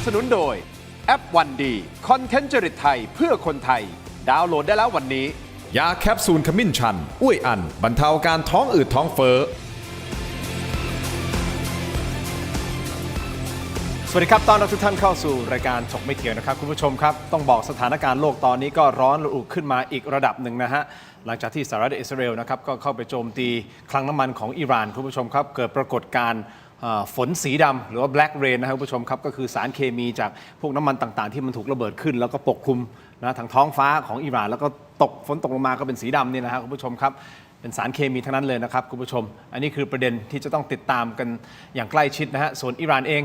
สนุนโดยแอปวันดีคอนเทนต์จริตไทยเพื่อคนไทยดาวน์โหลดได้แล้ววันนี้ยาแคปซูลขมิ้นชันอุ้ยอันบรรเทาการท้องอืดท้องเฟ้อสวัสดีครับต้อนรับทุกท่านเข้าสู่รายการถกไม่เถียงนะครับคุณผู้ชมครับต้องบอกสถานการณ์โลกตอนนี้ก็ร้อนระอุขึ้นมาอีกระดับหนึ่งนะฮะหลังจากที่สหรัฐอิสราเอลนะครับก็เข้าไปโจมตีคลังน้ำมันของอิหร่านคุณผู้ชมครับเกิดปรากฏการณ์ฝนสีดำหรือว่า black rain นะครับคุณผู้ชมครับก็คือสารเคมีจากพวกน้ำมันต่างๆที่มันถูกระเบิดขึ้นแล้วก็ปกคลุมนะทางท้องฟ้าของอิหร่านแล้วก็ฝนตกลงมาก็เป็นสีดำนี่นะครับคุณผู้ชมครับเป็นสารเคมีทั้งนั้นเลยนะครับคุณผู้ชมอันนี้คือประเด็นที่จะต้องติดตามกันอย่างใกล้ชิดนะฮะส่วนอิหร่านเอง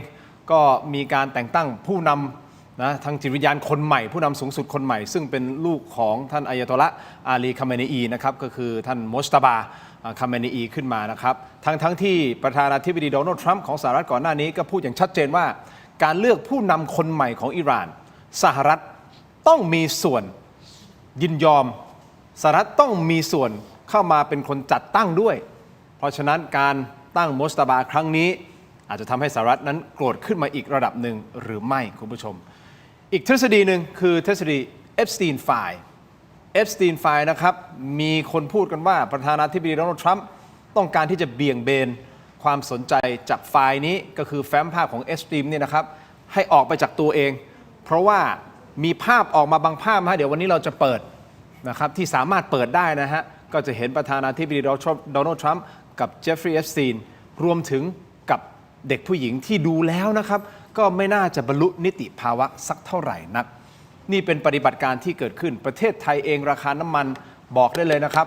ก็มีการแต่งตั้งผู้นำนะทางจิตวิญญาณคนใหม่ผู้นำสูงสุดคนใหม่ซึ่งเป็นลูกของท่านอายาโตละห์อาลีคาเมนีอีนะครับก็คือท่านมุจตบาคาเมนีอีขึ้นมานะครับทั้งที่ประธานาธิบดีโดนัลด์ทรัมป์ของสหรัฐก่อนหน้านี้ก็พูดอย่างชัดเจนว่าการเลือกผู้นำคนใหม่ของอิหร่านสหรัฐต้องมีส่วนยินยอมสหรัฐต้องมีส่วนเข้ามาเป็นคนจัดตั้งด้วยเพราะฉะนั้นการตั้งมุจตบาครั้งนี้อาจจะทำให้สหรัฐนั้นโกรธขึ้นมาอีกระดับหนึ่งหรือไม่คุณผู้ชมอีกทฤษฎีหนึ่งคือทฤษฎีเอฟสตีนไฟล์นะครับมีคนพูดกันว่าประธานาธิบดีโดนัลด์ทรัมป์ต้องการที่จะเบี่ยงเบนความสนใจจากไฟล์นี้ก็คือแฟ้มภาพของเอฟสตีนเนี่ยนะครับให้ออกไปจากตัวเองเพราะว่ามีภาพออกมาบางภาพเดี๋ยววันนี้เราจะเปิดนะครับที่สามารถเปิดได้นะฮะก็จะเห็นประธานาธิบดีโดนัลด์ทรัมป์กับเจฟฟรีย์ เอฟสตีนรวมถึงกับเด็กผู้หญิงที่ดูแล้วนะครับก็ไม่น่าจะบรรลุนิติภาวะสักเท่าไหร่นักนี่เป็นปฏิบัติการที่เกิดขึ้นประเทศไทยเองราคาน้ำมันบอกได้เลยนะครับ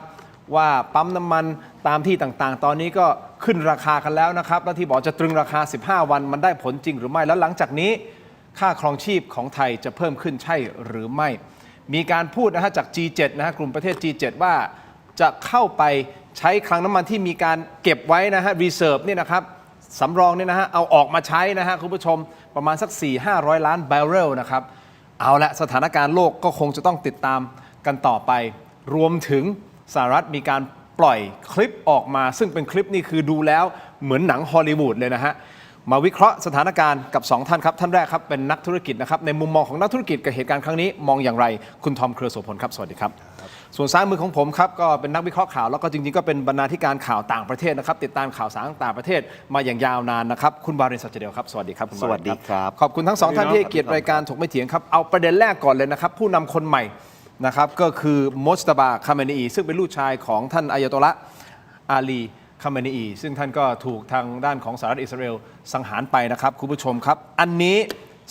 ว่าปั๊มน้ำมันตามที่ต่างๆตอนนี้ก็ขึ้นราคากันแล้วนะครับและที่บอกจะตรึงราคา15วันมันได้ผลจริงหรือไม่แล้วหลังจากนี้ค่าครองชีพของไทยจะเพิ่มขึ้นใช่หรือไม่มีการพูดนะฮะจาก G7 นะฮะกลุ่มประเทศ G7 ว่าจะเข้าไปใช้คลังน้ำมันที่มีการเก็บไว้นะฮะ reserve นี่นะครับสำรองเนี่ยนะฮะเอาออกมาใช้นะฮะคุณผู้ชมประมาณสัก 400-500 ล้านบาร์เรลนะครับเอาละสถานการณ์โลกก็คงจะต้องติดตามกันต่อไปรวมถึงสหรัฐมีการปล่อยคลิปออกมาซึ่งเป็นคลิปนี่คือดูแล้วเหมือนหนังฮอลลีวูดเลยนะฮะมาวิเคราะห์สถานการณ์กับ2ท่านครับท่านแรกครับเป็นนักธุรกิจนะครับในมุมมองของนักธุรกิจกับเหตุการณ์ครั้งนี้มองอย่างไรคุณทอมเครือโสพลครับสวัสดีครับส่วนซ้ายมือของผมครับก็เป็นนักวิเคราะห์ข่าวแล้วก็จริงๆก็เป็นบรรณาธิการข่าวต่างประเทศนะครับติดตามข่าวสารต่างประเทศมาอย่างยาวนานนะครับคุณบาริน สัจเดียวครับสวัสดีครับคุณบาริน สวัสดีครับ ขอบคุณทั้งสองท่านที่ให้เกียรติรายการถกไม่เถียงครับเอาประเด็นแรกก่อนเลยนะครับผู้นำคนใหม่นะครับก็คือมุจตบาคาเมนีอีซึ่งเป็นลูกชายของท่านอายาโตละห์อาลีคาเมนีอีซึ่งท่านก็ถูกทางด้านของสหรัฐอิสราเอลสังหารไปนะครับคุณผู้ชมครับอันนี้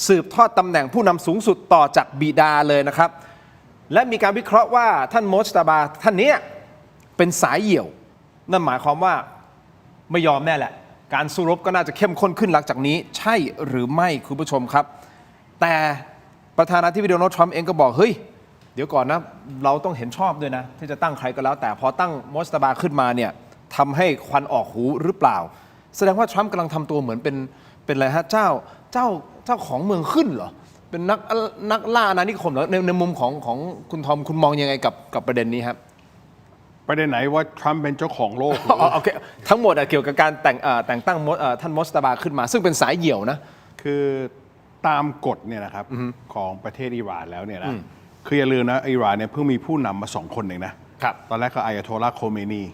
สืบทอดตำแหน่งผู้นำสูงสุดต่อจากบิดาเลยนะครับและมีการวิเคราะห์ว่าท่านมุจตบาท่านนี้เป็นสายเหี่ยวนั่นหมายความว่าไม่ยอมแน่แหละการสู้รบก็น่าจะเข้มข้นขึ้นหลังจากนี้ใช่หรือไม่คุณผู้ชมครับแต่ประธานาธิบดีโดนัลด์ทรัมป์เองก็บอกเฮ้ยเดี๋ยวก่อนนะเราต้องเห็นชอบด้วยนะที่จะตั้งใครก็แล้วแต่พอตั้งมุจตบาขึ้นมาเนี่ยทำให้ควันออกหูหรือเปล่าแสดงว่าทรัมป์กำลังทำตัวเหมือนเป็นอะไรฮะเจ้าของเมืองขึ้นเหรอเป็นนักล่าอาณานิคมเหรอในมุมของคุณทอมคุณมองยังไงกับประเด็นนี้ครับประเด็นไหนว่าทรัมป์เป็นเจ้าของโลก โอเคทั้งหมดเกี่ยวกับการแต่งตั้งท่านมุจตบาขึ้นมาซึ่งเป็นสายเหี่ยวนะคือตามกฎเนี่ยนะครับของประเทศอิหร่านแล้วเนี่ยนะคืออย่าลืมนะอิหร่านเนี่ยเพิ่งมีผู้นำมา2คนเองนะครับตอนแรกก็อายาโตละห์โคเมนี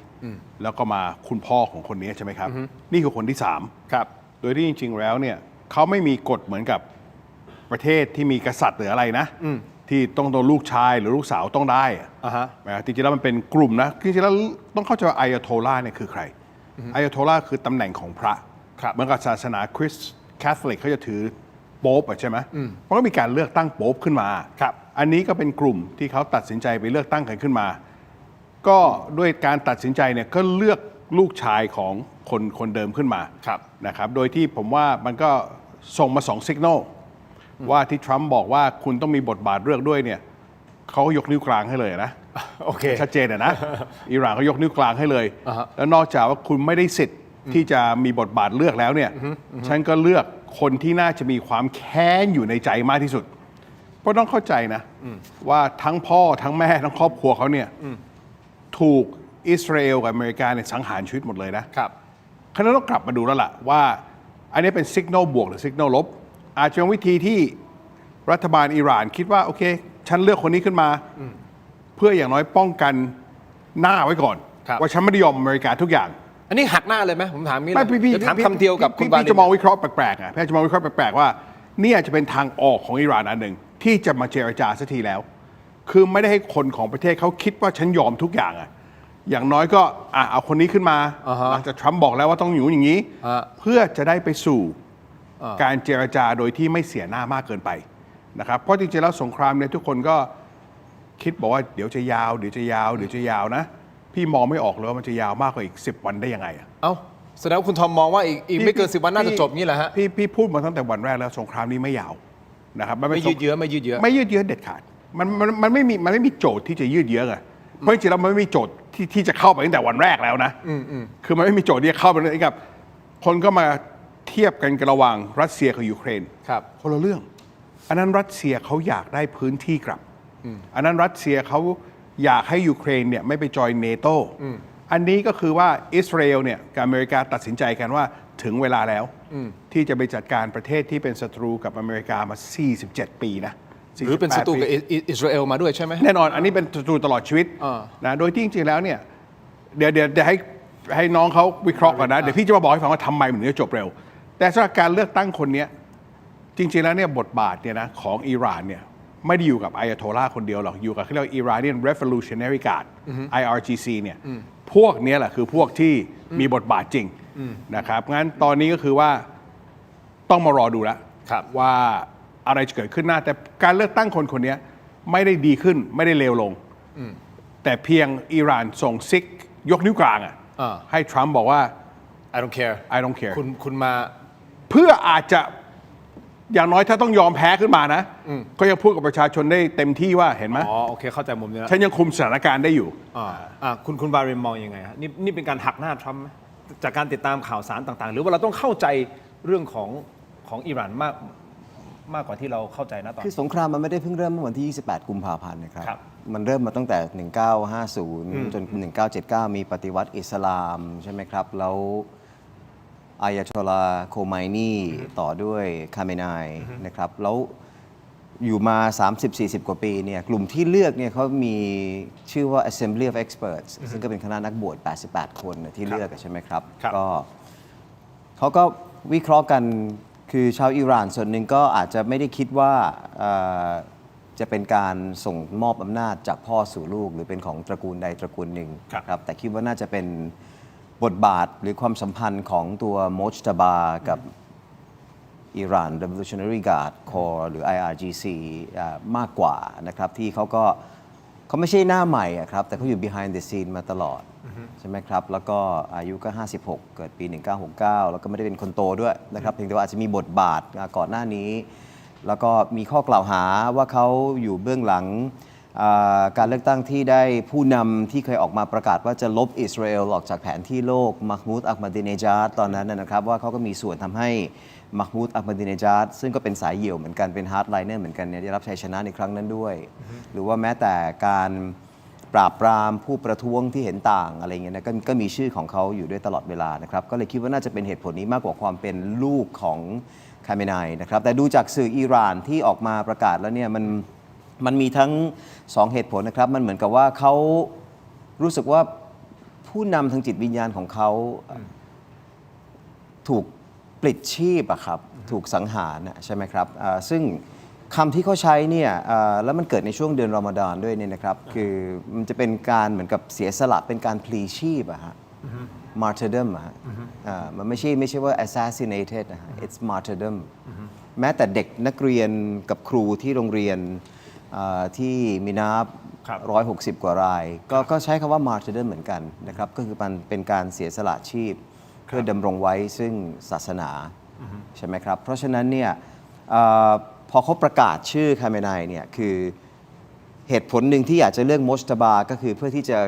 แล้วก็มาคุณพ่อของคนนี้ใช่ไหมครับนี่คือคนที่3ครับโดยที่จริงๆแล้วเนี่ยเขาไม่มีกฎเหมือนกับประเทศที่มีกษัตริย์หรืออะไรนะที่ต้องโดนลูกชายหรือลูกสาวต้องได้จริงๆแล้วมันเป็นกลุ่มนะจริงๆแล้วต้องเข้าใจว่าอายาโตละห์เนี่ยคือใครอายาโตละห์คือตำแหน่งของพระเหมือนกับศาสนาคริสต์คาทอลิกเขาจะถือโป๊ปใช่ไหมมันก็มีการเลือกตั้งโป๊ปขึ้นมาอันนี้ก็เป็นกลุ่มที่เขาตัดสินใจไปเลือกตั้งกันขึ้นมาก็ด้วยการตัดสินใจเนี่ยก็เลือกลูกชายของคนเดิมขึ้นมานะครับโดยที่ผมว่ามันก็ส่งมา2สัญญาณว่าที่ทรัมป์บอกว่าคุณต้องมีบทบาทเลือกด้วยเนี่ยเขายกนิ้วกลางให้เลยนะโอเคชัดเจนนะอิหร่านเขายกนิ้วกลางให้เลยแล้วนอกจากว่าคุณไม่ได้สิทธิ์ที่จะมีบทบาทเลือกแล้วเนี่ยฉันก็เลือกคนที่น่าจะมีความแค้นอยู่ในใจมากที่สุดเพราะต้องเข้าใจนะว่าทั้งพ่อทั้งแม่ทั้งครอบครัวเขาเนี่ยถูกอิสราเอลกับอเมริกาเนี่ยสังหารชีวิตหมดเลยนะครับคณะต้องกลับมาดูแล้วล่ะว่าอันนี้เป็นสัญญาณบวกหรือสัญญาณลบ อาจจะเป็นวิธีที่รัฐบาลอิหร่านคิดว่าโอเคฉันเลือกคนนี้ขึ้นมาเพื่ออย่างน้อยป้องกันหน้าไว้ก่อน ครับ ว่าฉันไม่ได้ยอมอเมริกาทุกอย่าง อันนี้หักหน้าเลยไหมผมถามงี้ ไม่ เลย พี่ เดี๋ยวถามคำเดียวกับคุณบา พี่ นิ จะมองวิเคราะห์แปลกๆอ่ะพี่จะมองวิเคราะห์แปลกๆว่าเนี่ยจะเป็นทางออกของอิหร่านอันหนึ่งที่จะมาเจรจาสักทีแล้ว คือไม่ได้ให้คนของประเทศเขาคิดว่าฉันยอมทุกอย่างอ่ะอย่างน้อยก็เอาคนนี้ขึ้นมา อ่าฮะ หลังจากทรัมป์บอกแล้วว่าต้องอยู่อย่างนี้ อ่า เพื่อจะได้ไปสู่การเจรจาโดยที่ไม่เสียหน้ามากเกินไปนะครับเพราะจริงๆแล้วสงครามเนี่ยทุกคนก็คิดบอกว่าเดี๋ยวจะยาวเดี๋ยวจะยาวเดี๋ยวจะยาวนะพี่มองไม่ออกเลยว่ามันจะยาวมากกว่าอีก10 วันได้ยังไงอะ เอ้าแสดงว่าคุณทอมมองว่าอีกไม่เกิน10 วันน่าจะจบงี้แหละฮะ พี่พูดมาตั้งแต่วันแรกแล้วสงครามนี้ไม่ยาวนะครับน ไม่ เป็น ยืดเยื้อไม่ยืดเยื้อ ไม่ยืดเยื้อเด็ดขาดมันไม่มีโจทย์ที่จะยืดเยื้อไงเพราะจริงๆแล้วมันไม่มีโจทย์ที่จะเข้าไปตั้งแต่วันแรกแล้วนะคือมันไม่มีโจทย์ที่จะเข้าไปเลยกับคนก็มาเทียบกันกับระหว่างรัสเซียกับยูเครน ครับ คนละเรื่อง อันนั้นรัสเซียเขาอยากได้พื้นที่กลับ อันนั้นรัสเซียเขาอยากให้ยูเครนเนี่ยไม่ไปจอยเนโตอันนี้ก็คือว่าอิสราเอลเนี่ยกับอเมริกาตัดสินใจกันว่าถึงเวลาแล้วที่จะไปจัดการประเทศที่เป็นศัตรูกับอเมริกามา 47 ปีนะ หรือเป็นศัตรูกับ ปี อิสราเอลมาด้วยใช่ไหม แน่นอน อันนี้เป็นศัตรูตลอดชีวิต อ่า นะ โดยที่จริงๆแล้วเนี่ยเดี๋ยวให้น้องเขาวิเคราะห์ก่อนนะ เดี๋ยวพี่จะมาบอกให้ฟังว่าทำไมมันถึงจะจบเร็ว แต่สำหรับการเลือกตั้งคนเนี้ยจริงๆแล้วเนี่ยบทบาทเนี่ยนะของอิหร่านเนี่ยไม่ได้อยู่กับอายาโทลาคนเดียวหรอก อยู่กับเขาเรียกว่า Iranian Revolutionary Guard IRGC เนี่ยพวกเนี้ยแหละคือพวกที่มีบทบาทจริงนะครับงั้นตอนนี้ก็คือว่าต้องมารอดูแล้ว ครับ ว่าอะไรจะเกิดขึ้นหน้าแต่การเลือกตั้งคนคนนี้ไม่ได้ดีขึ้นไม่ได้เลวลงแต่เพียงอิหร่านส่งซิกยกนิ้วกลางอ่ะ อ่า ให้ทรัมป์บอกว่า I don't care I don't care คุณมา เพื่ออาจจะอย่างน้อยถ้าต้องยอมแพ้ขึ้นมานะก็ยังพูดกับประชาชนได้เต็มที่ว่าเห็นไหม อ๋อโอเคเข้าใจมุมนี้แล้ว ฉันยังคุมสถานการณ์ได้อยู่ คุณบารินมองยังไงฮะนี่เป็นการหักหน้าทรัมป์ไหมจากการติดตามข่าวสารต่างๆ หรือว่าเราต้องเข้าใจเรื่องของอิหร่านมากกว่าที่เราเข้าใจนะตอน คือสงครามมันไม่ได้เพิ่งเริ่มเมื่อวันที่ 28 กุมภาพันธ์นะครับ ครับ มันเริ่มมาตั้งแต่ 1950 จน 1979 มีปฏิวัติอิสลามใช่ไหมครับ แล้วอายาโตลลาห์โคไมนีต่อด้วยคาเมนายนะครับ แล้วอยู่มา 30-40 กว่าปีเนี่ยกลุ่มที่เลือกเนี่ยเขามีชื่อว่า Assembly of Experts ซึ่งก็เป็นคณะนักบวช 88 คนที่เลือกใช่ไหมครับ ครับ ก็เขาก็วิเคราะห์กันคือชาวอิหร่านส่วนหนึ่งก็อาจจะไม่ได้คิดว่าจะเป็นการส่งมอบอำนาจจากพ่อสู่ลูก หรือเป็นของตระกูลใดตระกูลหนึ่ง ครับ ครับแต่คิดว่าน่าจะเป็นบทบาทหรือความสัมพันธ์ของตัวโมจตบากับอิหร่าน Revolutionary Guard Corps หรือ IRGC มากกว่านะครับที่เขาไม่ใช่หน้าใหม่อะครับแต่เขาอยู่ behind the scene มาตลอดใช่ไหมครับ แล้วก็อายุก็ 56 เกิดปี 1969 แล้วก็ไม่ได้เป็นคนโตด้วยนะครับเพียงแต่ว่าอาจจะมีบทบาทก่อนหน้านี้ แล้วก็มีข้อกล่าวหาว่าเขาอยู่เบื้องหลังการเลือกตั้งที่ได้ผู้นำที่เคยออกมาประกาศว่าจะลบอิสราเอลออกจากแผนที่โลกมักมูดอัฮมัดีเนจาดตอนนั้นนะครับว่าเขาก็มีส่วนทำให้มักมูดอัฮมัดีเนจาดซึ่งก็เป็นสายเหี่ยวเหมือนกันเป็นฮาร์ดไลเนอร์เหมือนกันเนี่ยได้รับชัยชนะในครั้งนั้นด้วย หรือว่าแม้แต่การปราบปรามผู้ประท้วงที่เห็นต่างอะไรเงี้ยนะก็มีชื่อของเขาอยู่ด้วยตลอดเวลานะครับก็เลยคิดว่าน่าจะเป็นเหตุผลนี้มากกว่าความเป็นลูกของคาเมนัยนะครับแต่ดูจากสื่ออิหร่านที่ออกมาประกาศแล้วเนี่ยมันมีทั้ง2เหตุผลนะครับมันเหมือนกับว่าเขารู้สึกว่าผู้นำทางจิตวิญญาณของเขาถูกปลิดชีพอะครับถูกสังหารนะใช่ไหมครับซึ่งคำที่เขาใช้เนี่ยแล้วมันเกิดในช่วงเดือนรอมฎอนด้วยเนี่ยนะครับคือมันจะเป็นการเหมือนกับเสียสละเป็นการพลีชีพอะฮะ martyrdom อะฮะมันไม่ใช่ว่า assassinated นะฮะ it's martyrdom แม้แต่เด็กนักเรียนกับครูที่โรงเรียนที่มีนับ 160 กว่ารายก็ใช้คำว่า martyrdom เหมือนกันนะครับก็คือมันเป็นการเสียสละชีพเพื่อดำรงไว้ซึ่งศาสนาใช่ไหมครับเพราะฉะนั้นเนี่ยพอเขาประกาศชื่อคาเมนัยเนี่ยคือเหตุผลหนึ่งที่อยากจะเลือกโมจตบาก็คือเพื่อที่จะ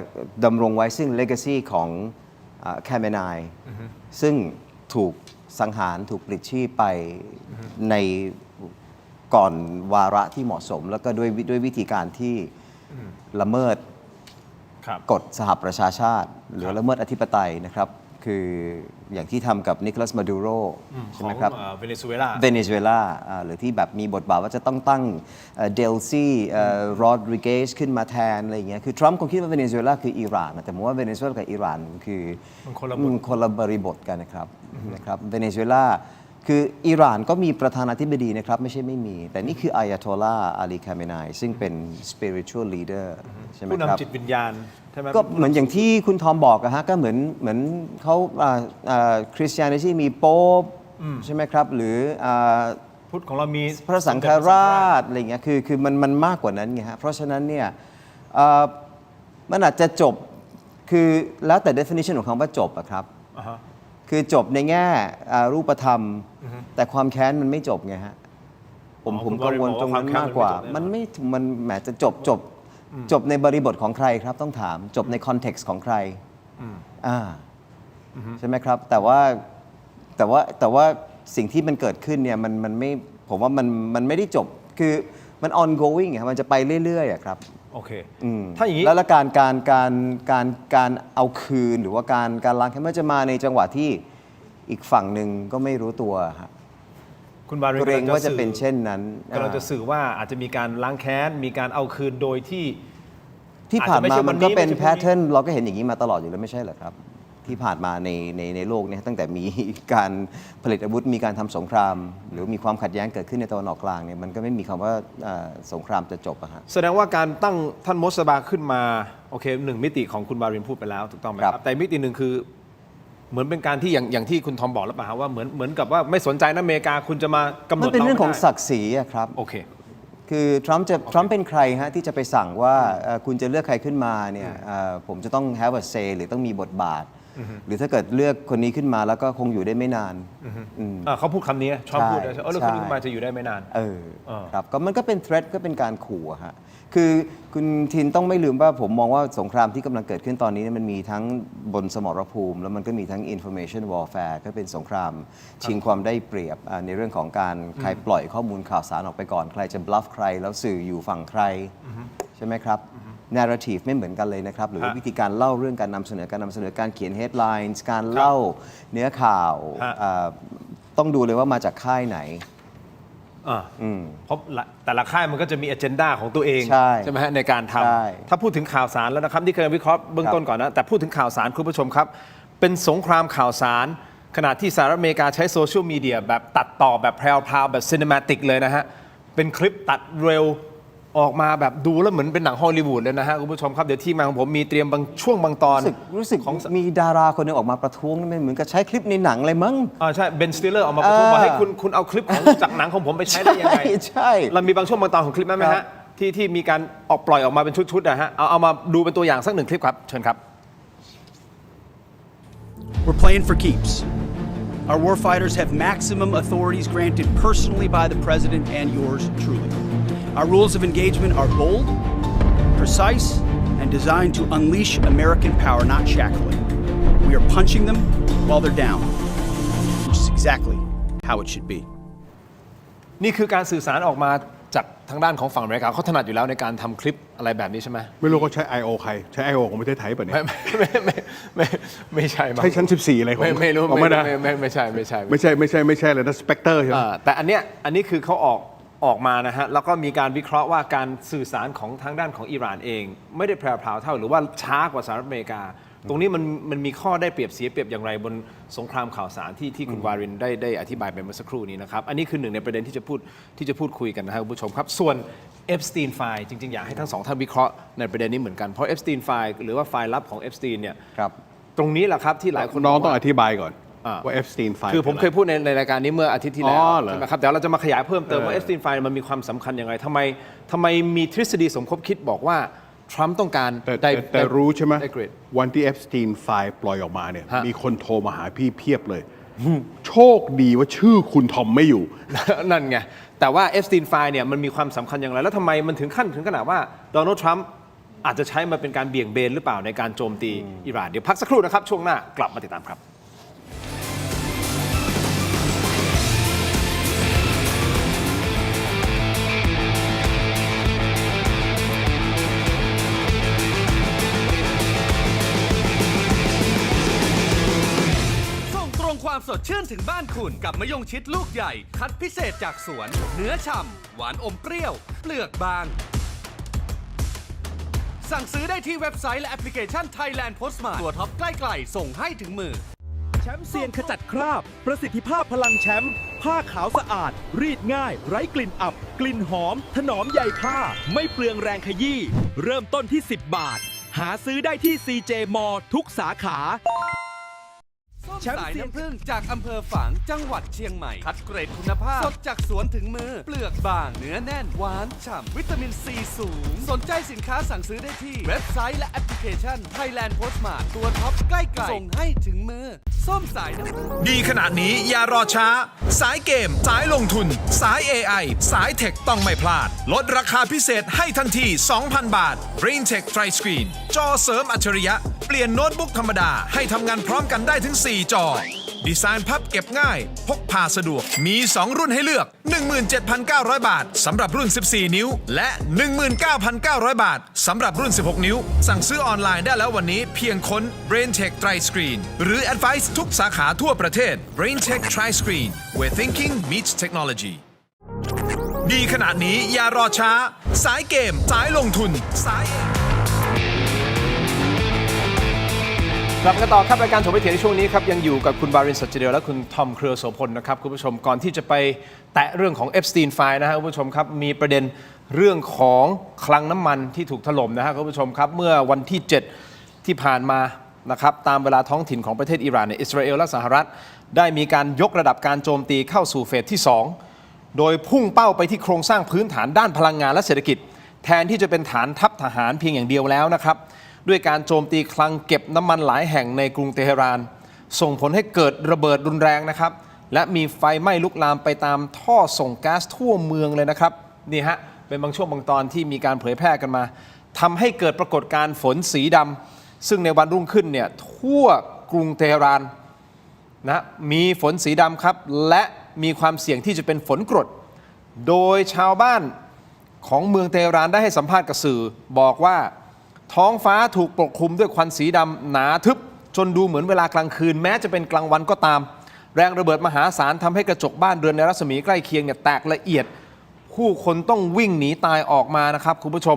ดำรงไว้ซึ่ง legacy ของคาเมนัยซึ่งถูกสังหารถูกปลิดชีพไปในก่อนวาระที่เหมาะสม แล้วก็ด้วยวิธีการที่ละเมิดกฎสหประชาชาติ หรือละเมิดอธิปไตยนะครับ คืออย่างที่ทำกับนิโคลัสมาดูโรใช่ ข ไห อ ม ง ครับ เวเนซุเอลา เวเนซุเอลาหรือที่แบบมีบทบาทว่าจะต้องตั้งเดลซี่โรดริเกสขึ้นมาแทนอะไรอย่างเงี้ยคือทรัมป์คงคิดว่าเวเนซุเอลาคืออิหร่านนะแต่ผมว่าเวเนซุเอลากับอิหร่านคือ มันคนละบท คนละบริบทกันนะครับเวเนซุเอลาคืออิหร่านก็มีประธานาธิบดีนะครับไม่ใช่ไม่มี แต่นี่คืออายาโตลลาห์อาลีคาเมนายซึ่งเป็น spiritual leader ใช่ไหม ผู้ ครับ นำจิตวิญญาณใช่ไหม ก็เหมือนอย่างที่คุณทอมบอกอะฮะก็เหมือนเขาคริสเตียนที่มีโป๊ปใช่ไหมครับ หรือพุทธของเรามี พระสังฆราชอะไรเงี้ยคือมันมากกว่านั้นไงฮะเพราะฉะนั้นเนี่ยมันอาจจะจบคือแล้วแต่ definition ของคำว่าจบอะครับ อ่าฮะ คือจบในแง่รูปธรรม แต่ความแค้นมันไม่จบไงฮะผมกังวลตรงนั้นมากกว่า มันแหมจะจบในบริบทของใครครับต้องถามจบในคอนเท็กซ์ของใครใช่ไหมครับ แต่ว่าสิ่งที่มันเกิดขึ้นเนี่ยมันไม่ผมว่ามันไม่ได้จบคือมัน ongoing อะมันจะไปเรื่อยๆอะครับ โอเคถ้าอย่างนี้ แล้วการเอาคืนหรือว่าการล้างแค้นมันจะมาในจังหวะที่อีกฝั่งหนึ่งก็ไม่รู้ตัวฮะ คุณบาริน เกรงว่าจะเป็นเช่นนั้น กำลังจะสื่อว่าอาจจะมีการล้างแค้นมีการเอาคืนโดยที่ ที่ผ่าน อาจจะไม่ มา ใช่วั มัน น นี้ ก็เป็น ไม่ใช่ แพทเทิร์นเราก็เห็นอย่างนี้มาตลอดอยู่แล้วไม่ใช่เหรอครับ ที่ผ่านมาในโลกเนี่ยตั้งแต่มีการผลิตอาวุธมีการทำสงคราม หรือมีความขัดแย้งเกิดขึ้นในตะวันออกกลางเนี่ยมันก็ไม่มีคำว่าสงครามจะจบอะฮะ แสดงว่าการตั้งท่านโมสบาขึ้นมาโอเคหนึ่งมิติของคุณบารินพูดไปแล้วถูกต้องไหมค ครั รับบ แต่มิติหนึ่งคือเหมือนเป็นการที่อย่างที่คุณทอมบอกแล้วป่ะฮะว่าเหมือนกับว่าไม่สนใจนะอเมริกาคุณจะมากำหน มั ด นเป็นเรื่องของ ไม่ได้ ศักดิ์ศรีอะครับ โอเค คือทรัมป์เป็นใครฮะที่จะไปสั่งว่าคุณจะเลือกใครขึ้นมาเนี่ยผมจะต้อง have a say หรือต้องมีบทบาท หรือถ้าเกิดเลือกคนนี้ขึ้นมาแล้วก็คงอยู่ได้ไม่นานอืม เขาพูดคำนี้ชอบพูดนะ ใช่ เรื่องคนนี้ขึ้นมาจะอยู่ได้ไม่นาน ครับก็มันก็เป็น threat ก็เป็นการขู่อะฮะคือคุณทินต้องไม่ลืมว่าผมมองว่าสงครามที่กำลังเกิดขึ้นตอนนี้เนี่ยมันมีทั้งบนสมรภูมิ แล้วมันก็มีทั้ง information warfare ก็เป็นสงครามชิงความได้เปรียบในเรื่องของการใครปล่อยข้อมูลข่าวสารออกไปก่อน ใครจะ bluff ใครแล้วสื่ออยู่ฝั่งใครใช่ไหมครับ narrative ไม่เหมือนกันเลยนะครับ หรือว่าวิธีการเล่าเรื่องการนำเสนอการเขียน headlines การเล่าเนื้อข่าว ฮะ ต้องดูเลยว่ามาจากค่ายไหน เพราะแต่ละค่ายมันก็จะมี agenda ของตัวเอง ใช่ ไหมฮะในการท ใช่ ำถ้าพูดถึงข่าวสารแล้วนะครับที่เคยวิเคราะห์เบื้องต้นก่อนนะแต่พูดถึงข่าวสารคุณผู้ชมครับ เป็นสงครามข่าวสาร ขณะที่สหรัฐอเมริกาใช้โซเชียลมีเดียแบบตัดต่อแบบแพรวๆแบบซีนิมาติกเลยนะฮะเป็นคลิปตัดเร็วออกมาแบบดูแล้วเหมือนเป็นหนังฮอลลีวูดเลยนะฮะคุณผู้ชมครับเดี๋ยวทีมงานของผมมีเตรียมบางช่วงบางตอน รู้สึก ของ มีดาราคนหนึงออกมาประท้วงนี่มันเหมือนกับใช้คลิปในหนังเลยมั้ง ใช่เบนสติลเลอร์ออกมาประท้วงว่าให้คุณเอาคลิปของจากหนังของผมไปใช้ได้ยังไง ใช่ เรามีบางช่วงบางตอนของคลิปนั้นไหม ครั ฮะ บ ที่มีการปล่อยออกมาเป็นชุดๆนะฮะเอามาดูเป็นตัวอย่างสักหนึ่งคลิปครับเชิญครับ We're playing for keeps. Our warfighters have maximum authorities granted personally by the President and yours truly. Our rules of engagement are bold, precise, and designed to unleash American power, not shackle it. We are punching them while they're down, which is exactly how it should be. นี่คือการสื่อสารออกมาจากทางด้านของฝั่งอเมริกาเขาถนัดอยู่แล้วในการทำคลิปอะไรแบบนี้ใช่ไหม ไม่รู้เขาใช้ I.O. ใคร ใช้ I.O. ของประเทศไทยป่ะเนี่ย ไม่ใช่มั้ง ใช้ชั้น 14 อะไรของ ไม่รู้ ของไม่ได้ ไม่ใช่ ไม่ใช่เลยนะสเปกเตอร์ใช่ไหม แต่อันนี้คือเขาออกมานะฮะแล้วก็มีการวิเคราะห์ว่าการสื่อสารของทางด้านของอิหร่านเอง ไม่ได้แพรวๆเท่าหรือว่าช้ากว่าสหรัฐอเมริกา ตรงนี้มันมีข้อได้เปรียบเสียเปรียบอย่างไรบนสงครามข่าวสารที่คุณวารินได้อธิบายไปเมื่อสักครู่นี้นะครับอันนี้คือหนึ่งในประเด็นที่จะพูดคุยกันนะครับคุณผู้ชมครับส่วนเอฟสตีนไฟล์จริงๆอยากให้ทั้งสองท่านวิเคราะห์ในประเด็นนี้เหมือนกันเพราะเอฟสตีนไฟล์หรือว่าไฟล์ลับของเอฟสตีนเนี่ย ครับ ตรงนี้แหละครับที่หลายคน น้อง บก ต้อง ว่า อธิบายก่อน อ่า ว่า Epstein file คือผมเคยพูดในรายการนี้เมื่ออาทิตย์ที่แล้ว อ๋อเหรอ ใช่ไหมครับเดี๋ยวเราจะมาขยายเพิ่มเติมว่าเอฟสตีนไฟล์มันมีความสำคัญอย่างไรทำไมมีทฤษฎีสมคบคิดบอกว่าทรัมป์ต้องการ แต่รู้ใช่ไหม ได้เกรด วันที่ Epstein file ปล่อยออกมาเนี่ย ฮะ มีคนโทรมาหาพี่เพียบเลย โชคดีว่าชื่อคุณทอมไม่อยู่ นั่นไง แต่ว่าเอฟสตีนไฟล์เนี่ยมันมีความสำคัญอย่างไร แล้วทำไมมันถึงขนาดว่าโดนัลด์ทรัมป์อาจจะใช้มาเป็นการเบี่ยงเบนหรือเปล่าในการโจมตีอิหร่านเดี๋ยวพักสักครู่นะครับช่วงหน้ากลับมาติดตามครับ ดชื่นถึงบ้านคุณกับมะยงชิดลูกใหญ่ คัดพิเศษจากสวน เนื้อฉ่ำหวานอมเปรี้ยว เปลือกบาง สั่งซื้อได้ที่เว็บไซต์และแอปพลิเคชัน Thailand Postmart ตัวท็อปใกล้ๆส่งให้ถึงมือ แชมป์เซียนขจัดคราบ ประสิทธิภาพพลังแชมป์ผ้าขาวสะอาด รีดง่าย ไร้กลิ่นอับ กลิ่นหอม ถนอมใยผ้า ไม่เปลืองแรงขยี้เริ่มต้นที่ 10 บาท หาซื้อได้ที่ CJ มอทุกสาขา ส้มสายน้ำผึ้งจากอำเภอฝางจังหวัดเชียงใหม่ คัดเกรดคุณภาพ สดจากสวนถึงมือ เปลือกบาง เนื้อแน่น หวานฉ่ำ วิตามินซีสูง สนใจสินค้าสั่งซื้อได้ที่ เว็บไซต์และแอปพลิเคชัน Thailand Postmart ตัวท็อปใกล้ๆส่งให้ถึงมือ ส้มสายน้ำผึ้ง ดีขนาดนี้อย่ารอช้า สายเกม สายลงทุน สาย AI สายเทคต้องไม่พลาด ลดราคาพิเศษให้ทันที 2,000 บาท Brain Tech Tri Screen จอเสริมอัจฉริยะ เปลี่ยนโน้ตบุ๊กธรรมดาให้ทำงานพร้อมกันได้ถึง 4 จอ ดีไซน์พับเก็บง่าย พกพาสะดวก มี 2 รุ่นให้เลือก 17,900 บาทสำหรับรุ่น 14 นิ้ว และ 19,900 บาทสำหรับรุ่น 16 นิ้ว สั่งซื้อออนไลน์ได้แล้ววันนี้เพียงค้น Brain Tech Tri Screen หรือ Advice ทุกสาขาทั่วประเทศ Brain Tech Tri Screen where thinking meets technology ดีขนาดนี้อย่ารอช้า สายเกม สายลงทุน สาย กลับมากันต่อครับรายการถกไม่เถียงในช่วงนี้ครับยังอยู่กับคุณบาริน สัจเจเดลและคุณทอมเครือโสพลนะครับคุณผู้ชมก่อนที่จะไปแตะเรื่องของเอฟสตีนไฟล์นะฮะคุณผู้ชมครับมีประเด็นเรื่องของคลังน้ำมันที่ถูกถล่มนะฮะคุณผู้ชมครับเมื่อวันที่ 7 ที่ผ่านมานะครับตามเวลาท้องถิ่นของประเทศอิหร่านเนี่ยอิสราเอลและสหรัฐได้มีการยกระดับการโจมตีเข้าสู่เฟสที่ 2 โดยพุ่งเป้าไปที่โครงสร้างพื้นฐานด้านพลังงานและเศรษฐกิจแทนที่จะเป็นฐานทัพทหารเพียงอย่างเดียวแล้วนะครับด้วยการโจมตีคลังเก็บน้ำมันหลายแห่งในกรุงเตหะรานส่งผลให้เกิดระเบิดรุนแรงนะครับและมีไฟไหม้ลุกลามไปตามท่อส่งก๊าซทั่วเมืองเลยนะครับนี่ฮะเป็นบางช่วงบางตอนที่มีการเผยแพร่กันมาทำให้เกิดปรากฏการณ์ฝนสีดำซึ่งในวันรุ่งขึ้นเนี่ยทั่วกรุงเตหะรานนะมีฝนสีดำครับและมีความเสี่ยงที่จะเป็นฝนกรดโดยชาวบ้านของเมืองเตหะรานได้ให้สัมภาษณ์กับสื่อบอกว่าท้องฟ้าถูกปกคลุมด้วยควันสีดำหนาทึบจนดูเหมือนเวลากลางคืนแม้จะเป็นกลางวันก็ตามแรงระเบิดมหาศาลทำให้กระจกบ้านเรือนในรัศมีใกล้เคียงเนี่ยแตกละเอียดผู้คนต้องวิ่งหนีตายออกมานะครับคุณผู้ชม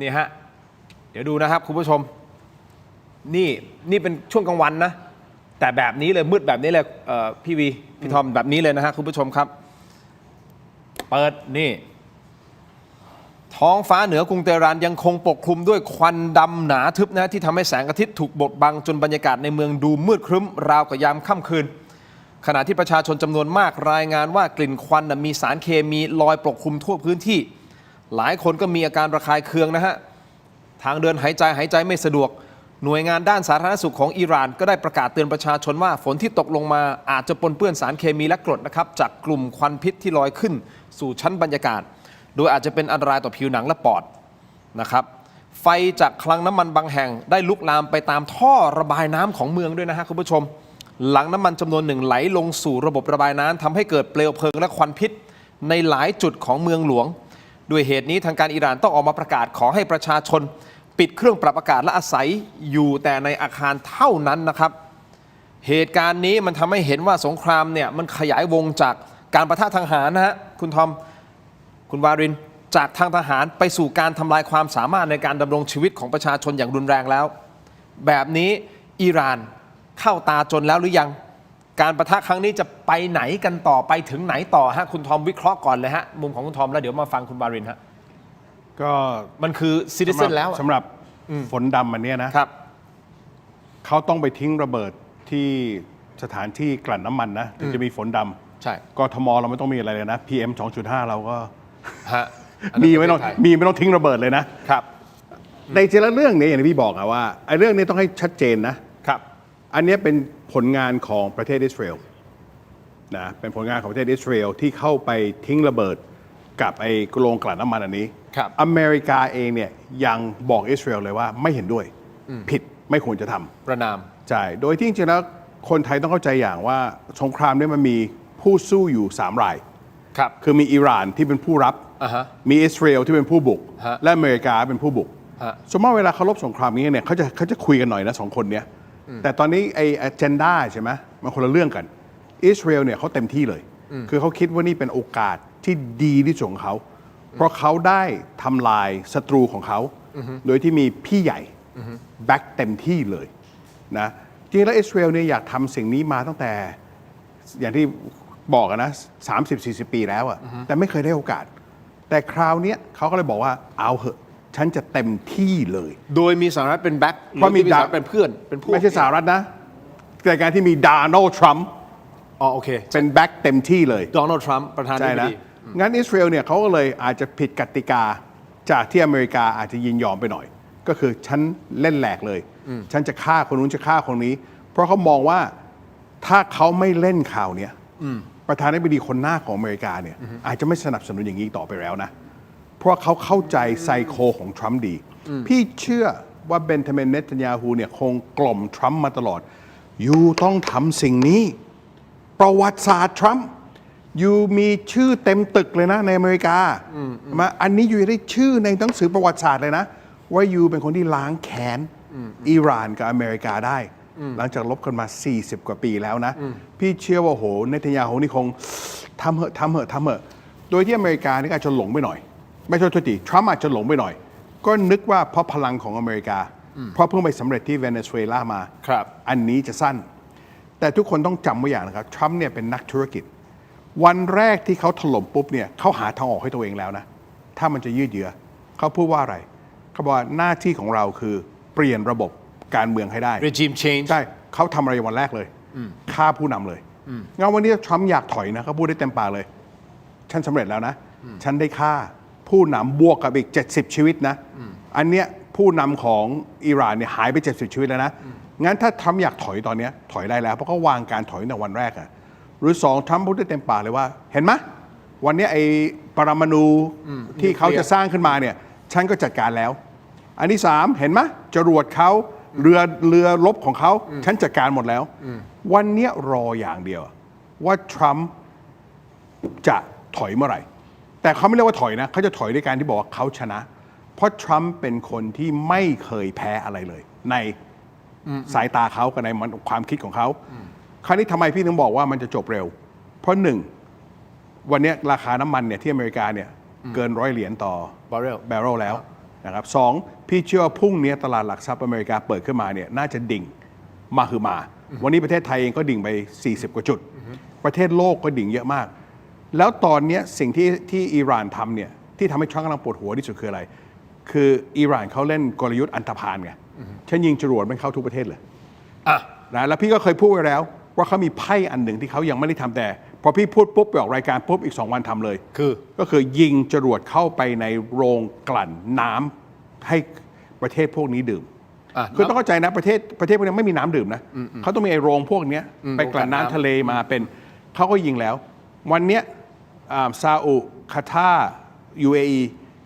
นี่ฮะเดี๋ยวดูนะครับคุณผู้ชมนี่เป็นช่วงกลางวันนะแต่แบบนี้เลยมืดแบบนี้เลยพี่วีพี่ทอมแบบนี้เลยนะฮะคุณผู้ชมครับเปิดนี่ท้องฟ้าเหนือกรุงเตหะรานยังคงปกคลุมด้วยควันดำหนาทึบนะที่ทำให้แสงอาทิตย์ถูกบดบังจนบรรยากาศในเมืองดูมืดครึ้มราวกับยามค่ำคืนขณะที่ประชาชนจำนวนมากรายงานว่ากลิ่นควันมีสารเคมีลอยปกคลุมทั่วพื้นที่หลายคนก็มีอาการระคายเคืองนะฮะทางเดินหายใจไม่สะดวกหน่วยงานด้านสาธารณสุขของอิหร่านก็ได้ประกาศเตือนประชาชนว่าฝนที่ตกลงมาอาจจะปนเปื้อนสารเคมีและกรดนะครับจากกลุ่มควันพิษที่ลอยขึ้นสู่ชั้นบรรยากาศโดยอาจจะเป็นอันตรายต่อผิวหนังและปอดนะครับไฟจากคลังน้ำมันบางแห่งได้ลุกลามไปตามท่อระบายน้ำของเมืองด้วยนะฮะคุณผู้ชมหลังน้ำมันจำนวนหนึ่งไหลลงสู่ระบบระบายน้ำทำให้เกิดเปลวเพลิงและควันพิษในหลายจุดของเมืองหลวงด้วยเหตุนี้ทางการอิหร่านต้องออกมาประกาศขอให้ประชาชนปิดเครื่องปรับอากาศและอาศัยอยู่แต่ในอาคารเท่านั้นนะครับเหตุการณ์นี้มันทำให้เห็นว่าสงครามเนี่ยมันขยายวงจากการปะทะทางทหารนะฮะคุณทอมคุณวารินจากทางทหารไปสู่การทำลายความสามารถในการดำรงชีวิตของประชาชนอย่างรุนแรงแล้วแบบนี้อิหร่านเข้าตาจนแล้วหรือยังการปะทะครั้งนี้จะไปไหนกันต่อไปถึงไหนต่อฮะคุณทอมวิเคราะห์ก่อนเลยฮะมุมของคุณทอมแล้วเดี๋ยวมาฟังคุณวารินฮะก็มันคือซิติเซนแล้วสำหรับฝนดำอันเนี้ยนะครับเขาต้องไปทิ้งระเบิดที่สถานที่กลั่นน้ำมันนะถึงจะมีฝนดำใช่กทมเราไม่ต้องมีอะไรเลยนะ PM 2.5 เราก็มีไม่ต้องทิ้งระเบิดเลยนะครับในจริงแล้วเรื่องนี้อย่างที่พี่บอกอะว่าไอ้เรื่องนี้ต้องให้ชัดเจนนะครับอันนี้เป็นผลงานของประเทศอิสราเอลนะเป็นผลงานของประเทศอิสราเอลที่เข้าไปทิ้งระเบิดกับไอ้โรงกลั่นน้ำมันอันนี้อเมริกาเองเนี่ยยังบอกอิสราเอลเลยว่าไม่เห็นด้วยผิดไม่ควรจะทำประนามใช่โดยที่จริงๆแล้วคนไทยต้องเข้าใจอย่างว่าสงครามนี้มันมีผู้สู้อยู่3 รายคือมีอิหร่านที่เป็นผู้รับมีอิสราเอลที่เป็นผู้บุกและอเมริกาเป็นผู้บุกสมมติเวลาเขารบสงครามนี้เนี่ยเขาจะคุยกันหน่อยนะ2 คนเนี้ย แต่ตอนนี้ไอ้ agenda ใช่ไหมมันคนละเรื่องกันอิสราเอลเนี่ยเขาเต็มที่เลย คือเขาคิดว่านี่เป็นโอกาสที่ดีที่สุดของเขา เพราะเขาได้ทำลายศัตรูของเขา โดยที่มีพี่ใหญ่แบ็คเต็มที่เลยนะจริงแล้วอิสราเอลเนี่ยอยากทำสิ่งนี้มาตั้งแต่อย่างที่บอกนะ30-40 ปีแล้วอะแต่ไม่เคยได้โอกาส แต่คราวเนี้ยเขาก็เลยบอกว่าเอาเหอะฉันจะเต็มที่เลย โดยมีสหรัฐเป็นแบ็ค เพราะมี สหรัฐเป็นเพื่อนเป็นพวก ไม่ใช่สหรัฐนะแต่การที่มีโดนัลด์ทรัมป์ อ๋อโอเค เป็นแบ็คเต็มที่เลย โดนัลด์ทรัมป์ประธานาธิ ใช่ บ นะ ดี งั้นอิสราเอลเนี่ยเขาก็เลยอาจจะผิดกติกาจากที่อเมริกาอาจจะยินยอมไปหน่อย ก็คือฉันเล่นแหลกเลย ฉันจะฆ่าคนนู้นจะฆ่าคนนี้ เพราะเขามองว่าถ้าเขาไม่เล่นข่าวเนี้ยประธานาธิบดีคนหน้าของอเมริกาเนี่ยอาจจะไม่สนับสนุนอย่างนี้ต่อไปแล้วนะ เพราะเขาเข้าใจไซโคของทรัมป์ดี พี่เชื่อว่าเบนจามินเนทันยาฮูเนี่ยคงกล่อมทรัมป์มาตลอดยูต้องทำสิ่งนี้ ประวัติศาสตร์ทรัมป์ยูมีชื่อเต็มตึกเลยนะในอเมริกามาอันนี้ยูได้ชื่อในหนังสือประวัติศาสตร์เลยนะ ว่ายูเป็นคนที่ล้างแค้นอิหร่านกับอเมริกาได้ หลังจากลบกันมา 40 กว่าปีแล้วนะ พี่เชื่อว่าโหเนทันยาฮูนี่คงทำเหอะโดยที่อเมริกานี่อาจจะหลงไปหน่อย ไม่ใช่โทษทีทรัมป์อาจจะหลงไปหน่อย ก็นึกว่าเพราะพลังของอเมริกา เพราะเพิ่งไปสำเร็จที่เวเนซุเอลามา ครับ อันนี้จะสั้น แต่ทุกคนต้องจำไว้อย่างนะครับทรัมป์เนี่ยเป็นนักธุรกิจ วันแรกที่เขาถล่มปุ๊บเนี่ยเขาหาทางออกให้ตัวเองแล้วนะ ถ้ามันจะยืดเยื้อเขาพูดว่าอะไรเขาบอกว่าหน้าที่ของเราคือเปลี่ยนระบบการเมืองให้ได้ regime change ใช่เขาทำอะไรวันแรกเลยฆ่าผู้นำเลยงั้นวันนี้ทรัมป์อยากถอยนะเขาพูดได้เต็มปากเลย ฉันสำเร็จแล้วนะ ฉันได้ฆ่าผู้นำบวกกับอีก 70 ชีวิตนะ อันเนี้ยผู้นำของอิหร่านเนี่ยหายไป 70 ชีวิตแล้วนะ งั้นถ้าทรัมป์อยากถอยตอนเนี้ยถอยได้แล้ว เพราะเขาวางการถอยในวันแรกอะหรือ2ทรัมป์พูดได้เต็มปากเลยว่า เห็นไหมวันเนี้ยไอ้ปรมาณูที่เขาจะสร้างขึ้นมาเนี่ยฉันก็จัดการแล้ว อันที่3เห็นไหมจรวดเขาเรือรบของเขาฉันจัดการหมดแล้ว วันเนี้ยรออย่างเดียว ว่าทรัมป์จะถอยเมื่อไหร่ แต่เขาไม่เรียกว่าถอยนะเขาจะถอยด้วยการที่บอกว่าเขาชนะ เพราะทรัมป์เป็นคนที่ไม่เคยแพ้อะไรเลย ในสายตาเขากับในความคิดของเขาคราวนี้ทำไมพี่ถึงบอกว่ามันจะจบเร็ว เพราะ1วันนี้ราคาน้ำมันเนี่ยที่อเมริกาเนี่ยเกิน$100ต่อ barrel แล้วนะครับ2พี่เชื่อว่าพรุ่งนี้ตลาดหลักทรัพย์อเมริกาเปิดขึ้นมาเนี่ยน่าจะดิ่งมาคือมา วันนี้ประเทศไทยเองก็ดิ่งไป40กว่าจุด ประเทศโลกก็ดิ่งเยอะมาก แล้วตอนนี้สิ่งที่อิหร่านทำเนี่ยที่ทำให้ทรัมป์กำลังปวดหัวที่สุดคืออะไร คืออิหร่านเขาเล่นกลยุทธ์อันธพาลไงฉันยิงจรวดมันเข้าทุกประเทศเลยนะแล้วพี่ก็เคยพูดไว้แล้วว่าเขามีไพ่อันหนึ่งที่เขายังไม่ได้ทำแต่พอพี่พูดปุ๊บไปออกรายการปุ๊บอีก2 วันทำเลยก็คือยิงจรวดเข้าไปในโรงกลั่นน้ำให้ประเทศพวกนี้ดื่มคือต้องเข้าใจนะประเทศพวกนี้ไม่มีน้ำดื่มนะเขาต้องมีไอ้โรงพวกนี้ไปกลั่นน้ำทะเลมาเป็นเขาก็ยิงแล้ววันเนี้ยซาอุคาตาร์ UAE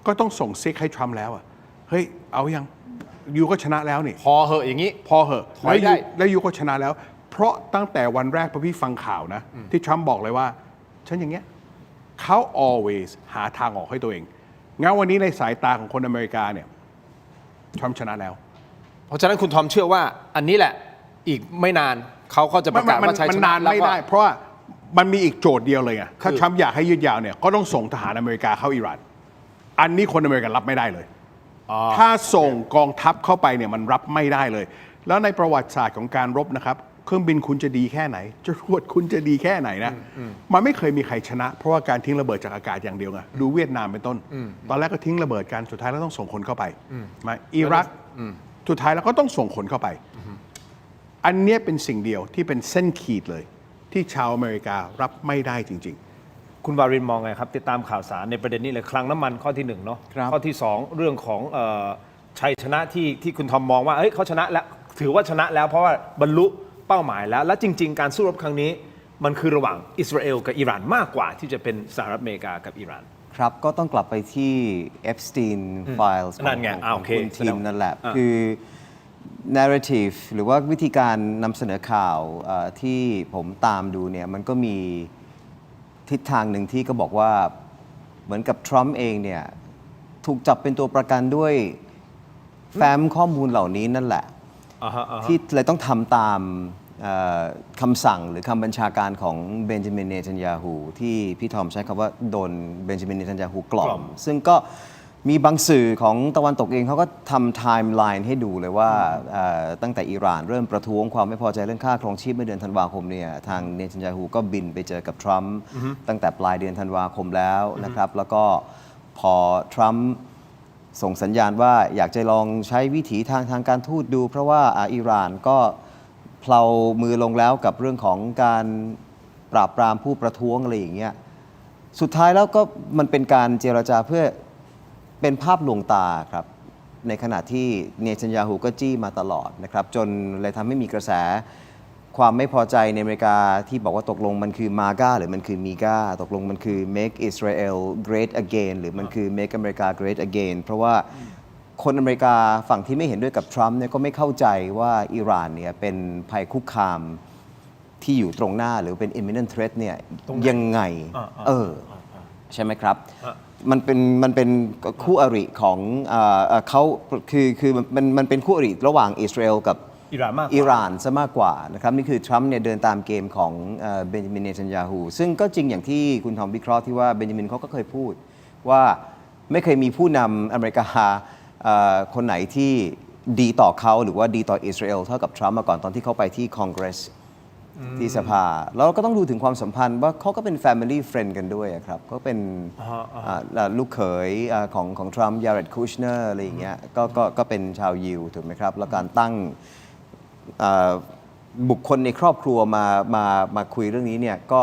ก็ต้องส่งซิกให้ทรัมป์แล้วอ่ะเฮ้ยเอายังยูก็ชนะแล้วนี่ พอเหอะอย่างนี้ พอเหอะ ถอยได้ แล้วยูก็ชนะแล้ว เพราะตั้งแต่วันแรกพอพี่ฟังข่าวนะที่ทรัมป์บอกเลยว่าฉันอย่างเงี้ยเขา always หาทางออกให้ตัวเองงั้นวันนี้ในสายตาของคนอเมริกาเนี่ยทรัมป์ชนะแล้ว เพราะฉะนั้นคุณทอมเชื่อว่าอันนี้แหละอีกไม่นานเขาก็จะประกาศว่าชัย มัน ชนะ นาน แล้ว ไม่ ก็ ได้ เพราะว่ามันมีอีกโจทย์เดียวเลยไงถ้าทรัมป์อยากให้ยืดยาวเนี่ยก็ต้องส่งทหารอเมริกาเข้าอิหร่านอันนี้คนอเมริกันรับไม่ได้เลยถ้าส่งกองทัพเข้าไปเนี่ยมันรับไม่ได้เลย แล้วในประวัติศาสตร์ของการรบนะครับเครื่องบินคุณจะดีแค่ไหนจรวดคุณจะดีแค่ไหนนะมันไม่เคยมีใครชนะเพราะว่าการทิ้งระเบิดจากอากาศอย่างเดียวไงดูเวียดนามเป็นต้นตอนแรกก็ทิ้งระเบิดกันสุดท้ายแล้วต้องส่งคนเข้าไปมาอิรักสุดท้ายแล้วก็ต้องส่งคนเข้าไปอันเนี้ยเป็นสิ่งเดียวที่เป็นเส้นขีดเลยที่ชาวอเมริการับไม่ได้จริงๆ คุณวารินมองไงครับติดตามข่าวสารในประเด็นนี้เลยคลังน้ำมันข้อที่1เนาะ ครับ ข้อที่2เรื่องของชัยชนะที่คุณทอมมองว่าเอ้ยเขาชนะแล้วถือว่าชนะแล้วเพราะว่าบรรลุเป้าหมายแล้วและจริง ๆ การสู้รบครั้งนี้มันคือระหว่างอิสราเอลกับอิหร่านมากกว่าที่จะเป็นสหรัฐอเมริกากับอิหร่าน ครับก็ต้องกลับไปที่ Epstein Files นั่นไง ของ โอเค คุณทีมนั่นแหละ อ่า คือ narrative หรือว่าวิธีการนำเสนอข่าวที่ผมตามดูเนี่ยมันก็มีทิศทางหนึ่งที่ก็บอกว่าเหมือนกับทรัมป์เองเนี่ยถูกจับเป็นตัวประกันด้วยแฟ้มข้อมูลเหล่านี้นั่นแหละ ที่เลยต้องทำตามคำสั่งหรือคำบัญชาการของเบนจามิน เนทันยาฮูที่พี่ทอมใช้คำว่าโดนเบนจามิน เนทันยาฮูกล่อม ซึ่งก็มีบางสื่อของตะวันตกเองเขาก็ทำไทม์ไลน์ให้ดูเลยว่าตั้งแต่อิหร่านเริ่มประท้วงความไม่พอใจเรื่องค่าครองชีพเมื่อเดือนธันวาคมเนี่ยทางเนทันยาฮูก็บินไปเจอกับทรัมป์ตั้งแต่ปลายเดือนธันวาคมแล้วนะครับแล้วก็พอทรัมป์ส่งสัญญาณว่าอยากจะลองใช้วิถีทางการทูตดู เพราะว่าอิหร่านก็เพลามือลงแล้วกับเรื่องของการปราบปรามผู้ประท้วงอะไรอย่างเงี้ยสุดท้ายแล้วก็มันเป็นการเจรจาเพื่อเป็นภาพลวงตาครับในขณะที่เนทันยาฮูก็จี้มาตลอดนะครับจนเลยทำให้มีกระแสความไม่พอใจในอเมริกาที่บอกว่าตกลงมันคือมาก้าหรือมันคือมีก้าตกลงมันคือ make Israel great again หรือมันคือ make America great again เพราะว่าคนอเมริกาฝั่งที่ไม่เห็นด้วยกับทรัมป์เนี่ยก็ไม่เข้าใจว่าอิหร่านเนี่ยเป็นภัยคุกคามที่อยู่ตรงหน้าหรือเป็น imminent threat เนี่ยยังไงใช่ไหมครับมันเป็นคู่อริของเขาคือมันเป็นคู่อริระหว่างอิสราเอลกับอิหร่านซะมากกว่านะครับนี่คือทรัมป์เนี่ยเดินตามเกมของเบนจามิน เนทันยาฮูซึ่งก็จริงอย่างที่คุณทอมวิเคราะห์ที่ว่าเบนจามินเขาก็เคยพูดว่าไม่เคยมีผู้นำอเมริกาคนไหนที่ดีต่อเขาหรือว่าดีต่ออิสราเอลเท่ากับทรัมป์มาก่อนตอนที่เขาไปที่คอนเกรสที่สภาแล้วก็ต้องดูถึงความสัมพันธ์ว่าเขาก็เป็น Family Friend กันด้วยครับเขาเป็นลูกเขยของทรัมป์ยาเรดคูชเนอร์อะไรอย่างเงี้ยก็เป็นชาวยิวถูกไหมครับแล้วการตั้งบุคคลในครอบครัวมาคุยเรื่องนี้เนี่ยก็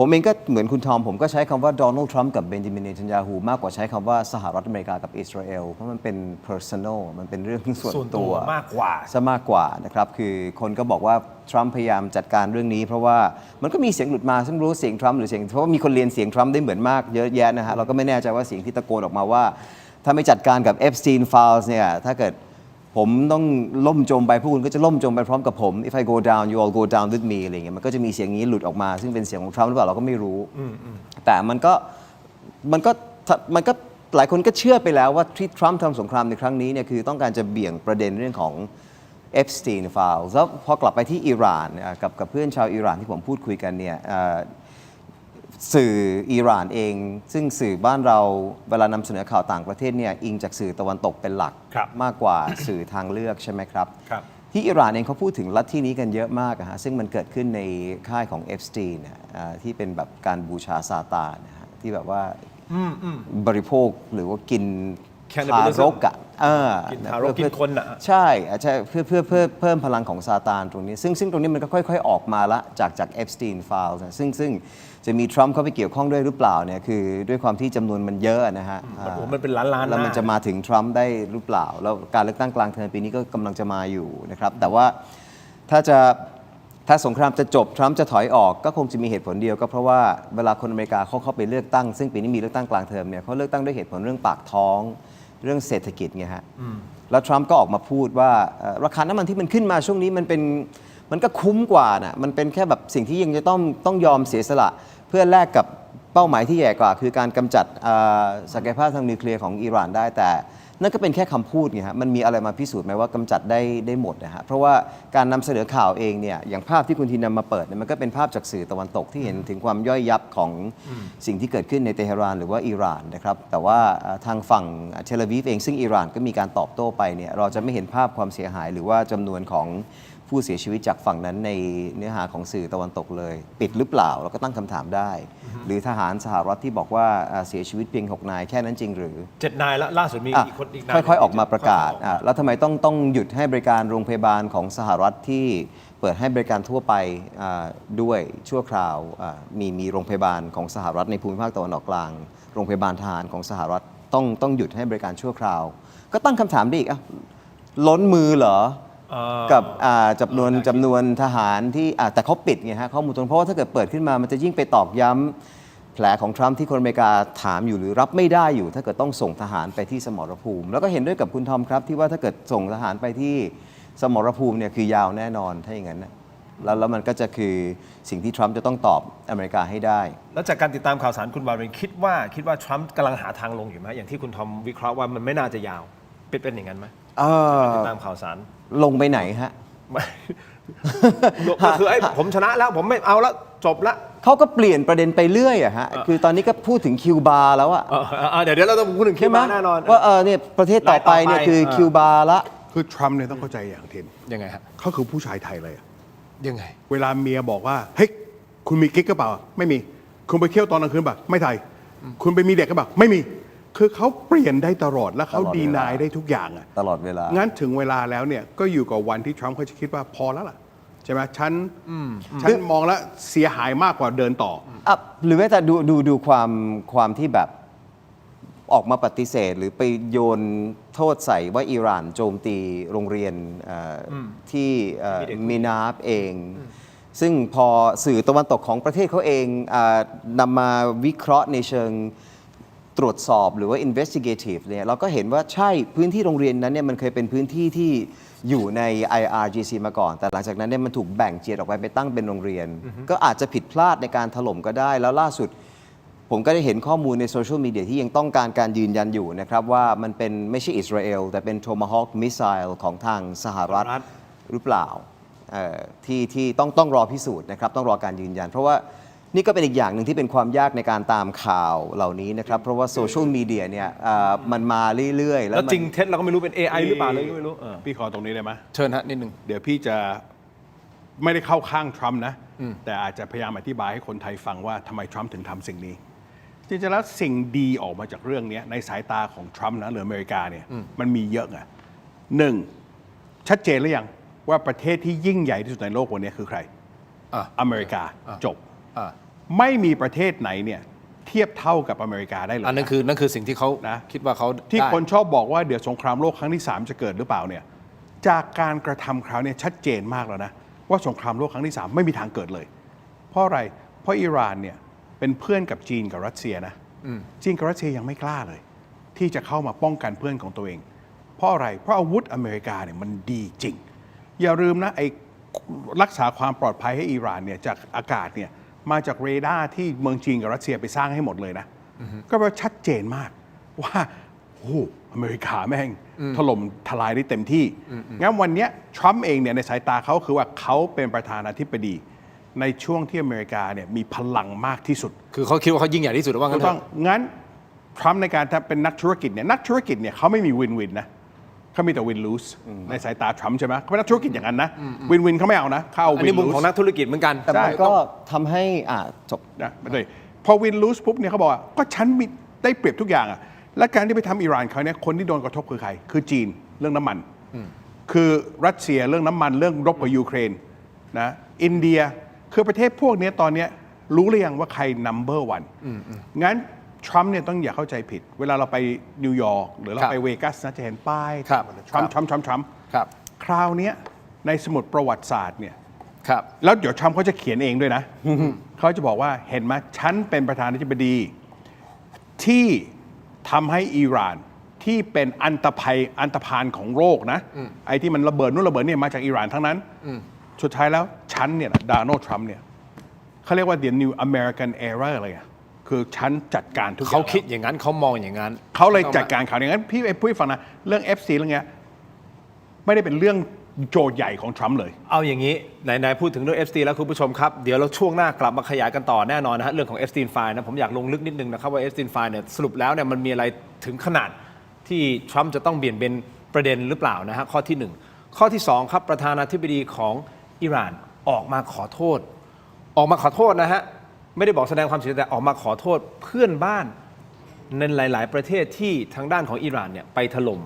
ผมเองก็เหมือนคุณทอมผมก็ใช้คำว่าโดนัลด์ทรัมป์กับเบนจามิน เนทันยาฮูมากกว่าใช้คำว่าสหรัฐอเมริกากับอิสราเอลเพราะมันเป็น personal มันเป็นเรื่องส่วนตัวมากกว่าซะมากกว่านะครับคือคนก็บอกว่าทรัมป์พยายามจัดการเรื่องนี้เพราะว่ามันก็มีเสียงหลุดมาซึ่งรู้เสียงทรัมป์หรือเสียงเพราะว่ามีคนเรียนเสียงทรัมป์ได้เหมือนมากเยอะแยะนะฮะเราก็ไม่แน่ใจว่าเสียงที่ตะโกนออกมาว่าถ้าไม่จัดการกับ Epstein Files เนี่ยถ้าเกิดผมต้องล่มจมไปพวกคุณก็จะล่มจมไปพร้อมกับผม if I go down you all go down with me อะไรเงี้ยมันก็จะมีเสียงนี้หลุดออกมาซึ่งเป็นเสียงของทรัมป์หรือเปล่าเราก็ไม่รู้แต่มันก็หลายคนก็เชื่อไปแล้วว่าที่ทรัมป์ทำสงครามในครั้งนี้เนี่ยคือต้องการจะเบี่ยงประเด็นเรื่องของ Epstein Files แล้วพอกลับไปที่อิหร่านกับเพื่อนชาวอิหร่านที่ผมพูดคุยกันเนี่ยสื่ออิหร่านเองซึ่งสื่อบ้านเราเวลานำเสนอข่าวต่างประเทศเนี่ยอิงจากสื่อตะวันตกเป็นหลักมากกว่าสื่อทางเลือกใช่ไหมครับที่อิหร่านเองเขาพูดถึงลัทธินี้กันเยอะมากฮะซึ่งมันเกิดขึ้นในค่ายของเอฟสตีนที่เป็นแบบการบูชาซาตานนะฮะที่แบบว่าบริโภคหรือว่ากินทารกกินทารกกินคนอ่ะใช่เพื่อเพิ่มพลังของซาตานตรงนี้ซึ่งตรงนี้มันก็ค่อยๆออกมาละจากเอฟสตีนไฟล์ซึ่งจะมีทรัมป์เข้าไปเกี่ยวข้องด้วยหรือเปล่าเนี่ยคือด้วยความที่จำนวนมันเยอะนะฮะมันเป็นล้านๆแล้วมันจะมาถึงทรัมป์ได้หรือเปล่าแล้วการเลือกตั้งกลางเทอมปีนี้ก็กำลังจะมาอยู่นะครับแต่ว่าถ้าสงครามจะจบทรัมป์จะถอยออกก็คงจะมีเหตุผลเดียวก็เพราะว่าเวลาคนอเมริกาเขาเข้าไปเลือกตั้งซึ่งปีนี้มีเลือกตั้งกลางเทอมเนี่ยเขาเลือกตั้งด้วยเหตุผลเรื่องปากท้องเรื่องเศรษฐกิจไงฮะแล้วทรัมป์ก็ออกมาพูดว่าราคาน้ำมันที่มันขึ้นมาช่วงนี้มันก็คุ้มกว่านะมันเป็นแค่แบบสิ่งที่ยังจะต้องยอมเสียสละเพื่อแลกกับเป้าหมายที่ใหญ่กว่าคือการกำจัดศักยภาพทางนิวเคลียร์ของอิหร่านได้แต่นั่นก็เป็นแค่คำพูดไงฮะมันมีอะไรมาพิสูจน์ไหมว่ากำจัดได้หมดนะฮะเพราะว่าการนำเสนอข่าวเองเนี่ยอย่างภาพที่คุณทีนำมาเปิดเนี่ยมันก็เป็นภาพจากสื่อตะวันตกที่เห็นถึงความย่อยยับของสิ่งที่เกิดขึ้นในเตหะรานหรือว่าอิหร่านนะครับแต่ว่าทางฝั่งเทลอาวีฟเองซึ่งอิหร่านก็มีการตอบโต้ไปเนี่ยเราจะไม่เห็นภาพความเสียหายหรือว่าจำนวนของผู้เสียชีวิตจากฝั่งนั้นในเนื้อหาของสื่อตะวันตกเลยปิดหรือเปล่าเราก็ตั้งคำถามได้หรือทหารสหรัฐที่บอกว่าเสียชีวิตเพียง6 นายแค่นั้นจริงหรือ7 นายแล้วล่าสุดมีอีกคนอีกนายค่อยๆออกมาประกาศแล้วทำไมต้องหยุดให้บริการโรงพยาบาลของสหรัฐที่เปิดให้บริการทั่วไปด้วยชั่วคราวมีโรงพยาบาลของสหรัฐในภูมิภาคตะวันออกกลางโรงพยาบาลทหารของสหรัฐต้องหยุดให้บริการชั่วคราวก็ตั้งคำถามได้อีกล้นมือเหรอกับจำนวนทหารที่แต่เขาปิดไงฮะข้อมูลตรงเพราะว่าถ้าเกิดเปิดขึ้นมามันจะยิ่งไปตอกย้ำแผลของทรัมป์ที่คนอเมริกาถามอยู่หรือรับไม่ได้อยู่ถ้าเกิดต้องส่งทหารไปที่สมรภูมิแล้วก็เห็นด้วยกับคุณทอมครับที่ว่าถ้าเกิดส่งทหารไปที่สมรภูมิเนี่ยคือยาวแน่นอนถ้าอย่างนั้นนะแล้วมันก็จะคือสิ่งที่ทรัมป์จะต้องตอบอเมริกาให้ได้แล้วจากการติดตามข่าวสารคุณวารินคิดว่าทรัมป์กำลังหาทางลงอยู่ไหมอย่างที่คุณทอมวิเคราะห์ว่ามันไม่น่าจะยาวเป็นอย่างนั้นไหม ติดตามข่าวสาร ลงไปไหนฮะ ไม่ก็คือผมชนะแล้วผมไม่เอาแล้วจบละ เขาก็เปลี่ยนประเด็นไปเรื่อยอะฮะ คือตอนนี้ก็พูดถึงคิวบาแล้วอะ เดี๋ยวเราต้องพูดถึงคิ ใช่ ว ไหม บาแน่นอน ว่าเนี่ยประเทศต่อไปเนี่ยคือคิวบาละ คือทรัมป์เนี่ยต้องเข้าใจอย่างเทน ยังไงฮะ เขาคือผู้ชายไทยเลยอะ ยังไง เวลาเมียบอกว่าเฮ้ยคุณมีกิ๊กหรือเปล่าไม่มีคุณไปเที่ยวตอนกลางคืนป่ะไม่ไทยคุณไปมีเด็กหรือเปล่าไม่มีคือเขาเปลี่ยนได้ตลอดและเขา ตลอดเวลา ดีนายได้ทุกอย่างอะ ตลอดเวลา งั้นถึงเวลาแล้วเนี่ยก็อยู่กับวันที่ทรัมป์เขาจะคิดว่าพอแล้วล่ะใช่ไหมฉันมองแล้วเสียหายมากกว่าเดินต่อ อ่ะหรือแม้แต่ดูความที่แบบออกมาปฏิเสธ หรือไปโยนโทษใส่ว่าอิหร่านโจมตีโรงเรียนที่มีนาฟเอง ซึ่งพอสื่อตะวันตกของประเทศเขาเองนำมาวิเคราะห์ในเชิงตรวจสอบหรือว่า investigative เนี่ยเราก็เห็นว่าใช่พื้นที่โรงเรียนนั้นเนี่ยมันเคยเป็นพื้นที่ที่อยู่ใน IRGC มาก่อน แต่หลังจากนั้นเนี่ยมันถูกแบ่งเจียดออกไปตั้งเป็นโรงเรียน ก็อาจจะผิดพลาดในการถล่มก็ได้ แล้วล่าสุด ผมก็ได้เห็นข้อมูลในโซเชียลมีเดียที่ยังต้องการการยืนยันอยู่นะครับ ว่ามันเป็นไม่ใช่อิสราเอลแต่เป็น Tomahawk Missile ของทางสหรัฐหรือเปล่าที่ต้องรอพิสูจน์นะครับต้องรอการยืนยัน เพราะว่านี่ก็เป็นอีกอย่างหนึ่งที่เป็นความยากในการตามข่าวเหล่านี้นะครับ เพราะว่าโซเชียลมีเดียเนี่ยมันมาเรื่อยๆ แล้วจริงเท็จเราก็ไม่รู้เป็น AI หรือเปล่าเลยก็ไม่รู้ พี่ขอตรงนี้ได้ไหม เชิญฮะนิดนึง เดี๋ยวพี่จะไม่ได้เข้าข้างทรัมป์นะ แต่อาจจะพยายามอธิบายให้คนไทยฟังว่าทำไมทรัมป์ถึงทำสิ่งนี้ จริงๆแล้วสิ่งดีออกมาจากเรื่องนี้ในสายตาของทรัมป์นะหรืออเมริกาเนี่ยมันมีเยอะไงหนึ่งชัดเจนหรือยังว่าประเทศที่ยิ่งใหญ่ที่สุดในโลกวันนี้คือใคร อเมริกาจบ ไม่มีประเทศไหนเนี่ยเทียบเท่ากับอเมริกาได้เลย อันนั้นคือสิ่งที่เขา นะ คิดว่าเขา ที่ ได้ คนชอบบอกว่าเดี๋ยวสงครามโลกครั้งที่ 3 จะเกิดหรือเปล่าเนี่ยจากการกระทำคราวเนี้ชัดเจนมากแล้วนะว่าสงครามโลกครั้งที่ 3 ไม่มีทางเกิดเลย เพราะอะไรเพราะอิหร่านเนี่ยเป็นเพื่อนกับจีนกับรัสเซียนะจีนกับรัสเซียยังไม่กล้าเลย ที่จะเข้ามาป้องกันเพื่อนของตัวเอง เพราะอะไรเพราะอาวุธอเมริกาเนี่ยมันดีจริง อย่าลืมนะไอ้รักษาความปลอดภัยให้อิหร่านเนี่ยจากอากาศเนี่ยมาจากเรดาร์ที่เมืองจีนกับรัสเซียไปสร้างให้หมดเลยนะก็แปลว่าชัดเจนมากว่าโอ้อเมริกาแม่งถล่มทลายได้เต็มที่งั้นวันเนี้ยทรัมป์เองเนี่ยในสายตาเขาคือว่าเขาเป็นประธานาธิบดีในช่วงที่อเมริกาเนี่ยมีพลังมากที่สุด คือเขาคิดว่าเขายิ่งใหญ่ที่สุดว่างั้ ถู น ก เถ ต้อง อะ งั้นทรัมป์ในการเป็นนักธุรกิจเนี่ยนักธุรกิจเนี่ยเขาไม่มีวินวินนะเขามีแต่วินลูสในสายตาทรัมป์ใช่ไหมเขาเป็นนักธุรกิจอย่างนั้นนะวินวินเขาไม่เอานะเขาเอา อัน วิ นี้ น มุม ลูส ของนักธุรกิจเหมือนกัน แต่มันก็ทำให้จบ นะไม่ได้พอวินลูสปุ๊บเนี่ยเขาบอกว่าก็ฉันมีได้เปรียบทุกอย่างอะและการที่ไปทำอิหร่านเขาเนี่ยคนที่โดนกระทบคือใคร คือจีนเรื่องน้ำมัน คือรัสเซียเรื่องน้ำมันเรื่องรบกับยูเครนนะอินเดียคือประเทศพวกนี้ตอนนี้รู้หรือยังว่าใคร number one งั้นทรัมป์เนี่ยต้องอย่าเข้าใจผิด เวลาเราไปนิวยอร์กหรือเราไปเวกัสนะจะเห็นป้าย ครับ ทรัมป์ทรัมป์ทรัมป์ทรัมป์ ครับ คราวเนี้ยในสมุดประวัติศาสตร์เนี่ย ครับ แล้วเดี๋ยวทรัมป์เขาจะเขียนเองด้วยนะ เขาจะบอกว่าเห็นไหมฉันเป็นประธานาธิบดีที่ทำให้อิหร่านที่เป็นอันตพาลของโลกนะไอ้ที่มันระเบิดนู่นระเบิดเนี่ยมาจากอิหร่านทั้งนั้นสุดท้ายแล้วฉันเนี่ยโดนัลด์ทรัมป์เนี่ยเขาเรียกว่า the new American era เลยอะคือฉันจัดการทุกอย่าง เขาคิดอย่างนั้นเขามองอย่างนั้น เขาเลยจัดการข่าวอย่างนั้นพี่พูดให้ฟังนะเรื่อง FC เรื่องเนี้ยไม่ได้เป็นเรื่องโจทย์ใหญ่ของทรัมป์เลย เอาอย่างนี้ไหนๆพูดถึงเรื่อง Epstein แล้วคุณผู้ชมครับ เดี๋ยวเราช่วงหน้ากลับมาขยายกันต่อแน่นอนนะฮะเรื่องของ Epstein File นะผมอยากลงลึกนิดนึงนะครับว่า Epstein File เนี่ยสรุปแล้วเนี่ยมันมีอะไรถึงขนาดที่ทรัมป์จะต้องเบี่ยงเบนประเด็นหรือเปล่านะฮะข้อที่ 1 ข้อที่ 2 ครับประธานาธิบดีของอิหร่านออกมาขอโทษนะฮะไม่ได้บอกแสดงความเสียใจแต่ออกมาขอโทษเพื่อนบ้านในหลาย ๆ ประเทศที่ทางด้านของอิหร่านเนี่ยไปถล่ม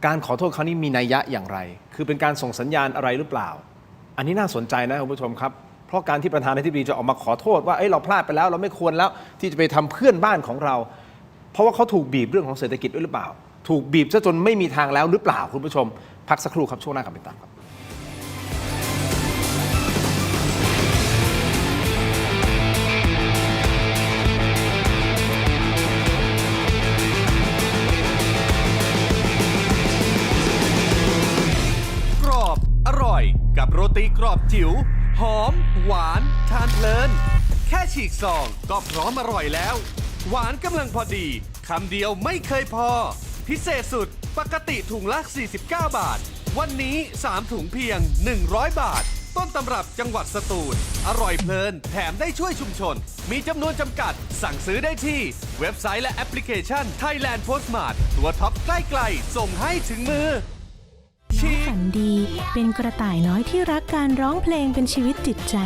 การขอโทษครั้งนี้มีนัยยะอย่างไร คือเป็นการส่งสัญญาณอะไรหรือเปล่า อันนี้น่าสนใจนะคุณผู้ชมครับ เพราะการที่ประธานาธิบดีจะออกมาขอโทษว่าเราพลาดไปแล้วเราไม่ควรแล้วที่จะไปทำเพื่อนบ้านของเรา เพราะว่าเขาถูกบีบเรื่องของเศรษฐกิจด้วยหรือเปล่า ถูกบีบซะจนไม่มีทางแล้วหรือเปล่าคุณผู้ชม พักสักครู่ครับช่วงหน้ากลับไปตามครับอร่อยกับโรตีกรอบจิ๋วหอมหวานทานเพลินแค่ฉีกซองก็พร้อมอร่อยแล้วหวานกำลังพอดีคำเดียวไม่เคยพอพิเศษสุด ปกติถุงละ 49 บาท วันนี้ 3 ถุงเพียง 100 บาท ต้นตำรับจังหวัดสตูล อร่อยเพลิน แถมได้ช่วยชุมชน มีจำนวนจำกัด สั่งซื้อได้ที่เว็บไซต์และแอปพลิเคชัน Thailand Postmart ตัวท็อปใกล้ๆส่งให้ถึงมือ น้องฝันดีเป็นกระต่ายน้อยที่รักการร้องเพลงเป็นชีวิตจิตใจ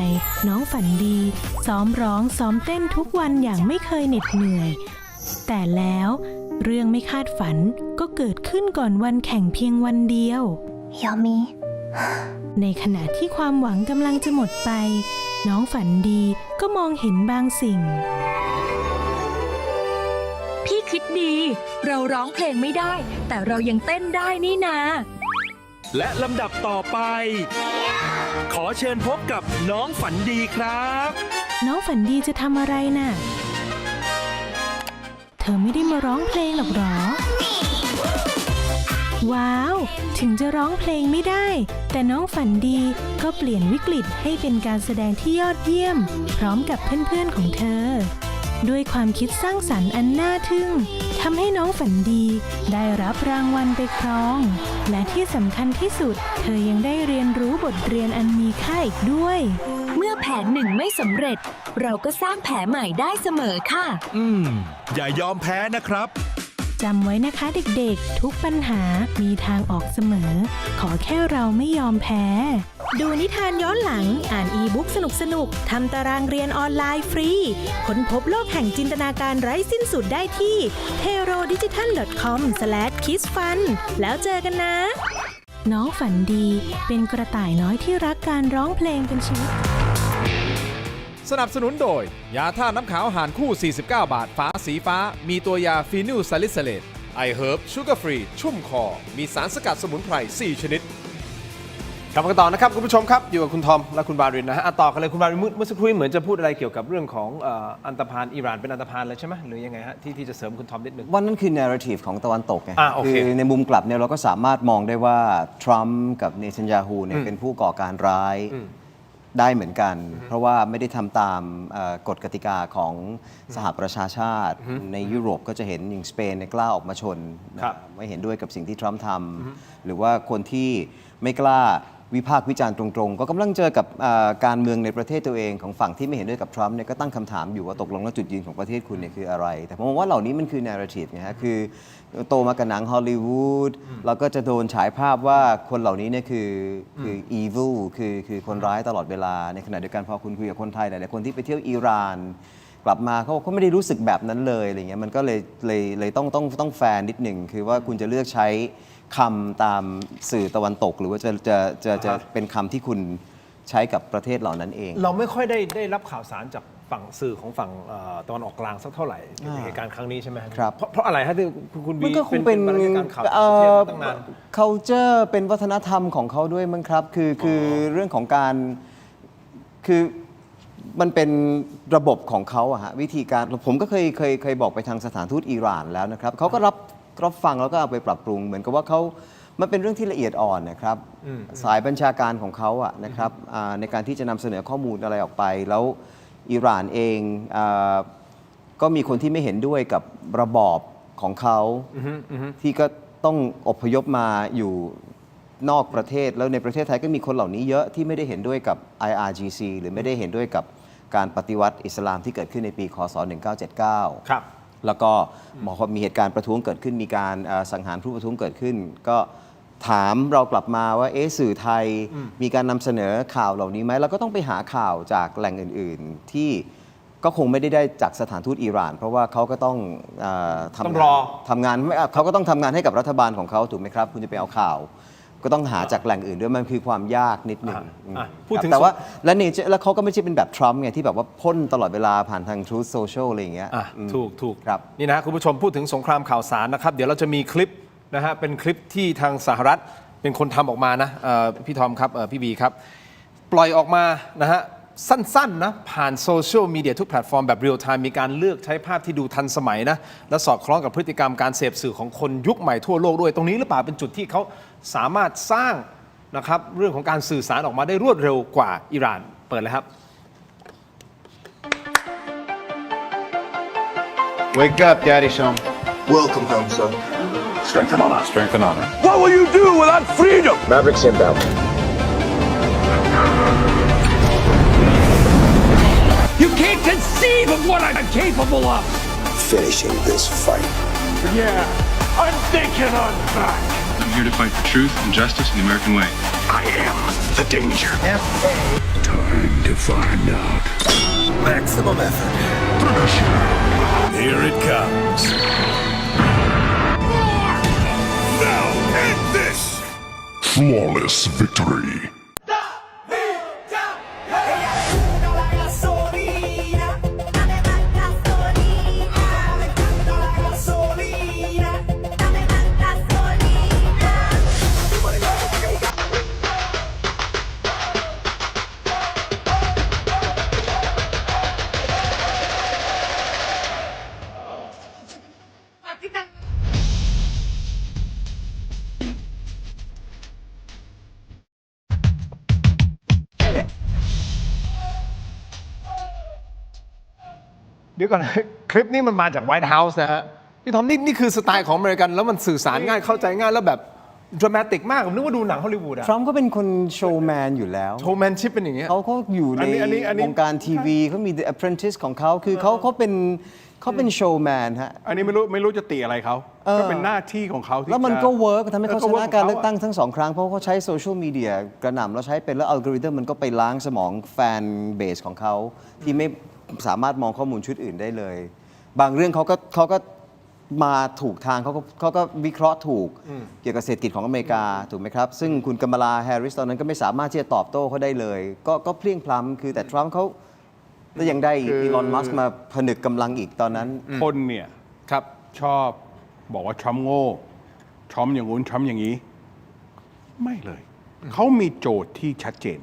น้องฝันดีซ้อมร้องซ้อมเต้นทุกวันอย่างไม่เคยเหน็ดเหนื่อย แต่แล้วเรื่องไม่คาดฝันก็เกิดขึ้นก่อนวันแข่งเพียงวันเดียว ยามี ในขณะที่ความหวังกำลังจะหมดไป น้องฝันดีก็มองเห็นบางสิ่ง พี่คิดดี เราร้องเพลงไม่ได้ แต่เรายังเต้นได้นี่นา และลำดับต่อไป ขอเชิญพบกับน้องฝันดีครับ น้องฝันดีจะทำอะไรน่ะ เธอไม่ได้มาร้องเพลงหรอกหรอ ว้าว ถึงจะร้องเพลงไม่ได้ แต่น้องฝันดีก็เปลี่ยนวิกฤตให้เป็นการแสดงที่ยอดเยี่ยม พร้อมกับเพื่อนๆของเธอ ด้วยความคิดสร้างสรรค์อันน่าทึ่งทำให้น้องฝันดีได้รับรางวัลไปครอง และที่สำคัญที่สุด เธอยังได้เรียนรู้บทเรียนอันมีค่าอีกด้วย เมื่อแผนหนึ่งไม่สำเร็จ เราก็สร้างแผนใหม่ได้เสมอค่ะ อย่ายอมแพ้นะครับ จำไว้นะคะเด็กๆ ทุกปัญหามีทางออกเสมอ ขอแค่เราไม่ยอมแพ้ ดูนิทานย้อนหลัง อ่านอีบุ๊กสนุกๆ ทำตารางเรียนออนไลน์ฟรี ค้นพบโลกแห่งจินตนาการไร้สิ้นสุดได้ที่ terodigital.com/kidsfun แล้วเจอกันนะ น้องฝันดีเป็นกระต่ายน้อยที่รักการร้องเพลงเป็นชีวิต สนับสนุนโดย ยาท่าน้ำขาวหารคู่ 49 บาท ฝาสีฟ้า มีตัวยาฟีนิลซาลิซิเลต ไอเฮิร์บชูการ์ฟรี ชุ่มคอ มีสารสกัดสมุนไพร 4 ชนิดกลับมากันต่อนะครับ คุณผู้ชมครับ อยู่กับคุณทอมและคุณบารินนะฮะต่อกันเลยคุณบารินเมื่อสักครู่เหมือนจะพูดอะไรเกี่ยวกับเรื่องของอันธพาลอิหร่านเป็นอันธพาลเลยใช่ไหมหรือยังไงฮะที่จะเสริมคุณทอมนิดนึง วันนั้นคือ narrative ของตะวันตกไง โอเค คือในมุมกลับเนี่ยเราก็สามารถมองได้ว่าทรัมป์กับเนทันยาฮูเนี่ยเป็นผู้ก่อการร้ายได้เหมือนกัน เพราะว่าไม่ได้ทำตามกฎกติกาของสหประชาชาติ ในยุโรปก็จะเห็นอย่างสเปนเนี่ยกล้าออกมาชนนะไม่เห็นด้วยกับสิ่งที่ทรัมป์ทำหรือว่าคนที่ไม่กล้าวิพากษ์วิจารณ์ตรงๆ ก็กำลังเจอกับการเมืองในประเทศตัวเองของฝั่งที่ไม่เห็นด้วยกับทรัมป์เนี่ยก็ตั้งคำถามอยู่ว่าตกลงแล้วจุดยืนของประเทศคุณเนี่ยคืออะไร แต่ผมว่าเหล่านี้มันคือ narrative นะฮะคือโตมากับหนังฮอลลีวูดเราก็จะโดนฉายภาพว่าคนเหล่านี้เนี่ยคือ evil คือคนร้ายตลอดเวลาในขณะเดียวกันพอคุณคุยกับคนไทยหลายๆคนที่ไปเที่ยวอิหร่านกลับมาเขาไม่ได้รู้สึกแบบนั้นเลยอะไรเงี้ยมันก็เลยต้องแฟร์นิดหนึ่งคือว่าคุณจะเลือกใช้คำตามสื่อตะวันตกหรือว่าจะเป็นคำที่คุณใช้กับประเทศเหล่านั้นเอง เราไม่ค่อยได้รับข่าวสารจากฝั่งสื่อของฝั่งตะวันออกกลางสักเท่าไหร่ในเหตุการณ์ครั้งนี้ใช่ไหม ครับ เพราะอะไรฮะที่คุณบี มันก็คงเป็น บรรยากาศข่าวประเทศมาตั้งนาน culture เป็นวัฒนธรรมของเขาด้วยมั้งครับคือเรื่องของการคือมันเป็นระบบของเขาอะฮะวิธีการผมก็เคยบอกไปทางสถานทูตอิหร่านแล้วนะครับเขาก็รับฟังแล้วก็เอาไปปรับปรุงเหมือนกับว่ามันเป็นเรื่องที่ละเอียดอ่อนนะครับสายบัญชาการของเขาอะนะครับในการที่จะนำเสนอข้อมูลอะไรออกไปแล้วอิหร่านเองก็มีคนที่ไม่เห็นด้วยกับระบอบของเขาที่ก็ต้องอพยพมาอยู่นอกประเทศแล้วในประเทศไทยก็มีคนเหล่านี้เยอะที่ไม่ได้เห็นด้วยกับ IRGC หรือไม่ได้เห็นด้วยกับการปฏิวัติอิสลามที่เกิดขึ้นในปีคศ1979ครับแล้วก็มีเหตุการณ์ประท้วงเกิดขึ้นมีการสังหารผู้ประท้วงเกิดขึ้นก็ถามเรากลับมาว่าสื่อไทยมีการนำเสนอข่าวเหล่านี้ไหมเราก็ต้องไปหาข่าวจากแหล่งอื่นๆที่ก็คงไม่ได้จากสถานทูตอิหร่านเพราะว่าเขาก็ต้องทำงานเขาก็ต้องทำงานให้กับรัฐบาลของเขาถูกไหมครับคุณจะไปเอาข่าวก็ต้องหาจากแหล่งอื่นด้วยมันคือความยากนิดหนึ่งพูดถึง แต่ว่าแล้วเขาก็ไม่ใช่เป็นแบบทรัมป์ไงที่แบบว่าพ่นตลอดเวลาผ่านทาง Truth Social อะไรอย่างเงี้ยถูก ครับ นี่นะคุณผู้ชมพูดถึงสงครามข่าวสารนะครับเดี๋ยวเราจะมีคลิปนะฮะเป็นคลิปที่ทางสหรัฐเป็นคนทำออกมานะพี่ทอมครับพี่บีครับปล่อยออกมานะฮะสั้นๆนะผ่านโซเชียลมีเดียทุกแพลตฟอร์มแบบเรียลไทม์มีการเลือกใช้ภาพที่ดูทันสมัยนะและสอดคล้องกับพฤติกรรมการเสพสื่อของคนยุคใหม่ทั่วโลกด้วยตรงนี้หรือเปล่าเป็นจุดที่เขาสามารถสร้างนะครับเรื่องของการสื่อสารออกมาได้รวดเร็วกว่าอิหร่านเปิดเลยครับ Wake up, Daddy son. Welcome home, son. Strength and honor. Strength and honor. What will you do without freedom? Mavericks inbound. You can't conceive of what I'm capable of. Finishing this fight. Yeah, I'm thinking on back. I'm here to fight for truth and justice in the American way. I am the danger. Time to find out. Maximum effort. Finish him. Here it comes. Now end this. Flawless victory.เดี๋ยวก่อนนะ คลิปนี้มันมาจากไวท์เฮาส์นะฮะพี่ทอมนี่คือสไตล์ของอเมริกันแล้วมันสื่อสารง่ายเข้าใจง่ายแล้วแบบดรามาติกมากผมนึกว่าดูหนังฮอลลีวูดอะ ทรัมป์ก็เป็นคนโชว์แมนอยู่แล้ว โชว์แมนชิพเป็นอย่างเงี้ย เขาอยู่ในวงการทีวีเขามี The Apprentice ของเขาคือเขาเป็นโชว์แมนฮะ อันนี้ไม่รู้จะติอะไรเขาก็เป็นหน้าที่ของเขาที่ แล้วมันก็เวิร์กทำให้เขาชนะการเลือกตั้ง ข ทั้งสองครั้ง เพราะเขาใช้โซเชียลมีเดียกระหน่ำแล้วใช้เป็นแล้วอัลกอริทึมมันก็ไปล้างสมองแฟนเบสของเขาที่ไม่สามารถมองข้อมูลชุดอื่นได้เลย บางเรื่องเขาก็มาถูกทางเขาก็วิเคราะห์ถูกเกี่ยวกับเศรษฐกิจของอเมริกาถูกไหมครับ ซึ่งคุณกัมมาลาแฮร์ริสตอนนั้นก็ไม่สามารถที่จะตอบโต้เขาได้เลย ก็เพลียงพล้ำคือแต่ทรัมป์เขาแล้วยังได้อีลอนมัสก์มาผนึกกำลังอีกตอนนั้น คนเนี่ยครับชอบบอกว่าทรัมป์โง่ทรัมป์อย่างงู้นทรัมป์อย่างนี้ ไม่เลย เขามีโจทย์ที่ชัดเจน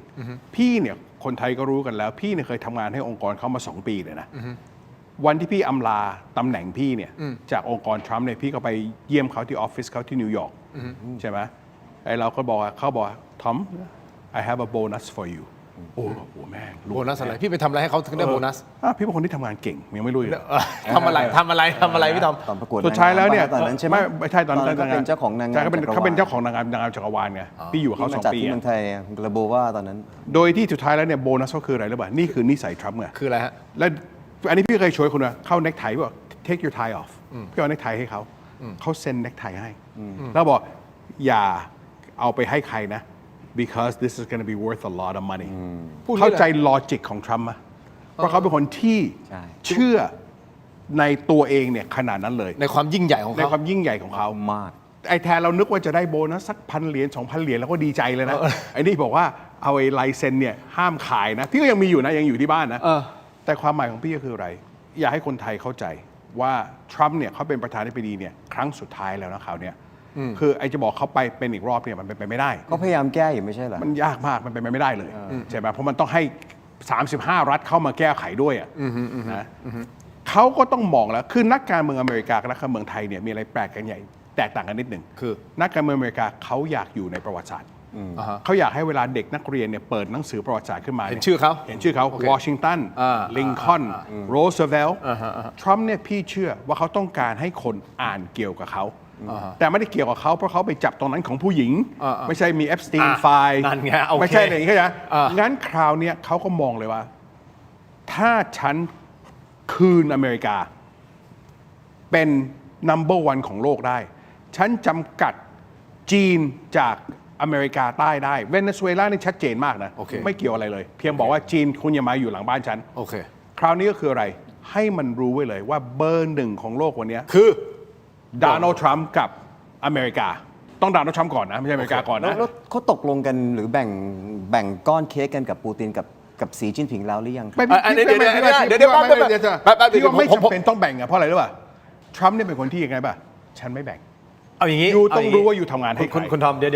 พี่เนี่ยคนไทยก็รู้กันแล้ว พี่เนี่ยเคยทำงานให้องค์กรเขามา2 ปีเลยนะ วันที่พี่อำลาตำแหน่งพี่เนี่ยจากองค์กรทรัมป์เนี่ยพี่ก็ไปเยี่ยมเขาที่ออฟฟิศเขาที่นิวยอร์กใช่ไหมไอ้เราก็บอกว่าเขาบอกทอม I have a bonus for you โอ้โหแม่ง โบนัสอะไรพี่ไปทำอะไรให้เขาถึงได้โบนัส พี่เป็นคนที่ทำงานเก่งยังไม่รู้อยู่ ทำอะไรพี่ทอม ตอนประกวด สุดท้ายแล้วเนี่ย ตอนนั้นใช่ไหม ไม่ใช่ตอนนั้น ก็เป็นเจ้าของนางงาม ใช่เขาเป็นเจ้าของนางงามจักรวาลไงพี่อยู่กับเขา ที่ 2 มาจัด ปี ที่เมืองไทยกระโบว่าตอนนั้น โดยที่สุดท้ายแล้วเนี่ยโบนัสเขาคืออะไรหรือเปล่านี่คือนิสัยทรัมป์ไง คืออะไรฮะ แล้วอันนี้พี่เคยช่วยคุณว่าเข้าเน็กไทบอก take your tie off พี่เอาเน็กไทให้เขาเซ็นเน็กไทให้แล้วบอกอย่าเอาไปให้ใครนะ because this is going to be worth a lot of money เข้าใจลอจิกของทรัมป์ไหมเพราะเขาเป็นคนที่ ใช่ เชื่อในตัวเองเนี่ยขนาดนั้นเลย ในความยิ่งใหญ่ของ ใน เขา ความยิ่งใหญ่ของเขา มาก ไอ้แทนเรานึกว่าจะได้โบนัสสัก1,000 ๆ 2,000 เหรียญแล้วก็ดีใจเลยนะ ไอ้นี่บอกว่าเอาไอ้ลายเซ็นเนี่ยห้ามขายนะพี่ก็ยังมีอยู่นะยังอยู่ที่บ้านนะแต่ความหมายของพี่ก็คืออะไร อยากให้คนไทยเข้าใจว่าทรัมป์เนี่ยเขาเป็นประธานาธิบดีเนี่ยครั้งสุดท้ายแล้วนะคราวเนี้ยคือไอ้จะบอกเขาไปเป็นอีกรอบเนี่ยมันเป็นไปไม่ได้ ก็พยายามแก้อยู่ไม่ใช่เหรอ มันยากมากมันเป็นไปไม่ได้เลยใช่ไหมเพราะมันต้องให้ 35 รัฐเข้ามาแก้ไขด้วยอ่ะนะเขาก็ต้องมองแล้วคือนักการเมืองอเมริกากับนักการเมืองไทยเนี่ยมีอะไรแปลกกันใหญ่แตกต่างกันนิดหนึ่งคือนักการเมืองอเมริกาเขาอยากอยู่ในประวัติศาสตร์เขาอยากให้เวลาเด็กนักเรียนเนี่ยเปิดหนังสือประวัติศาสตร์ขึ้นมา เห็นชื่อเขา เห็นชื่อเขาวอชิงตันลิงคอล์นโรสเวลต์ทรัมป์เนี่ยพี่เชื่อว่าเขาต้องการให้คนอ่านเกี่ยวกับเขาแต่ไม่ได้เกี่ยวกับเขาเพราะเขาไปจับตรงนั้นของผู้หญิงไม่ใช่มีเอฟสตีนไฟล์ นั่นไงโอเค ไม่ใช่อะไรอย่างนี้ใช่ไหมงั้นคราวเนี้ยเขาก็มองเลยว่า ถ้าฉันคืนอเมริกา เป็น number 1 ของโลกได้ ฉันจำกัดจีนจากอเมริกาใต้ได้เวเนซุเอลานี่ชัดเจนมากนะ โอเค ไม่เกี่ยวอะไรเลย เพียงบอกว่าจีนคุณอย่ามาอยู่หลังบ้านฉัน โอเค คราวนี้ก็คืออะไร ให้มันรู้ไว้เลยว่าเบอร์ 1 ของโลกวันนี้ คือ โดนัลด์ทรัมป์กับอเมริกา ต้องโดนัลด์ทรัมป์ก่อนนะ ไม่ใช่อเมริกาก่อน แล้ว นะ เขาตกลงกันหรือแบ่งก้อนเค้กกันกับปูตินกับสีจิ้นผิงแล้วหรือยังครับ อันนี้เดี๋ยวพี่ว่าไม่จำเป็นต้องแบ่งอะเพราะอะไรรู้ป่ะทรัมป์เนี่ยเป็นคนที่ยังไงป่ะฉันไม่แบ่ง เอาอย่างนี้ อยู่ต้องรู้ว่าอยู่ทำงานให้ใคร คุณทอมเดี๋ย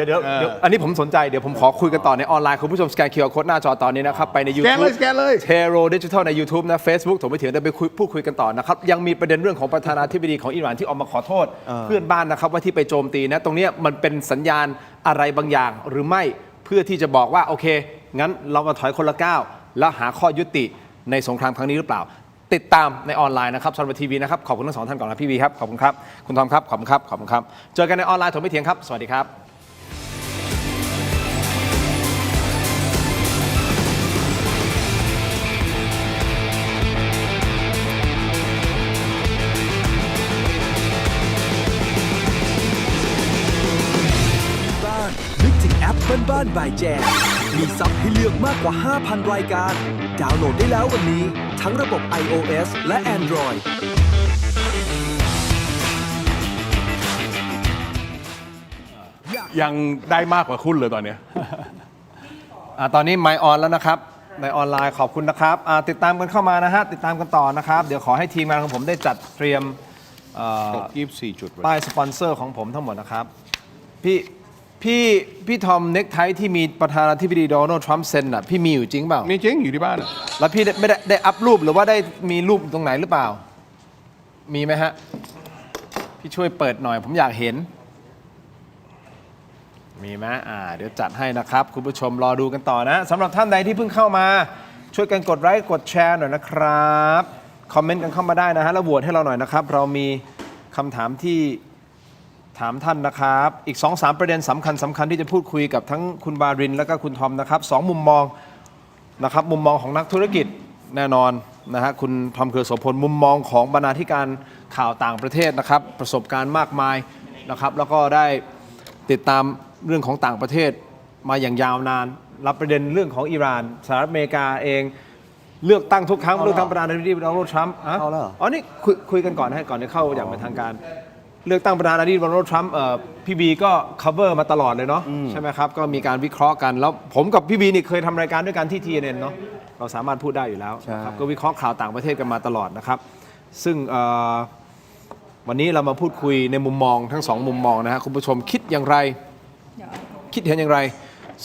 วอันนี้ผมสนใจเดี๋ยวผมขอคุยกันต่อในออนไลน์คุณผู้ชมสแกน QR Code หน้าจอตอนนี้นะครับไปใน สแกน YouTube เลย Tero Digital ใน YouTube นะ Facebook ถมไปถึงได้ไปพูดคุยกันต่อนะครับยังมีประเด็นเรื่องของประธานาธิบดีของอิหร่านที่ออกมาขอโทษเพื่อนบ้านนะครับว่าที่ไปโจมตีนะตรงนี้มันเป็นสัญญาณอะไรบางอย่างหรือไม่เพื่อที่จะบอกว่าโอเคงั้นเรามาถอยคนละก้าวแล้วหาข้อยุติในสงครามครั้งนี้หรือเปล่า ติดตามในออนไลน์นะครับชอนทีวีนะครับขอบคุณทั้งสองท่านก่อนนะพี่วีครับขอบคุณครับคุณทอมครับขอบคุณครับขอบคุณครับเจอกันในออนไลน์ถกไม่เถียงครับสวัสดีครับนึกถึงแอปบ้านๆบายแจมมีซับให้เลือกมากกว่า 5,000 รายการ ดาวน์โหลดได้แล้ววันนี้ ทั้งระบบ iOS และ Android ยังได้มากกว่าคุณเลยตอนเนี้ย ตอนนี้ไมค์ออนแล้วนะครับในออนไลน์ขอบคุณนะครับติดตามกันเข้ามานะฮะติดตามกันต่อนะครับเดี๋ยวขอให้ทีมงานของผมได้จัดเตรียม 24 จุดไว้ ป้ายสปอนเซอร์ของผมทั้งหมดนะครับพี่ทอมเน็กไทที่มีประธานาธิบดีโดนัลด์ทรัมป์เซ็นน่ะพี่มีอยู่จริงเปล่ามีจริงอยู่ที่บ้านอะ แล้วพี่ไม่ได้อัพรูปหรือว่าได้มีรูปตรงไหนหรือเปล่ามีไหมฮะพี่ช่วยเปิดหน่อยผมอยากเห็นมีไหมเดี๋ยวจัดให้นะครับคุณผู้ชมรอดูกันต่อนะสำหรับท่านใดที่เพิ่งเข้ามาช่วยกันกดไลค์กดแชร์หน่อยนะครับคอมเมนต์กันเข้ามาได้นะฮะแล้วโหวตให้เราหน่อยนะครับเรามีคำถามที่ถามท่านนะครับอีก 2-3 ประเด็นสำคัญที่จะพูดคุยกับทั้งคุณบารินและก็คุณทอมนะครับ2มุมมองนะครับมุมมองของนักธุรกิจแน่นอนนะฮะคุณทอมเครือโสพลมุมมองของบรรณาธิการข่าวต่างประเทศนะครับประสบการณ์มากมายนะครับแล้วก็ได้ติดตามเรื่องของต่างประเทศมาอย่างยาวนานรับประเด็นเรื่องของอิหร่านสหรัฐอเมริกาเองเลือกตั้งทุกครั้งเลือกตั้งประธานาธิบดีโดนัลด์ทรัมป์อ๋อนี่คุยกันก่อนให้ก่อนจะเข้าอย่างเป็นทางการเลือกตั้งประธานาธิบดีโดนัลด์ทรัมป์พี่บีก็ cover มาตลอดเลยเนาะใช่ไหมครับก็มีการวิเคราะห์กันแล้วผมกับพี่บีนี่เคยทำรายการด้วยกันที่ TNN เนาะเราสามารถพูดได้อยู่แล้วครับก็วิเคราะห์ข่าวต่างประเทศกันมาตลอดนะครับซึ่งวันนี้เรามาพูดคุยในมุมมองทั้งสองมุมมองนะฮะคุณผู้ชมคิดอย่างไรคิดเห็นอย่างไร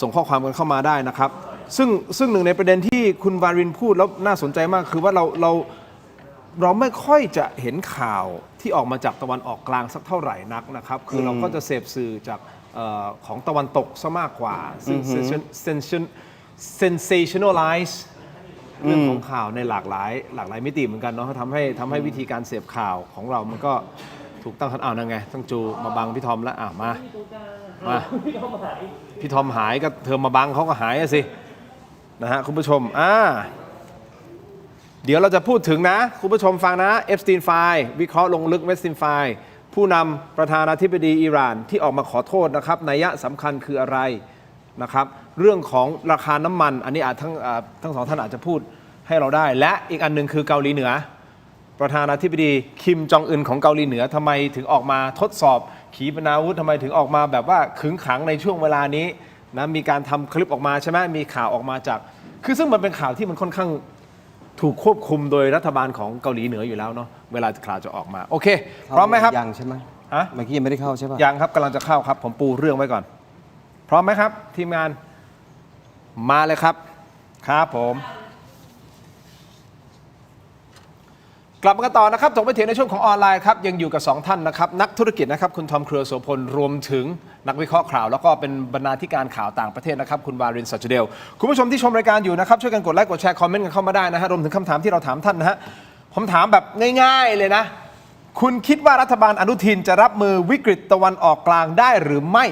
ส่งข้อความกันเข้ามาได้นะครับซึ่งหนึ่งในประเด็นที่คุณวารินพูดแล้วน่าสนใจมากคือว่าเราไม่ค่อยจะเห็นข่าวที่ออกมาจากตะวันออกกลางสักเท่าไหร่นักนะครับคือเราก็จะเสพสื่อจากของตะวันตกซะมากกว่าซึ่ง sensationalize เรื่องของข่าวในหลากหลายมิติเหมือนกันเนาะทำให้วิธีการเสพข่าวของเรามันก็ถูกตั้งคำถามนั่นไงต้องจูมาบังพี่ทอมแล้วมาพี่ทอมหายก็เธอมาบังเขาก็หายสินะฮะคุณผู้ชมเดี๋ยวเราจะพูดถึงนะคุณผู้ชมฟังนะเอฟสตีนไฟล์วิเคราะห์ลงลึกเวสตินไฟล์ผู้นำประธานาธิบดีอิหร่านที่ออกมาขอโทษนะครับนัยสำคัญคืออะไรนะครับเรื่องของราคาน้ำมันอันนี้อาจทั้งสองท่านอาจจะพูดให้เราได้และอีกอันหนึ่งคือเกาหลีเหนือประธานาธิบดีคิมจองอึนของเกาหลีเหนือทำไมถึงออกมาทดสอบขีปนาวุธทำไมถึงออกมาแบบว่าขึงขังในช่วงเวลานี้นะมีการทำคลิปออกมาใช่ไหมมีข่าวออกมาจากคือซึ่งมันเป็นข่าวที่มันค่อนข้างถูกควบคุมโดยรัฐบาลของเกาหลีเหนืออยู่แล้วเนาะเวลาข่าวจะออกมาโอเคพร้อมไหมครับยังใช่ไหมเมื่อกี้ยังไม่ได้เข้าใช่ป่ะยังครับกำลังจะเข้าครับผมปูเรื่องไว้ก่อนพร้อมไหมครับทีมงานมาเลยครับครับผมกลับมากันต่อนะครับถกไม่เถียงในช่วงของออนไลน์ครับยังอยู่กับ2ท่านนะครับนักธุรกิจนะครับคุณทอมเครือโสพลรวมถึงนักวิเคราะห์ข่าวแล้วก็เป็นบรรณาธิการข่าวต่างประเทศนะครับคุณวาริน สัจเดลคุณผู้ชมที่ชมรายการอยู่นะครับช่วยกันกดไลค์กดแชร์คอมเมนต์กันเข้ามาได้นะฮะรวมถึงคำถามที่เราถามท่านนะฮะผมถามแบบง่ายๆเลยนะคุณคิดว่ารัฐบาลอนุทินจะรับมือวิกฤตตะวันออกกลางได้หรือไม่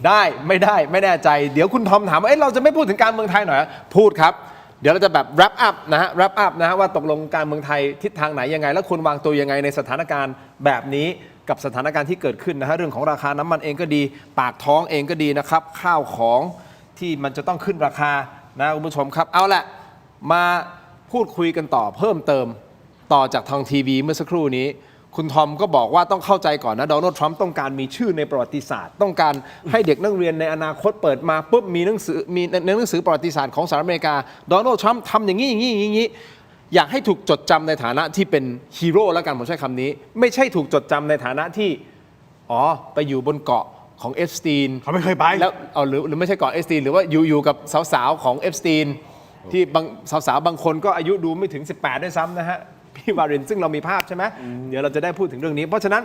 ได้ไม่แน่ใจเดี๋ยวคุณทอมถามว่าเราจะไม่พูดถึงการเมืองไทยหน่อยพูดครับเดี๋ยวเราจะแบบ wrap up นะฮะ wrap up นะฮะว่าตกลงการเมืองไทยทิศทางไหนยังไงแล้วควรวางตัวยังไงในสถานการณ์แบบนี้กับสถานการณ์ที่เกิดขึ้นนะฮะเรื่องของราคาน้ำมันเองก็ดีปากท้องเองก็ดีนะครับข้าวของที่มันจะต้องขึ้นราคานะคุณผู้ชมครับเอาละมาพูดคุยกันต่อเพิ่มเติมต่อจากทางทีวีเมื่อสักครู่นี้คุณทอมก็บอกว่าต้องเข้าใจก่อนนะโดนัลด์ทรัมป์ต้องการมีชื่อในประวัติศาสตร์ต้องการให้เด็กนักเรียนในอนาคตเปิดมาปุ๊บมีหนังสือประวัติศาสตร์ของสหรัฐอเมริกาโดนัลด์ทรัมป์ทำอย่างนี้อยากให้ถูกจดจำในฐานะที่เป็นฮีโร่แล้วกันผมใช้คำนี้ไม่ใช่ถูกจดจำในฐานะที่ไปอยู่บนเกาะของเอฟสตีนเขาไม่เคยไปแล้วหรือไม่ใช่เกาะเอฟสตีนหรือว่าอยู่กับสาวๆของเอฟสตีนที่สาวๆบางคนก็อายุดูไม่ถึง18ด้วยซ้ำนะฮะพี่วารินซึ่งเรามีภาพใช่ไหมเดี๋ยวเราจะได้พูดถึงเรื่องนี้เพราะฉะนั้น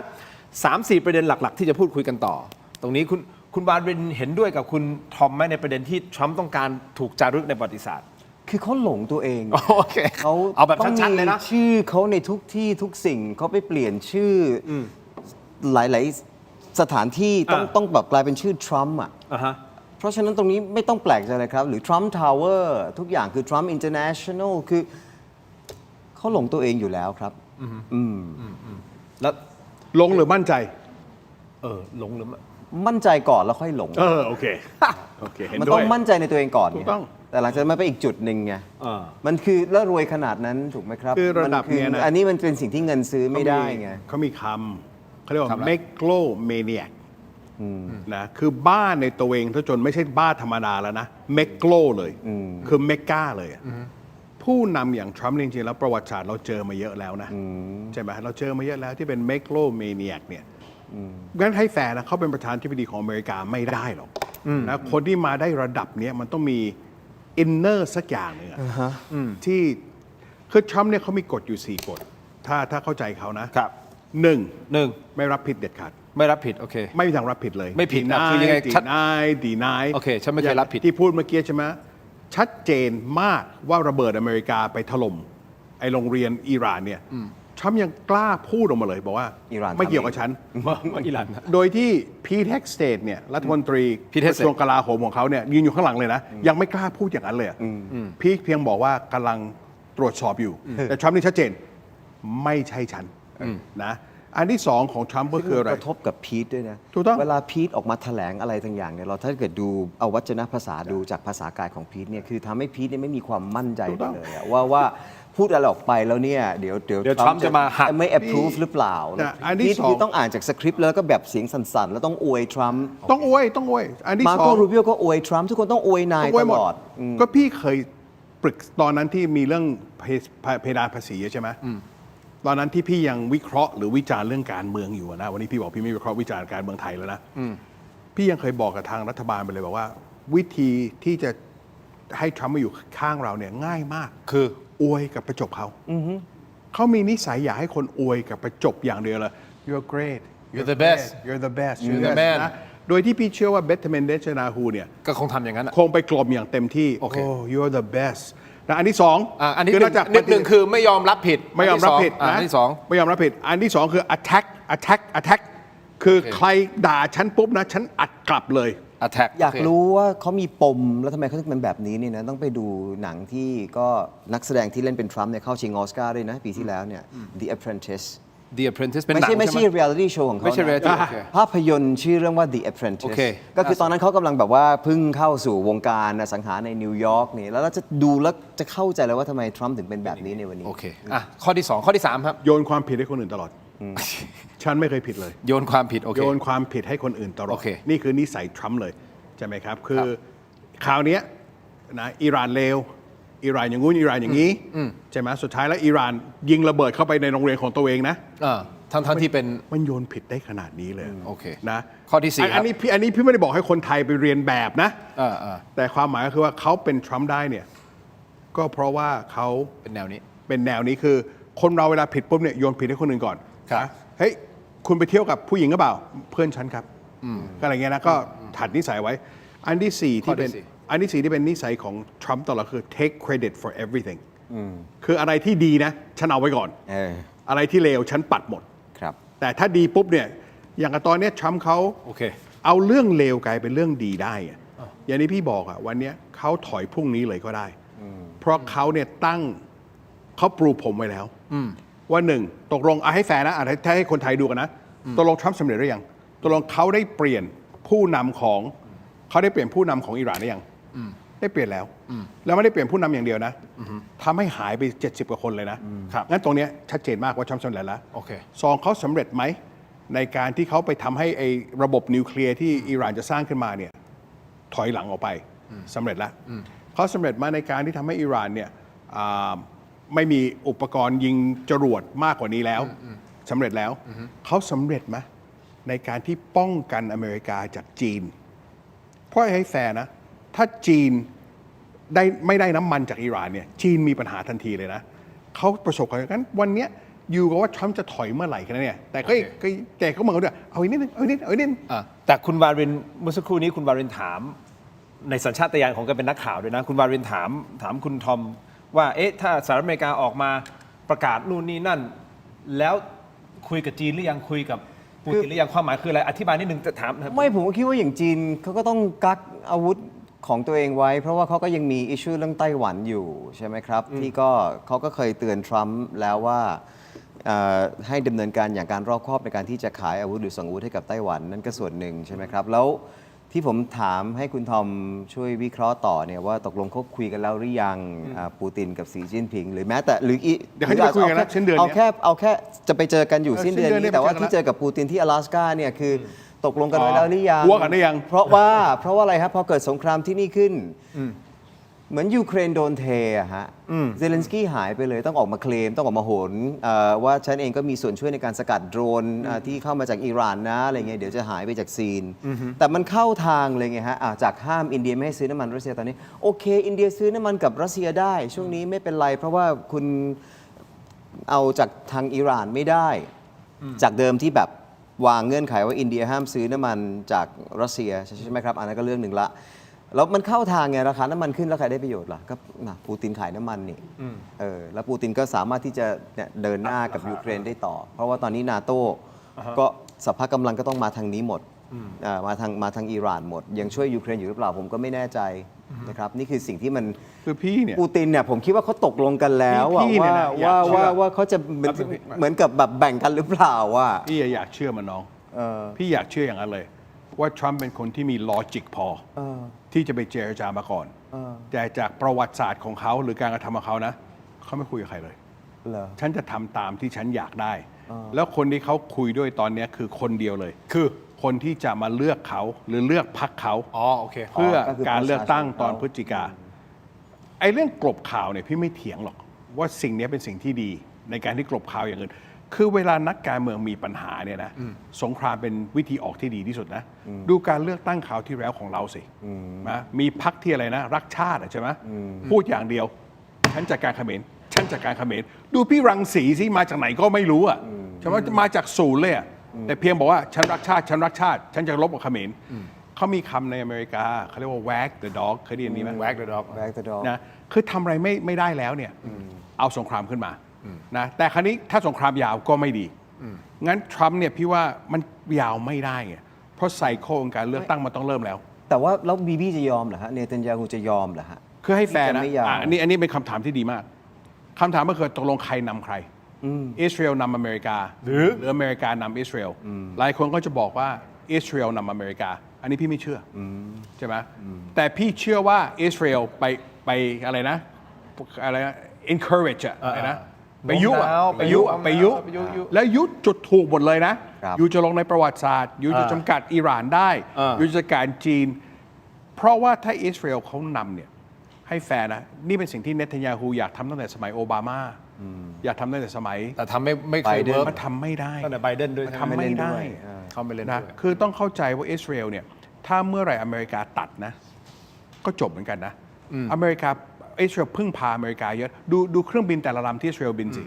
3-4 ประเด็นหลักๆที่จะพูดคุยกันต่อตรงนี้คุณวารินเห็นด้วยกับคุณทอมไหมในประเด็นที่ทรัมป์ต้องการถูกจารึกในประวัติศาสตร์ คือเขาหลงตัวเอง โอเค เขา เอาแบบ ต้อง ชัดๆเลยนะ มีชื่อเขาในทุกที่ทุกสิ่งเขาไปเปลี่ยนชื่ออหลายๆสถานที่ต้องแบบกลายเป็นชื่อทรัมป์อ่ะ เพราะฉะนั้นตรงนี้ไม่ต้องแปลกใจเลยครับ หรือ Trump Tower ทุกอย่างคือ Trump International คือเขาหลงตัวเองอยู่แล้วครับ แล้ว ลงหรือมั่นใจ หลงหรือ มั่นใจก่อนแล้วค่อยหลง โอเค โอเค เห็น มัน ด้ ต้ ว อย งมั่นใจในตัวเองก่อน ถูกต้อง แต่หลังจากนั้นมันไปอีกจุดหนึ่งไงมันคือแล้วรวยขนาดนั้นถูกไหมครับ คือระดับ มั เนี้ยนะ อันนี้มันเป็นสิ่งที่เงินซื้อไม่ได้ไง เขามีคำเขาเรียกว่า megalomaniac นะคือบ้าในตัวเองถ้าจนไม่ใช่บ้าธรรมดาแล้วนะ megalo เลยคือเมกาเลยอะผู้นำอย่างทรัมป์จริงๆแล้วประวัติศาสตร์เราเจอมาเยอะแล้วนะใช่ไหมเราเจอมาเยอะแล้วที่เป็น megalomaniac เนี่ยงั้นให้แฟร์นะเขาเป็นประธานาธิบดีของอเมริกาไม่ได้หรอกนะคนที่มาได้ระดับเนี้ยมันต้องมีอินเนอร์สักอย่างหนึ่งอะที่คือทรัมป์เนี่ยเขามีกฎอยู่ 4 กฎถ้าเข้าใจเขานะครับ หนึ่งไม่รับผิดเด็ดขาด ไม่รับผิดโอเค ไม่มีทางรับผิดเลย ไม่ผิดนะคือยังไงชัด ดีนาย โอเคฉันไม่เคยรับผิด ที่พูดเมื่อกี้ใช่ไหมชัดเจนมากว่าระเบิดอเมริกาไปถล่มไอ้โรงเรียนอิหร่านเนี่ยทรัมป์ยังกล้าพูดออกมาเลยบอกว่า อิหร่าน ไม่เกี่ยวกับฉัน ว่าอิหร่านนะ โดยที่พีทเฮกสเตทเนี่ยรัฐมนตรี Pete ก Hegseth ระทรวงกลาโหมของเขาเนี่ยยืนอยู่ข้างหลังเลยนะ ยังไม่กล้าพูดอย่างนั้นเลยอะพีทเพียงบอกว่ากำลังตรวจสอบอยู่ แต่ทรัมป์นี่ชัดเจนไม่ใช่ฉันนะอันที่สองของทรัมป์ก็คืออะไร กระทบกับพีทด้วยนะ ถูกต้อง เวลาพีทออกมาแถลงอะไรต่างอย่างเนี่ยเราถ้าเกิดดูเอาวัจนภาษาดูจากภาษากายของพีทเนี่ยคือทำให้พีทเนี่ยไม่มีความมั่นใจเลยอะว่าพูดอะไรออกไปแล้วเนี่ยเดี๋ยว ทรัมป์จะมาหัก ไม่ approve หรือเปล่า แต่อันที่ พีท สอง คือต้องอ่านจากสคริปต์แล้วก็แบบเสียงสั่นๆ แล้วต้องอวยทรัมป์ ต้องอวยอันที่ มา สอ โก ง รูบิโอก็อวยทรัมป์ทุกคนต้องอวยนาย ต้องอวย ต หม ลอด ก็พี่เคยปรึกตอนนั้นที่มีเรื่องเพดานภาษีใช่ไหมตอนนั้นที่พี่ยังวิเคราะห์หรือวิจารณ์เรื่องการเมืองอยู่นะวันนี้พี่บอกพี่ไม่วิเคราะห์วิจารณ์การเมืองไทยแล้วนะพี่ยังเคยบอกกับทางรัฐบาลไปเลยบอกว่า วิธีที่จะให้ทรัมป์มาอยู่ข้างเราเนี่ยง่ายมาก คือ อวยกับประจบเขาเขามีนิสัยอยากให้คนอวยกับประจบอย่างเดียวเลย you're great You're the best you're the best You're the man นะโดยที่พี่เชื่อว่าเบธเมนเดชนาฮูเนี่ย ก็คงทำอย่างนั้นอะ คงไปกลมอย่างเต็มที่ โอเค you're the best นะอันที่สอง อันนี้ คื หนึ่งคือไม่ยอมรับผิด ไม่ยอมรับผิด อันที่สอง ไม่ยอมรับผิด อันที่สองคือ attack คือใครด่าฉันปุ๊บนะฉันอัดกลับเลย attack อยากรู้ว่าเขามีปมแล้วทำไมเขาถึงเป็นแบบนี้นี่นะต้องไปดูหนังที่ก็นักแสดงที่เล่นเป็นทรัมป์เนี่ยเข้าชิงออสการ์ด้วยนะปีที่แล้วเนี่ย The Apprentice The Apprentice เป็น ไม่ หนัง ใช่ไม่ ใช่ ใช่ ไหม เรียลิตี้โชว์ของเขา ไม่ใช่ นะ reality โอเค ภาพยนตร์ชื่อเรื่องว่า The โอ Apprentice เค ก็คือตอนนั้นเขากำลังแบบว่าเพิ่งเข้าสู่วงการอสังหาในนิวยอร์กนี่แล้วเราจะดูแล้วจะเข้าใจเลยว่าทำไมทรัมป์ถึงเป็นแบบนี้ในวันนี้ โอเคข้อที่ 2 ข้อที่ 3 ครับ โยนความผิดให้คนอื่นตลอด ฉันไม่เคยผิดเลย โยนความผิดโอเค โยนความผิดให้คนอื่นตลอด โอเค นี่คือนิสัยทรัมป์เลยใช่ไหมครับ คือคราวเนี้ยนะอิหร่านเลวอิหร่านอย่างงู้นอิหร่านอย่างนี้ใช่ไหมสุดท้ายแล้วอิหร่านยิงระเบิดเข้าไปในโรงเรียนของตัวเองนะ ทั้งที่เป็น มันโยนผิดได้ขนาดนี้เลย โอเค นะ ข้อที่ 4 อันนี้พี่ไม่ได้บอกให้คนไทยไปเรียนแบบนะ แต่ความหมายก็คือว่าเขาเป็นทรัมป์ได้เนี่ยก็เพราะว่าเขา เป็นแนวนี้ เป็นแนวนี้คือคนเราเวลาผิดปุ๊บเนี่ยโยนผิดให้คนอื่นก่อน ครับ นะเฮ้ยคุณไปเที่ยวกับผู้หญิงหรือเปล่าเพื่อนฉันครับก็อะไรเงี้ยนะก็ถัดนิสัยไว้ อันที่สี่ที่เป็น ข้อที่ อันที่สี่ที่เป็นนิสัยของทรัมป์ตลอดคือ take credit for everything คืออะไรที่ดีนะฉันเอาไว้ก่อน อะไรที่เลวฉันปัดหมด ครับ แต่ถ้าดีปุ๊บเนี่ยอย่างกับตอนเนี้ยทรัมป์เขา โอเค เอาเรื่องเลวกลายเป็นเรื่องดีได้อะอย่างที่พี่บอกอะวันเนี้ยเขาถอยพรุ่งนี้เลยก็ได้ เพราะเขาเนี่ยตั้งเขาปลูกผมไว้แล้วว่าหนึ่งตกลงให้แฟร์นะถ้าให้คนไทยดูกันนะตกลงทรัมป์สำเร็จหรือยังตกลงเขาได้เปลี่ยนผู้นำของอิหร่านได้ยังได้เปลี่ยนแล้วแล้วไม่ได้เปลี่ยนผู้นำอย่างเดียวนะทำให้หายไป70 กว่าคนเลยนะงั้นตรงเนี้ยชัดเจนมากว่าทรัมป์สำเร็จแล้ว โอเค สองเขาสำเร็จไหมในการที่เขาไปทำให้ไอ้ระบบนิวเคลียร์ที่อิหร่านจะสร้างขึ้นมาเนี่ยถอยหลังออกไปสำเร็จแล้วเขาสำเร็จมาในการที่ทำให้อิหร่านเนี่ยไม่มีอุปกรณ์ยิงจรวดมากกว่านี้แล้วสำเร็จแล้วเขาสำเร็จไหมในการที่ป้องกันอเมริกาจากจีนเพราะให้แฟร์นะถ้าจีนไม่ได้น้ำมันจากอิหร่านเนี่ยจีนมีปัญหาทันทีเลยนะเขาประสบความสำเร็จงั้นวันเนี้ยอยู่กับว่าทรัมป์จะถอยเมื่อไหร่กันเนี่ยแต่ก็เหมือนกันด้วยเอาอีกนิดนึงเอาอีกนิดนึง แต่คุณวารินเมื่อสักครู่นี้คุณวารินถาม ในสัญชาตญาณของการเป็นนักข่าวด้วยนะ คุณวารินถามคุณทอมว่าเอ๊ะถ้าสหรัฐอเมริกาออกมาประกาศนู่นนี่นั่น แล้วคุยกับจีนหรือยังคุยกับปูตินหรือยังความหมายคืออะไรอธิบายนิดนึงจะถาม ไม่ผมก็คิดว่าอย่างจีนเขาก็ต้องกักอาวุธของตัวเองไว้ เพราะว่าเขาก็ยังมีอิชชูเรื่องไต้หวันอยู่ใช่ไหมครับ ที่ก็เขาก็เคยเตือนทรัมป์แล้วว่าให้ดำเนินการอย่างการรอบคอบในการที่จะขายอาวุธหรือส่งอาวุธให้กับไต้หวันนั่นก็ส่วนหนึ่งใช่ไหมครับแล้วที่ผมถามให้คุณทอมช่วยวิเคราะห์ต่อเนี่ยว่าตกลงเขาคุยกันแล้วหรือยังปูตินกับสีจิ้นผิงหรือแม้แต่หรือเดี๋ยวเขาจะคุยกันนะสิ้นเดือนนี้เอาแค่จะไปเจอกันอยู่สิ้นเดือนนี้แต่ว่าที่เจอกับปูตินที่อลาสก้าเนี่ยคือตกลงกันไว้แล้วหรือยัง หัวกันหรือยัง เพราะว่าอะไรครับพอเกิดสงครามที่นี่ขึ้นเหมือนยูเครนโดนเทอะฮะเซเลนสกี้หายไปเลยต้องออกมาเคลมต้องออกมาโหนว่าฉันเองก็มีส่วนช่วยในการสกัดโดรนที่เข้ามาจากอิหร่านนะอะไรเงี้ยเดี๋ยวจะหายไปจากซีนแต่มันเข้าทางเลยไงฮะจากห้ามอินเดียไม่ให้ซื้อน้ำมันรัสเซียตอนนี้โอเคอินเดียซื้อน้ำมันกับรัสเซียได้ช่วงนี้ไม่เป็นไรเพราะว่าคุณเอาจากทางอิหร่านไม่ได้จากเดิมที่แบบวางเงื่อนไขว่าอินเดียห้ามซื้อน้ำมันจากรัสเซียใช่ไหมครับอันนั้นก็เรื่องหนึ่งละแล้วมันเข้าทางไงราคาน้ำมันขึ้นแล้วใครได้ประโยชน์ล่ะก็ปูตินขายน้ำมันนี่แล้วปูตินก็สามารถที่จะเดินหน้ากับยูเครนได้ต่อ เพราะว่าตอนนี้นาโต้ก็สภาพกำลังก็ต้องมาทางนี้หมดมาทางอิหร่านหมดยังช่วยยูเครนอยู่หรือเปล่าผมก็ไม่แน่ใจนะครับนี่คือสิ่งที่มันคือพี่เนี่ยปูตินเนี่ยผมคิดว่าเขาตกลงกันแล้วว่าเขาจะเหมือนกับแบบแบ่งกันหรือเปล่าว่าพี่อยากเชื่อมันน้องพี่อยากเชื่ออย่างนั้นเลยว่าทรัมป์เป็นคนที่มีลอจิกพอที่จะไปเจรจามาก่อนแต่จากประวัติศาสตร์ของเขาหรือการกระทำของเขานะเขาไม่คุยกับใครเลยฉันจะทำตามที่ฉันอยากได้แล้วคนที่เขาคุยด้วยตอนนี้คือคนเดียวเลยคือคนที่จะมาเลือกเขาหรือเลือกพรรคเขาเพื่อการเลือกตั้งตอนพฤศจิกาไอ้เรื่องกลบข่าวเนี่ยพี่ไม่เถียงหรอกว่าสิ่งนี้เป็นสิ่งที่ดีในการที่กลบข่าวอย่างอื่นคือเวลานักการเมืองมีปัญหาเนี่ยนะสงครามเป็นวิธีออกที่ดีที่สุดนะดูการเลือกตั้งคราวที่แล้วของเราสินะมีพรรคที่อะไรนะรักชาติใช่ไหมพูดอย่างเดียวฉันจัดการเขมรฉันจัดการเขมรดูพี่รังสีสิมาจากไหนก็ไม่รู้อ่ะใช่ไหมมาจากศูนย์เลยอ่ะแต่เพียงบอกว่าฉันรักชาติฉันรักชาติฉันจะลบกับเขมรเขามีคำในอเมริกาเขาเรียกว่า wag the dog เคยได้ยินนี้ไหม wag the dog นะคือทำอะไรไม่ได้แล้วเนี่ยเอาสงครามขึ้นมานะแต่ครั้นี้ถ้าสงครามยาวก็ไม่ดีงั้นทรัมป์เนี่ยพี่ว่ามันยาวไม่ได้ไงเพราะไซโคลการเลือกตั้งมันต้องเริ่มแล้วแต่ว่าแล้วบีบีจะยอมเหรอฮะเนทันยาฮูจะยอมเหรอฮะคือให้แฟร์นะอันนี้เป็นคำถามที่ดีมากคำถามก็คือตกลงใครนำใครอิสราเอลนำอเมริกาหรืออเมริกานำอิสราเอลหลายคนก็จะบอกว่าอิสราเอลนำอเมริกาอันนี้พี่ไม่เชื่อใช่ไหมแต่พี่เชื่อว่าอิสราเอลไปอะไรนะ encourage อะไรนะไปยุแล้วยุจุดถูกหมดเลยนะยุจะลงในประวัติศาสตร์ยุจะจำกัดอิหร่านได้ยุจะการจีนเพราะว่าถ้าอิสราเอลเขานำเนี่ยให้แฟร์นะนี่เป็นสิ่งที่เนทันยาฮูอยากทำตั้งแต่สมัยโอบามาอยากทำตั้งแต่สมัยแต่ทำไม่เคยเวิร์กมันทำไม่ได้ตั้งแต่ไบเดนด้วยทำไม่ได้เขาไม่เล่นด้วยคือต้องเข้าใจว่าอิสราเอลเนี่ยถ้าเมื่อไหร่อเมริกาตัดนะก็จบเหมือนกันนะอเมริกาอิสราเอลพึ่งพาอเมริกาเยอะดูเครื่องบินแต่ละลำที่อิสราเอลบินสิ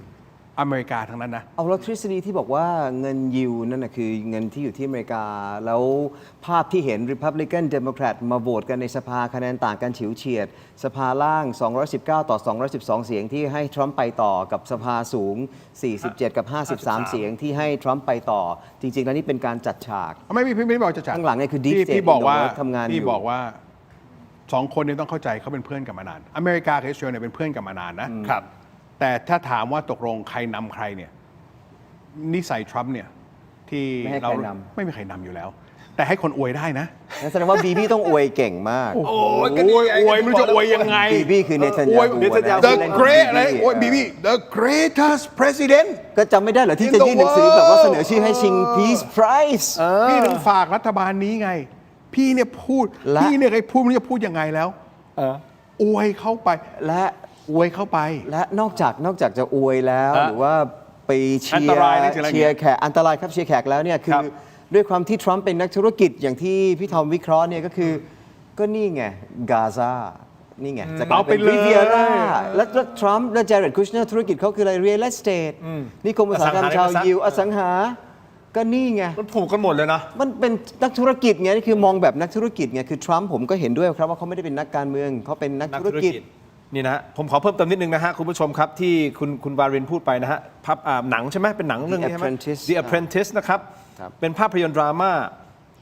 อเมริกาทั้งนั้นนะเอาแล้วทฤษฎีที่บอกว่าเงินยิวนั่นนะคือเงินที่อยู่ที่อเมริกาแล้วภาพที่เห็น Republican Democrat มาโหวตกันในสภาคะแนนต่างกันฉิวเฉียดสภาล่าง219ต่อ212เสียงที่ให้ทรัมป์ไปต่อกับสภาสูง47กับ53เสียงที่ให้ทรัมป์ไปต่อจริงๆแล้วนี่เป็นการจัดฉากไม่บอกจัดฉากข้างหลังนี่คือ Deep State พี่บอกว่าทำงานอยู่พี่บอกว่าสองคนนี้ต้องเข้าใจเขาเป็นเพื่อนกันมานานอเมริกากับอิสราเอลเนี่ยเป็นเพื่อนกันมานานนะครับแต่ถ้าถามว่าตกลงใครนำใครเนี่ยนิสัยทรัมป์เนี่ยที่เราไม่มีใครนำอยู่แล้วแต่ให้คนอวยได้นะแสดงว่าบีบีต้องอวยเก่งมากโอ้ยอวยไม่รู้จะอวยยังไงบีบีคือเนทันยาฮู The Great อะไรโอ้ยบีบี The Greatest President ก็จำไม่ได้เหรอที่จะยื่นหนังสือแบบว่าเสนอชื่อให้ชิง Peace Prize พี่ถึงฝากรัฐบาลนี้ไงพี่เนี่ยพูดพี่เนี่ยไอ้พูดมันจะพูดยังไงแล้วอวยเข้าไปและอวยเข้าไปและนอกจากจะอวยแล้วหรือว่าไปเชียร์แขกอันตรายครับเชียร์แขกแล้วเนี่ยคือด้วยความที่ทรัมป์เป็นนักธุรกิจอย่างที่พี่ทอมวิเคราะห์เนี่ยก็คือก็นี่ไงกาซานี่ไงจะเอาไปเลยริเวียร่าแล้วทรัมป์และเจเร็ดคุชเนอร์ธุรกิจเขาคืออะไร real estate นิคมอุตสาหกรรมชาวยิวอสังหา ก็นี่ไง มันผูกกันหมดเลยนะ มันเป็นนักธุรกิจไงนี่คือมองแบบนักธุรกิจไงคือทรัมป์ผมก็เห็นด้วยครับว่าเขาไม่ได้เป็นนักการเมืองเขาเป็นนักธุรกิจ นี่นะฮะผมขอเพิ่มเติมนิดนึงนะฮะคุณผู้ชมครับที่คุณวารินพูดไปนะฮะภาพหนังใช่ไหมเป็นหนังเรื่องนี้ใช่ไหม Apprentice The Apprentice นะครับ ครับ เป็นภาพยนตร์ดราม่า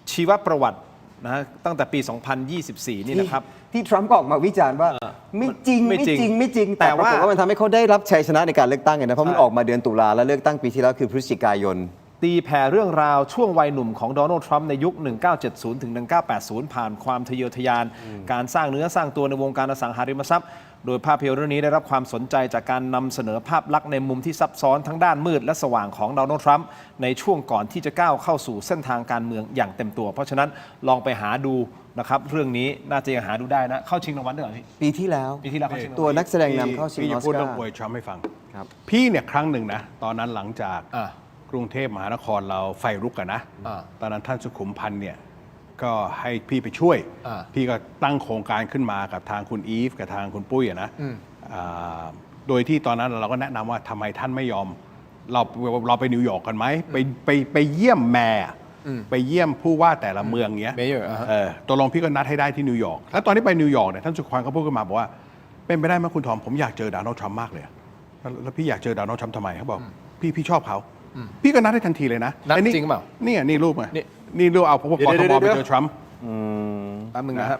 ชีวประวัตินะฮะตั้งแต่ปี 2024 นี่นะครับ ที่ทรัมป์ก็ออกมาวิจารณ์ว่าไม่จริง ไม่จริง แต่ แต่ ปรากฏ ว่า ว่ามันทำให้เขาได้รับชัยชนะในการเลือกตั้งไงนะเพราะมันออกมาเดือนตุลาแล้วเลือกตั้งปีที่แล้วคือพฤศจิกายน ตีแผ่เรื่องราวช่วงวัยหนุ่มของโดนัลด์ทรัมป์ในยุค 1970 ถึง 1980 ผ่านความทะเยอทะยาน การสร้างเนื้อสร้างตัวในวงการอสังหาริมทรัพย์ โดยภาพยนตร์เรื่องนี้ได้รับความสนใจจากการนำเสนอภาพลักษณ์ในมุมที่ซับซ้อนทั้งด้านมืดและสว่างของโดนัลด์ทรัมป์ในช่วงก่อนที่จะก้าวเข้าสู่เส้นทางการเมืองอย่างเต็มตัว เพราะฉะนั้นลองไปหาดูนะครับเรื่องนี้น่าจะยังหาดูได้นะเข้าชิงรางวัลด้วยเหรอพี่ ปีที่แล้ว ปีที่แล้วเข้าชิงรางวัล ตัวนักแสดงนำเข้าชิง พี่ อ จะ อส พูด กา เรื่อง ร์ อวยทรัมป์ให้ฟัง ครับ พี่เนี่ยครั้งหนึ่งนะตอนนั้นหลังจาก กรุงเทพมหานครเราไฟรุกกันนะ ตอนนั้นท่านสุขุมพันธ์เนี่ยก็ให้พี่ไปช่วย พี่ก็ตั้งโครงการขึ้นมากับทางคุณอีฟกับทางคุณปุ้ยอะนะโดยที่ตอนนั้นเราก็แนะนำว่าทำไมท่านไม่ยอมเราไปนิวยอร์กกันไหมไปเยี่ยมแม่ไปเยี่ยมผู้ว่าแต่ละเมืองเงี้ย Mayor ตกลงพี่ก็นัดให้ได้ที่นิวยอร์กแล้วตอนที่ไปนิวยอร์กเนี่ยท่านสุขุมพันธ์ก็พูดขึ้นมาบอกว่าเป็นไปได้ไหมคุณทอมผมอยากเจอโดนัลด์ทรัมป์มากเลยแล้วพี่อยากเจอโดนัลด์ทรัมป์ทำไมเขาบอกพี่ชอบเขาพี่ก็นัดให้ทันทีเลยนะ นัด ไอ้ จริงเปล่า นี่รูปไงนี่รูปเอาพวกกทมไปเจอทรัมป์ แป๊บนึงนะครับ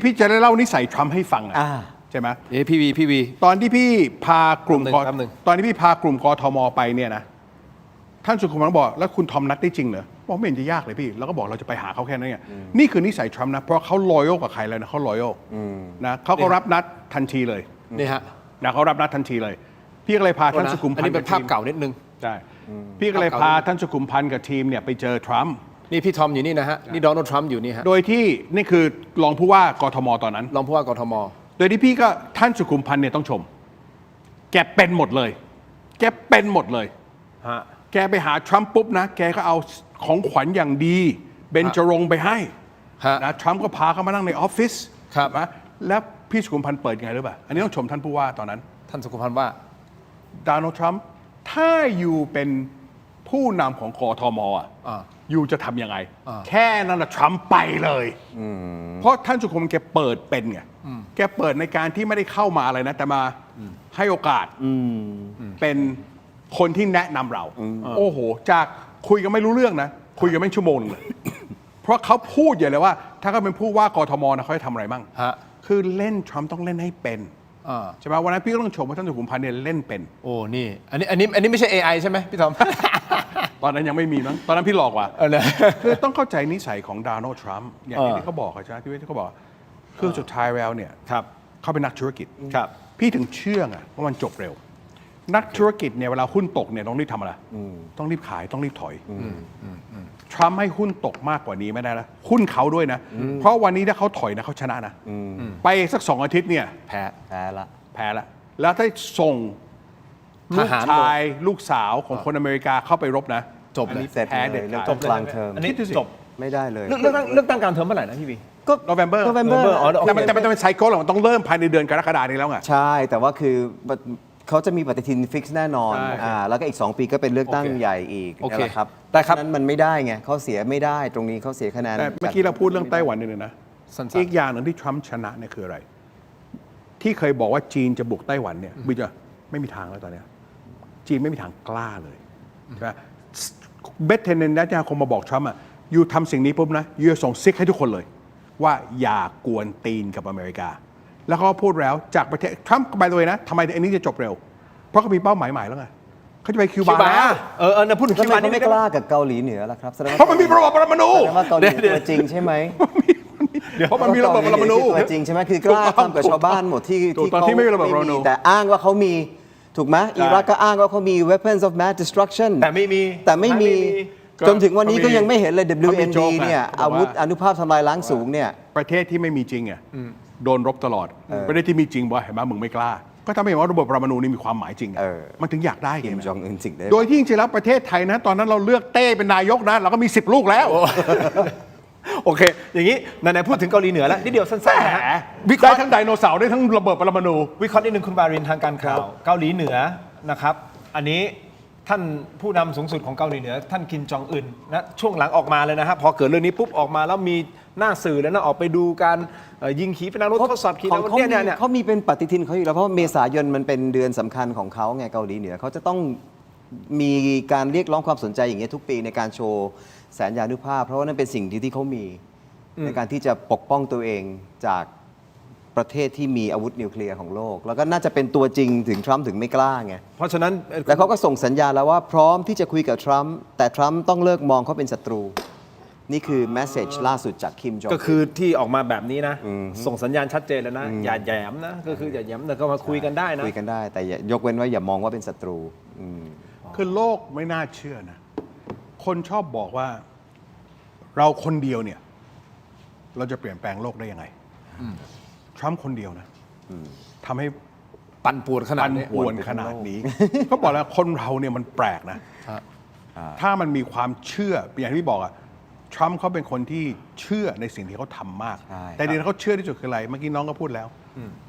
พี่จะได้เล่านิสัยทรัมป์ให้ฟังใช่ไหม พี่วี ตอนที่พี่พากลุ่ม แป๊บนึง ตอนที่พี่พากลุ่มกทมไปเนี่ยนะท่านสุขุมพันธ์บอกแล้วคุณทอมนัดได้จริงเหรอบอกไม่เห็นจะยากเลยพี่แล้วก็บอกเราจะไปหาเขาแค่นั้นเนี่ยนี่คือนิสัยทรัมป์นะเพราะเขาลอยกับใครเลยนะเขาลอยนะเขาก็รับนัดทันทีเลย นี่ฮะ นะเขารับนัดทันทีเลย พี่ก็เลยพาท่านสุขุม อัน พัน นี้ ธ์ เป็นภาพเก่านิดนึง ใช่พี่ก็เลยพาท่านสุขุมพันธ์กับทีมเนี่ยไปเจอทรัมป์ นี่พี่ทอมอยู่นี่นะฮะนี่โดนัลด์ทรัมป์อยู่นี่ฮะ โดยที่นี่คือรองผู้ว่ากทมตอนนั้น รองผู้ว่ากทม โดยที่พี่ก็ท่านสุขุมพันธ์เนี่ยต้องชม แกเป็นหมดเลย แกเป็นหมดเลย ฮะ แกไปหาทรัมป์ปุ๊บนะ แกก็เอาของขวัญอย่างดี เบญจรงค์ไปให้ ฮะ นะทรัมป์ก็พาเขามานั่งในออฟฟิศ ครับ นะแล้วพี่สุขุมพันธ์เปิดไงหรือเปล่า อันนี้ต้องชมท่านผู้ว่าตอนนั้น ท่านสุขุมพันธ์ว่า โดนัลด์ทรัมป์ถ้าอยู่เป็นผู้นำของกทมอยู่จะทำยังไง แค่นั้นนะทรัมป์ไปเลยเพราะท่านสุขุมพันธ์แกเปิดเป็นไงแกเปิดในการที่ไม่ได้เข้ามาอะไรนะ แต่มาให้โอกาสเป็นคนที่แนะนำเรา โอ้โห จากคุยกันไม่รู้เรื่องนะ คุยกันไม่ชั่วโมงนึงเลย เพราะเขาพูดอย่างเลยว่า ถ้าเขาเป็นผู้ว่ากทมนะเขาจะทำอะไรบ้างคือเล่นทรัมป์ต้องเล่นให้เป็นใช่ไหมวันนั้นพี่ก็ต้องชมว่าท่านสุขุมพันธ์เนี่ยเล่นเป็น โอ้นี่อันนี้ไม่ใช่ AI ใช่ไหมพี่ทอม ตอนนั้นยังไม่มีมั้งตอนนั้นพี่หลอกว่ะ เนี่ย คือต้องเข้าใจนิสัยของโดนัลด์ทรัมป์อย่างที่เขาบอกอะใช่ไหมที่เขาบอกคือสุดท้ายแล้วเนี่ย ครับ เขาเป็นนักธุรกิจ ครับ พี่ถึงเชื่อไงว่ามันจบเร็ว นักธุรกิจเนี่ยเวลาหุ้นตกเนี่ยต้องรีบทำอะไรต้องรีบขายต้องรีบถอยทรัมป์ให้หุ้นตกมากกว่านี้ไม่ได้นะหุ้นเขาด้วยนะ เพราะวันนี้ถ้าเขาถอยนะเขาชนะนะไปสัก2 อาทิตย์เนี่ย แพ้ แพ้ละแล้วถ้าส่งลูกชายลูกสาวของคนอเมริกาเข้าไปรบนะ จบเลย เสร็จ แพ้ เล เด็ ย ด เรื่อง ขาด กลางเทอม อันนี้จบ ไม่ได้เลย เลือกตั้งกลางเทอมเมื่อไหร่นะพี่วี ก็ November อ๋อโอเค แต่มันจะเป็นไซเคิลหรอมันต้องเริ่มภายในเดือนกรกฎาคมนี้แล้วไง ใช่แต่ว่าคือเขาจะมีปฏิทินฟิกซ์แน่นอน ใช่ แล้วก็อีก 2 ปีก็เป็นเลือกตั้ง โอเค ใหญ่อีก โอเค นั่นแหละครับ ได้ครับ ฉะนั้นมันไม่ได้ไงเขาเสียไม่ได้ตรงนี้เขาเสียคะแนน แต่เมื่อกี้เราพูดเรื่องไต้หวันเนี่ยนะ สั้นๆ อีกอย่างหนึ่งที่ทรัมป์ชนะเนี่ยคืออะไร ที่เคยบอกว่าจีนจะบุกไต้หวันเนี่ยบิจะไม่มีทางแล้วตอนเนี้ยจีนไม่มีทางกล้าเลยใช่ไหมเบธเทนเนนนะคงมาบอกทรัมป์อ่ะยูทำสิ่งนี้ปุ๊บนะยูจะส่งซิกให้ทุกคนเลย ว่าอย่ากวนตีนกับอเมริกา แล้วเขาก็พูดแล้วจากประเทศทรัมป์ไปเลยนะทำไมอันนี้จะจบเร็ว เพราะเขามีเป้าหมายใหม่แล้วไงเขาจะไปคิวบาแล้ว นะพูดถึง ทำ คิว ไม บา เขา นี่ ไม่กล้ากับเกาหลีเหนือล่ะครับแสดงว่า เพราะมันมีระบบปรมาณู แสดงว่าเกาหลีตัวจริงใช่ไหม เพราะมันมีระบบปรมาณู ตัวจริงใช่ไหมคือกล้าทำกับชาวบ้านหมดที่ ตอนที่ไม่มีระบบปรมาณู แต่อ้างว่าเขามีถูกไหมอิรักก็อ้างว่าเขามี weapons of mass destruction แต่ไม่มี แต่ไม่มี ก็ จนถึงวันนี้ก็ยังไม่เห็นเลย เขามี WMD โจ๊ก เนี่ย เขาบอกว่า อาวุธอนุภาพทำลายล้างสูงเนี่ย ประเทศที่ไม่มีจริงอ่ะโดนรบตลอด ประเทศที่มีจริงบอกเห็นไหมมึงไม่กล้า ก็ทำให้เห็นว่าระบบปรมาณูนี่มีความหมายจริงอะมันถึงอยากได้ คิม ไง จองอึนสิ่งได้ โดยที่จริงๆแล้วประเทศไทยนะ ตอนนั้นเราเลือกเต้เป็นนายกนะ เราก็มี10 ลูกแล้ว โอเค อย่างนี้ไหนๆพูดถึงเกาหลีเหนือแล้วนิดเดียวสั้นๆนะฮะวิเค ได้ ราะห์ ทั้งไดโนเสาร์ได้ทั้งระเบิดปรมาณู วิเคราะห์นิดนึงคุณบารินทางการข่าวเกาหลีเหนือนะครับ อันนี้ ท่านผู้นำสูงสุดของเกาหลีเหนือท่านคิมจองอึนนะช่วงหลังออกมาเลยนะฮะพอเกิดเรื่องนี้ปุ๊บออกมาแล้วมีหน้าสื่อแล้วนะออกไปดูการยิงขีปนาวุธทดสอบขีปนาวุธเนี่ย เขามีเป็นปฏิทินเขาอยู่แล้วเพราะเมษายนมันเป็นเดือนสำคัญของเขาไงเกาหลีเหนือเขาจะต้องมีการเรียกร้องความสนใจอย่างเงี้ยทุกปีในการโชว์แสนยานุภาพเพราะว่านั่นเป็นสิ่งที่เขามีในการที่จะปกป้องตัวเองจากประเทศที่มีอาวุธนิวเคลียร์ของโลกแล้วก็น่าจะเป็นตัวจริงถึงทรัมป์ถึงไม่กล้าไงเพราะฉะนั้นแล้วเขาก็ส่งสัญญาณแล้วว่าพร้อมที่จะคุยกับทรัมป์แต่ทรัมป์ต้องเลิกมองเขาเป็นศัตรูนี่คือแมสเซจล่าสุดจากคิมจองก็คือที่ออกมาแบบนี้นะส่งสัญญาณชัดเจนแล้วนะอย่าแย้มนะก็คืออย่าแย้มแต่ก็มาคุยกันได้นะคุยกันได้แต่ยกเว้นว่าอย่ามองว่าเป็นศัตรูคือโลกไม่น่าเชื่อนะคนชอบบอกว่าเราคนเดียวเนี่ยเราจะเปลี่ยนแปลงโลกได้ยังไงทรัมป์คนเดียวนะทำให้ ปั่นป่วนขนาดนี้ ปั่นป่วนขนาดนี้เขาบอกแล้วคนเราเนี่ยมันแปลกนะถ้ามันมีความเชื่ออย่างที่พี่บอกอะทรัมป์เขาเป็นคนที่เชื่อในสิ่งที่เขาทำมากแต่ที่เขาเชื่อที่สุดคืออะไรเมื่อกี้น้องก็พูดแล้ว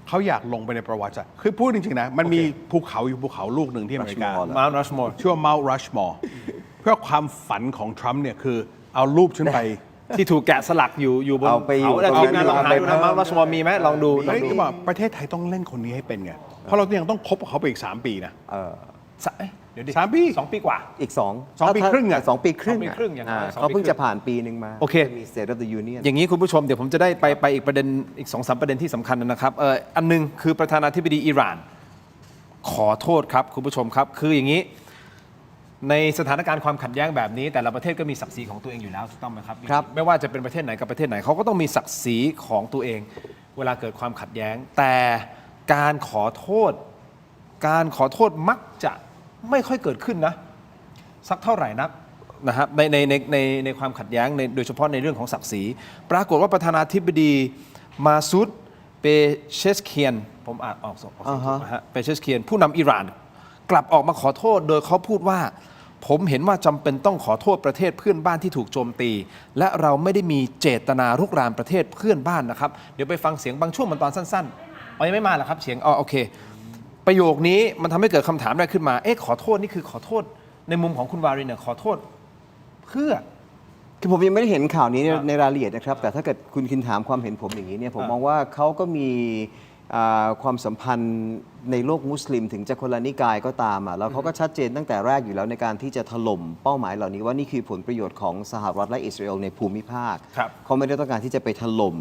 เขาอยากลงไปในประวัติศาสตร์คือพูดจริงๆนะมันมีภูเขาอยู่ภูเขาลูกหนึ่งที่อเมริกา Mount Rushmore ชื่อว่า Mount Rushmore เพื่อความฝันของทรัมป์เนี่ยคือเอารูปขึ้นไปที่ถูกแกะสลักอยู่บนเขาแล้วทีมงานลองหาดูนะมารัชมอมีไหมลองดูประเทศไทยต้องเล่นคนนี้ให้เป็นไงเพราะเรายังต้องคบกับเขาไปอีก3 ปีนะเดี๋ยวดิ3 ปี2 ปีกว่าอีก2 ปีครึ่งอ่ะ2 ปีครึ่งอย่างเขาเพิ่งจะผ่านปีหนึ่งมาโอเคมี State of the Union อย่างนี้คุณผู้ชมเดี๋ยวผมจะได้ไปอีกประเด็นอีก 2-3 ประเด็นที่สำคัญนะครับอันนึงคือประธานาธิบดีอิหร่านขอโทษครับคุณผู้ชมครับคืออย่างนี้ในสถานการณ์ความขัดแย้งแบบนี้แต่ละประเทศก็มีศักดิ์ศรีของตัวเองอยู่แล้วถูกต้องไหมครับไม่ว่าจะเป็นประเทศไหนกับประเทศไหนเขาก็ต้องมีศักดิ์ศรีของตัวเองเวลาเกิดความขัดแย้งแต่การขอโทษมักจะไม่ค่อยเกิดขึ้นนะสักเท่าไหร่นักนะครับในความขัดแย้งโดยเฉพาะในเรื่องของศักดิ์ศรีปรากฏว่าประธานาธิบดีมาซูดเปเชสเคียนผมอ่านออกนะฮะเปเชสเคียนผู้นำอิหร่านกลับออกมาขอโทษโดยเขาพูดว่าผมเห็นว่าจำเป็นต้องขอโทษประเทศเพื่อนบ้านที่ถูกโจมตีและเราไม่ได้มีเจตนารุกรานประเทศเพื่อนบ้านนะครับเดี๋ยวไปฟังเสียงบางช่วงมันตอนสั้นๆยังไม่มาหรอครับเสียงโอเคประโยคนี้มันทำให้เกิดคำถามได้ขึ้นมาขอโทษนี่คือขอโทษในมุมของคุณวารินเนี่ยขอโทษเพื่อคือผมยังไม่ได้เห็นข่าวนี้ในรายละเอียดนะครับแต่ถ้าเกิดคุณคินถามความเห็นผมอย่างนี้เนี่ยผมมองว่าเขาก็มีความสัมพันธ์ในโลกมุสลิมถึงจะคนละนิกายก็ตามแล้วเขาก็ชัดเจนตั้งแต่แรกอยู่แล้วในการที่จะถล่มเป้าหมายเหล่านี้ว่านี่คือผลประโยชน์ของสหรัฐและอิสราเอลในภูมิภาคเขาไม่ได้ต้องการที่จะไปถล่ม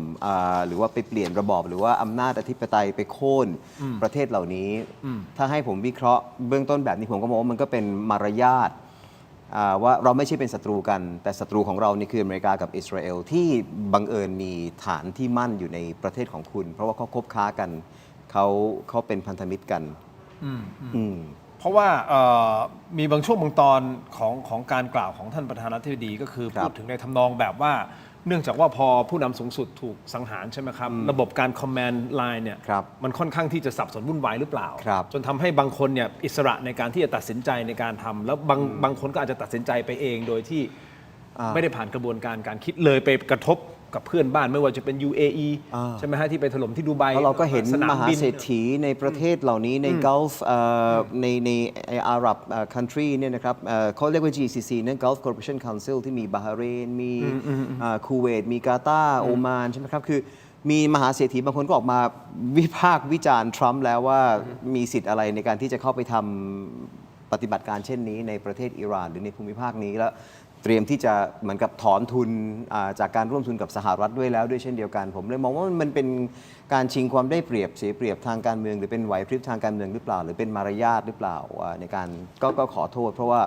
หรือว่าไปเปลี่ยนระบอบหรือว่าอำนาจอธิปไตยไปโค่นประเทศเหล่านี้ถ้าให้ผมวิเคราะห์เบื้องต้นแบบนี้ผมก็มองว่ามันก็เป็นมารยาทว่าเราไม่ใช่เป็นศัตรูกันแต่ศัตรูของเรานี่คืออเมริกากับอิสราเอลที่บังเอิญมีฐานที่มั่นอยู่ในประเทศของคุณเพราะว่าเขาคบค้ากันเขาเป็นพันธมิตรกันเพราะว่ามีบางช่วงบางตอนของการกล่าวของท่านประธานาธิบดีก็คือพูดถึงในทำนองแบบว่าเนื่องจากว่าพอผู้นำสูงสุดถูกสังหารใช่ไหมครับระบบการ command line เนี่ยมันค่อนข้างที่จะสับสนวุ่นวายหรือเปล่าจนทำให้บางคนเนี่ยอิสระในการที่จะตัดสินใจในการทำแล้วบางคนก็อาจจะตัดสินใจไปเองโดยที่ไม่ได้ผ่านกระบวนการการคิดเลยไปกระทบกับเพื่อนบ้านไม่ว่าจะเป็น UAE ใช่ไหมฮะที่ไปถล่มที่ดูไบเราก็เห็นมหาเศรษฐีในประเทศเหล่านี้ในกัลฟ์ในอาหรับ country เนี่ยนะครับเขาเรียกว่า GCC นั่น Gulf Cooperation Council ที่มีบาห์เรนมีคูเวตมีกาตาร์โอมานใช่ไหมครับคือมีมหาเศรษฐีบางคนก็ออกมาวิพากษ์วิจารณ์ทรัมป์แล้วว่ามีสิทธิ์อะไรในการที่จะเข้าไปทำปฏิบัติการเช่นนี้ในประเทศอิหร่านหรือในภูมิภาคนี้แล้วเตรียมที่จะเหมือนกับถอนทุนจากการร่วมทุนกับสหรัฐด้วยแล้วด้วยเช่นเดียวกันผมเลยมองว่ามันเป็นการชิงความได้เปรียบเสียเปรียบทางการเมืองหรือเป็นไหวพริบทางการเมืองหรือเปล่าหรือเป็นมารยาทหรือเปล่าในการก็ขอโทษเพราะว่า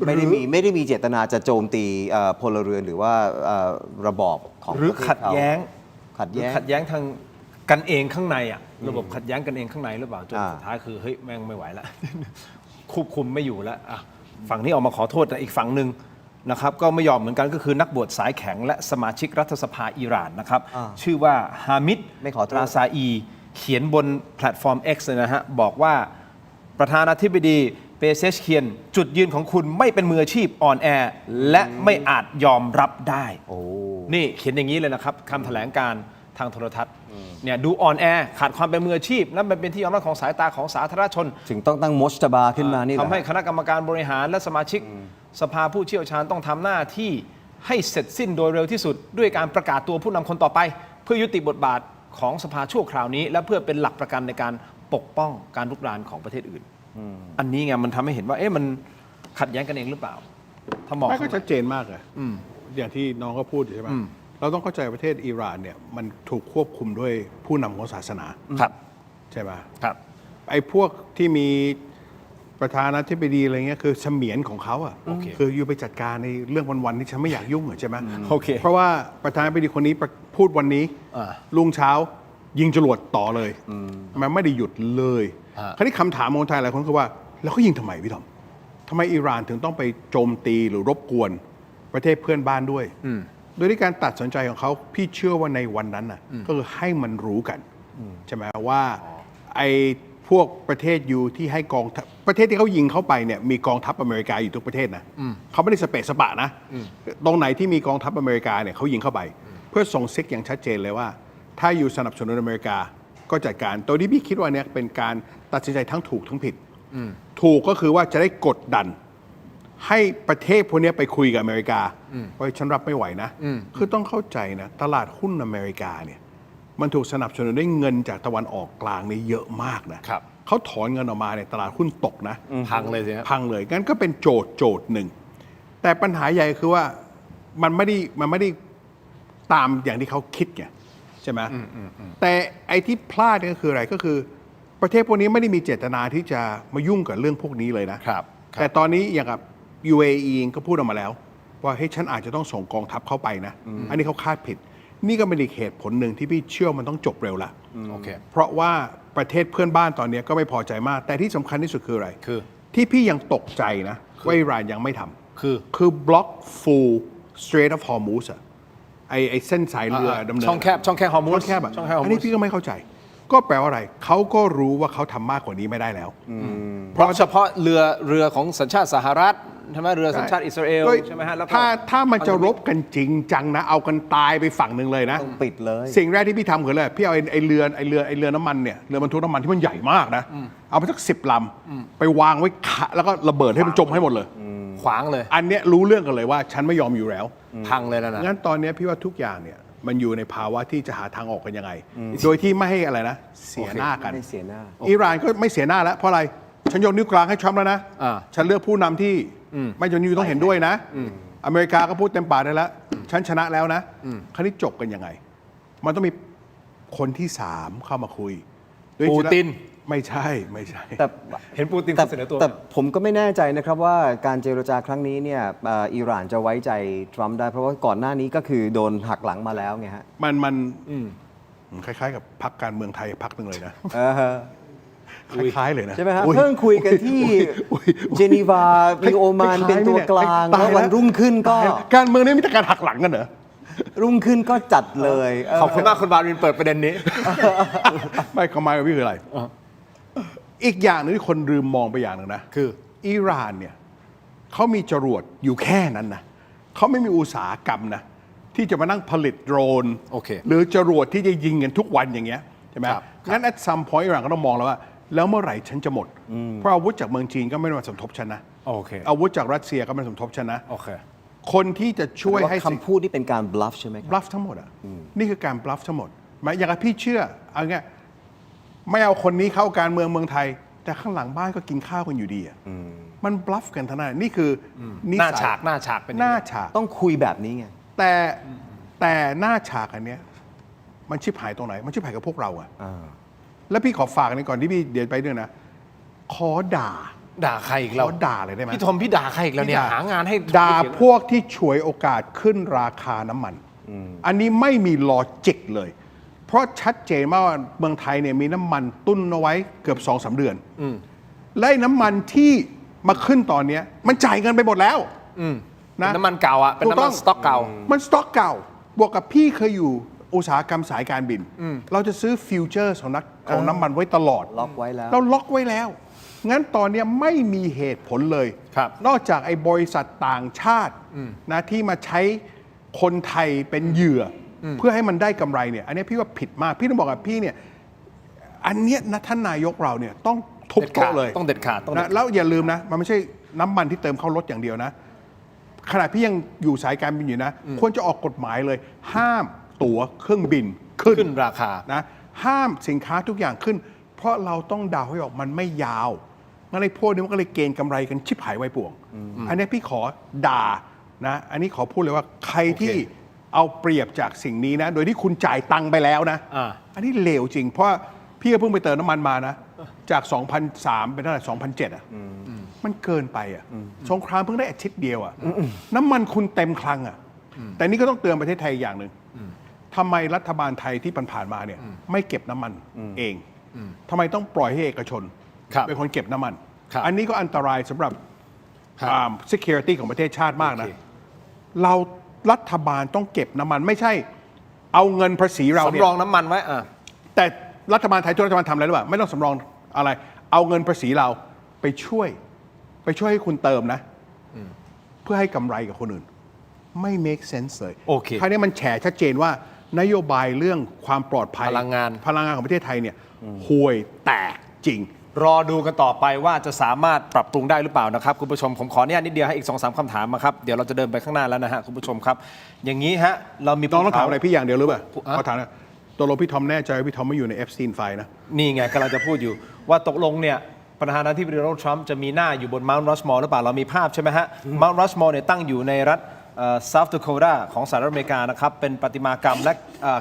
ไม่ได้มีเจตนาจะโจมตีพลเรือนหรือว่าระบอบของหรือขัดแย้งทางกันเองข้างในระบบขัดแย้งกันเองข้างในหรือเปล่าจนสุดท้ายคือเฮ้ยแม่งไม่ไหวแล้วควบคุมไม่อยู่แล้วฝั่งนี้ออกมาขอโทษแต่อีกฝั่งหนึ่งนะครับก็ไม่ยอมเหมือนกันก็คือนักบวชสายแข็งและสมาชิกรัฐสภาอิหร่านนะครับชื่อว่าฮามิดราซาอีเขียนบนแพลตฟอร์ม X เลยนะฮะบอกว่าประธานาธิบดีเปเซชเคียนจุดยืนของคุณไม่เป็นมืออาชีพอ่อนแอและไม่อาจยอมรับได้นี่เขียนอย่างนี้เลยนะครับคำแถลงการ ทางโทรทัศน์เนี่ยดูอ่อนแอขาดความเป็นมืออาชีพและมันเป็นที่ยอมรับของสายตาของสาธารณชน ถึงต้องตั้งมอชตบาขึ้นมานี่แหละ ทำให้คณะกรรมการบริหารและสมาชิกสภาผู้เชี่ยวชาญต้องทำหน้าที่ให้เสร็จสิ้นโดยเร็วที่สุด ด้วยการประกาศตัวผู้นำคนต่อไป เพื่อยุติบทบาทของสภาชั่วคราวนี้ และเพื่อเป็นหลักประกันในการปกป้องการลุกรานของประเทศอื่นอันนี้ไงมันทำให้เห็นว่ามันขัดแย้งกันเองหรือเปล่าถ้ามอง ไม่ก็ชัดเจนมากเลยอย่างที่น้องก็พูดใช่ไหมเราต้องเข้าใจประเทศอิหร่านเนี่ยมันถูกควบคุมด้วยผู้นำของศาสนา ครับ ใช่ไหม ครับ ไอ้พวกที่มีประธานาธิบดีอะไรเงี้ยคือเสมียนของเขาอ่ะ โอเค คืออยู่ไปจัดการในเรื่องวันๆที่ฉันไม่อยากยุ่งอะใช่ไหม โอเค เพราะว่าประธานาธิบดีคนนี้พูดวันนี้รุ่งเช้ายิงจรวดต่อเลยมันไม่ได้หยุดเลย คราวนี้คำถามของไทยหลายคนคือว่าแล้วเขายิงทำไมพี่ทอมทำไมอิหร่านถึงต้องไปโจมตีหรือรบกวนประเทศเพื่อนบ้านด้วยโดยที่การตัดสินใจของเขาพี่เชื่อว่าในวันนั้นน่ะก็คือให้มันรู้กันใช่ไหมว่าไอ้พวกประเทศอยู่ที่ให้กองทัพประเทศที่เขายิงเข้าไปเนี่ยมีกองทัพอเมริกาอยู่ทุกประเทศนะเขาไม่ได้สเปะสปะนะตรงไหนที่มีกองทัพอเมริกาเนี่ยเขายิงเข้าไป เพื่อส่งซิกอย่างชัดเจนเลยว่า ถ้าอยู่สนับสนุนอเมริกาก็จัดการตัวนี้พี่คิดว่าเนี่ยเป็นการตัดสินใจทั้งถูกทั้งผิดถูกก็คือว่าจะได้กดดันให้ประเทศพวกนี้ไปคุยกับอเมริกาว่าฉันรับไม่ไหวนะคือต้องเข้าใจนะตลาดหุ้นอเมริกาเนี่ยมันถูกสนับสนุนด้วยเงินจากตะวันออกกลางนี่เยอะมากนะครับเขาถอนเงินออกมาเนี่ยตลาดหุ้นตกนะ พังเลยสิฮะ พังเลยงั้นก็เป็นโจทย์หนึ่งแต่ปัญหาใหญ่คือว่ามันไม่ได้ตามอย่างที่เขาคิดไงใช่ไหมแต่ไอ้ที่พลาดก็คืออะไรก็คือประเทศพวกนี้ไม่ได้มีเจตนาที่จะมายุ่งกับเรื่องพวกนี้เลยนะครับ แต่ตอนนี้อย่างกับ UAE เองก็พูดออกมาแล้ว ว่าเฮ้ยฉันอาจจะต้องส่งกองทัพเข้าไปนะ อันนี้เขาคาดผิด นี่ก็เป็นอีกเหตุผลหนึ่งที่พี่เชื่อมันต้องจบเร็วละ โอเค เพราะว่าประเทศเพื่อนบ้านตอนนี้ก็ไม่พอใจมาก แต่ที่สำคัญที่สุดคืออะไร คือ ที่พี่ยังตกใจนะว่าอิหร่านยังไม่ทำ คือบ ล็อก full Strait of Hormuz อะไอเส้นสายเรือดำเนิน ช่องแคบฮอร์โมน ช่องแคบอะ ช่องแคบฮอร์ อัน โม นี้ น พี่ก็ไม่เข้าใจ ก็แปลว่าอะไร เขาก็รู้ว่าเขาทำมากกว่านี้ไม่ได้แล้ว เพราะเฉพาะเรือของสัญชาติสหรัฐใช่ไหมเรือสัญชาติอิสราเอลใช่ไหมฮะแล้วก็ ถ้ามันจะรบกันจริงจังนะ เอากันตายไปฝั่งหนึ่งเลยนะ ต้องปิดเลย สิ่งแรกที่พี่ทำคืออะไรพี่เอาไอ้เรือน้ำมันเนี่ยเรือบรรทุกน้ำมันที่มันใหญ่มากนะ เอาไปสัก10 ลำไปวางไว้แล้วก็ระเบิดให้มันจมให้หมดเลย ขวางเลย อันเนี้ยรู้เรื่องกันเลยว่าฉันไม่ยอมอยู่แล้ว พังเลยนะ งั้นตอนเนี้ยพี่ว่าทุกอย่างเนี่ยมันอยู่ในภาวะที่จะหาทางออกกันยังไง โดยที่ไม่ให้อะไรนะเสียหน้ากัน ไม่เสียหน้า อิหร่านก็ไม่เสียหน้าแล้วเพราะอะไรฉันโยนนิ้วกลางให้ทรัมป์แล้วนะ ฉันเลือกผู้นำที่ไม่จำเป็นต้องเห็นด้วยนะอเมริกาก็พูดเต็มปากได้แล้วฉันชนะแล้วนะคราวนี้จบกันยังไง มันต้องมีคนที่3เข้ามาคุยโดย ปูติน ไม่ใช่ แต่ เห็นปูตินเสนอตัว แต่ผมก็ไม่แน่ใจนะครับว่าการเจรจาครั้งนี้เนี่ยอิหร่านจะไว้ใจทรัมป์ได้เพราะว่าก่อนหน้านี้ก็คือโดนหักหลังมาแล้วไงฮะ มันคล้ายๆกับพรรคการเมืองไทยพรรคหนึ่งเลยนะคล้ายๆเลยนะ ใช่ไหมฮะเพิ่งคุยกันที่เจนีวามีโอมานเป็นตัวกลางแล้ววันรุ่งขึ้นก็ การเมืองนี่มีแต่การหักหลังกันเหรอ รุ่งขึ้นก็จัดเลย ขอบคุณมากคุณบารินเปิดประเด็นนี้ ไม่เขาหมายกับพี่คืออะไรอีกอย่างหนึงที่คนลืมมองไปอย่างหนึ่งนะ คือ อิหร่านเนี่ยเขามีจรวดอยู่แค่นั้นนะเขาไม่มีอุตสาหกรรมนะที่จะมานั่งผลิตโดรน โอเค หรือจรวดที่จะยิงกันทุกวันอย่างเงี้ยใช่ไหม ครับ งั้น at some point อิหร่านก็ต้องมองแล้วว่า แล้วเมื่อไหร่ฉันจะหมด เพราะอาวุธจากเมืองจีนก็ไม่ได้มาสมทบฉันนะ โอเค อาวุธจากรัสเซียก็ไม่ได้สมทบฉันนะ โอเค คนที่จะช่วยให้ คำพูดนี่เป็นการบลัฟใช่ไหมครับ บลัฟทั้งหมดอ่ะนี่คือการบลัฟทั้งหมดหมายอย่างกับพี่เชื่อเอาเงี้ยไม่เอาคนนี้เข้าการเมืองไทย แต่ข้างหลังบ้านก็กินข้าวกันอยู่ดีอ่ะมันบลัฟกันทั้งนั้นนี่คือนิ หน้า สัย ฉากเป็น หน้าฉาก ต้องคุยแบบนี้ไง แต่หน้าฉากอันเนี้ยมันชิบหายตรงไหน มันชิบหายกับพวกเราอ่ะแล้วพี่ขอฝากอันนี้ก่อนที่พี่เดี๋ยวไปด้วยนะขอด่า ใครอีก ข แล้ว อด่าเลยได้ไหม พี่ทอมพี่ด่าใครอีกแล้วเนี่ย พี่ หางานให้ ด่าพวกที่ฉวยโอกาสขึ้นราคาน้ำมัน อันนี้ไม่มีลอจิกเลย เพราะชัดเจนมากว่าเมืองไทยเนี่ยมีน้ำมันตุ้นเอาไว้เกือบ 2-3 เดือนและน้ำมันที่มาขึ้นตอนนี้มันจ่ายเงินไปหมดแล้วนะ น้ำมันเก่าอ่ะเป็นน้ำมันสต็อกเก่า มันสต็อกเก่า บวกกับพี่เคยอยู่อุตสาหกรรมสายการบิน เราจะซื้อฟิวเจอร์ของน้ำมันไว้ตลอด ล็อกไว้แล้ว เราล็อกไว้แล้ว งั้นตอนนี้ไม่มีเหตุผลเลย ครับ นอกจากไอ้บริษัทต่างชาตินะที่มาใช้คนไทยเป็นเหยื่อ เพื่อให้มันได้กำไรเนี่ยอันนี้พี่ว่าผิดมากพี่ต้องบอกกับพี่เนี่ยอันเนี้ยนะท่านนายกเราเนี่ยต้องทุบโต๊ะเลย ต้องเด็ดขาดต้องเด็ดขาด นะแล้วอย่าลืมนะมันไม่ใช่น้ำมันที่เติมเข้ารถอย่างเดียวนะขณะพี่ยังอยู่สายการบินอยู่นะควรจะออกกฎหมายเลย ห้ามตั๋วเครื่องบินขึ้น ราคา นะห้ามสินค้าทุกอย่างขึ้น เพราะเราต้องเดาให้ออกมันไม่ยาวงั้นไอ้พวกนี้มันก็เลยเกณฑ์กำไรกันชิบหายไวป่วง อันนี้พี่ขอด่านะอันนี้ขอพูดเลยว่าใครที่เอาเปรียบจากสิ่งนี้นะโดยที่คุณจ่ายตังค์ไปแล้วนะ อันนี้เลวจริงเพราะพี่ก็เพิ่งไปเติมน้ำมันมานะจาก 2,300 เป็นเท่าไหร่ 2,700 อ่ะมันเกินไปอ่ะสงครามเพิ่งได้อาทิตย์เดียวอ่ะน้ำมันคุณเต็มคลังอ่ะแต่นี่ก็ต้องเตือนประเทศไทยอย่างหนึ่งทำไมรัฐบาลไทยที่ผ่านๆมาเนี่ยไม่เก็บน้ำมันเองทำไมต้องปล่อยให้เอกชนเป็นคนเก็บน้ำมันอันนี้ก็อันตรายสำหรับsecurity ของประเทศชาติมากนะเรารัฐบาลต้องเก็บน้ำมันไม่ใช่เอาเงินภาษีเราเนี่ย สำรองน้ำมันไว้แต่รัฐบาลไทยทุกรัฐบาลทำอะไรหรือเปล่าไม่ต้องสำรองอะไร เอาเงินภาษีเราไปช่วยให้คุณเติมนะเพื่อให้กำไรกับคนอื่นไม่ make sense เลยโอเคคราวนี้มันแฉชัดเจนว่านโยบายเรื่องความปลอดภัยพลังงานของประเทศไทยเนี่ยห่วยแตกจริงรอดูกันต่อไปว่าจะสามารถปรับปรุงได้หรือเปล่านะครับคุณผู้ชมผมขออนุญาตนิดเดียวให้อีก 2-3 คำถามมาครับเดี๋ยวเราจะเดินไปข้างหน้าแล้วนะฮะคุณผู้ชมครับอย่างนี้ฮะเรามีต้องถามอะไรพี่อย่างเดียวหรือเปล่าเขาถามนะตัวพี่ทอมแน่ใจว่าพี่ทอมไม่อยู่ในเอฟสตีนไฟนะนี่ไงกำลังจะพูดอยู่ว่าตกลงเนี่ยประธานาธิบดีโดนัลด์ทรัมป์จะมีหน้าอยู่บนมาน์รัชมอร์หรือเปล่าเรามีภาพใช่ไหมฮะมาน์รัชมอร์เนี่ยตั้งอยู่ในรัฐเซาท์ดาโคตาของสหรัฐอเมริกานะครับเป็นประติมากรรมและ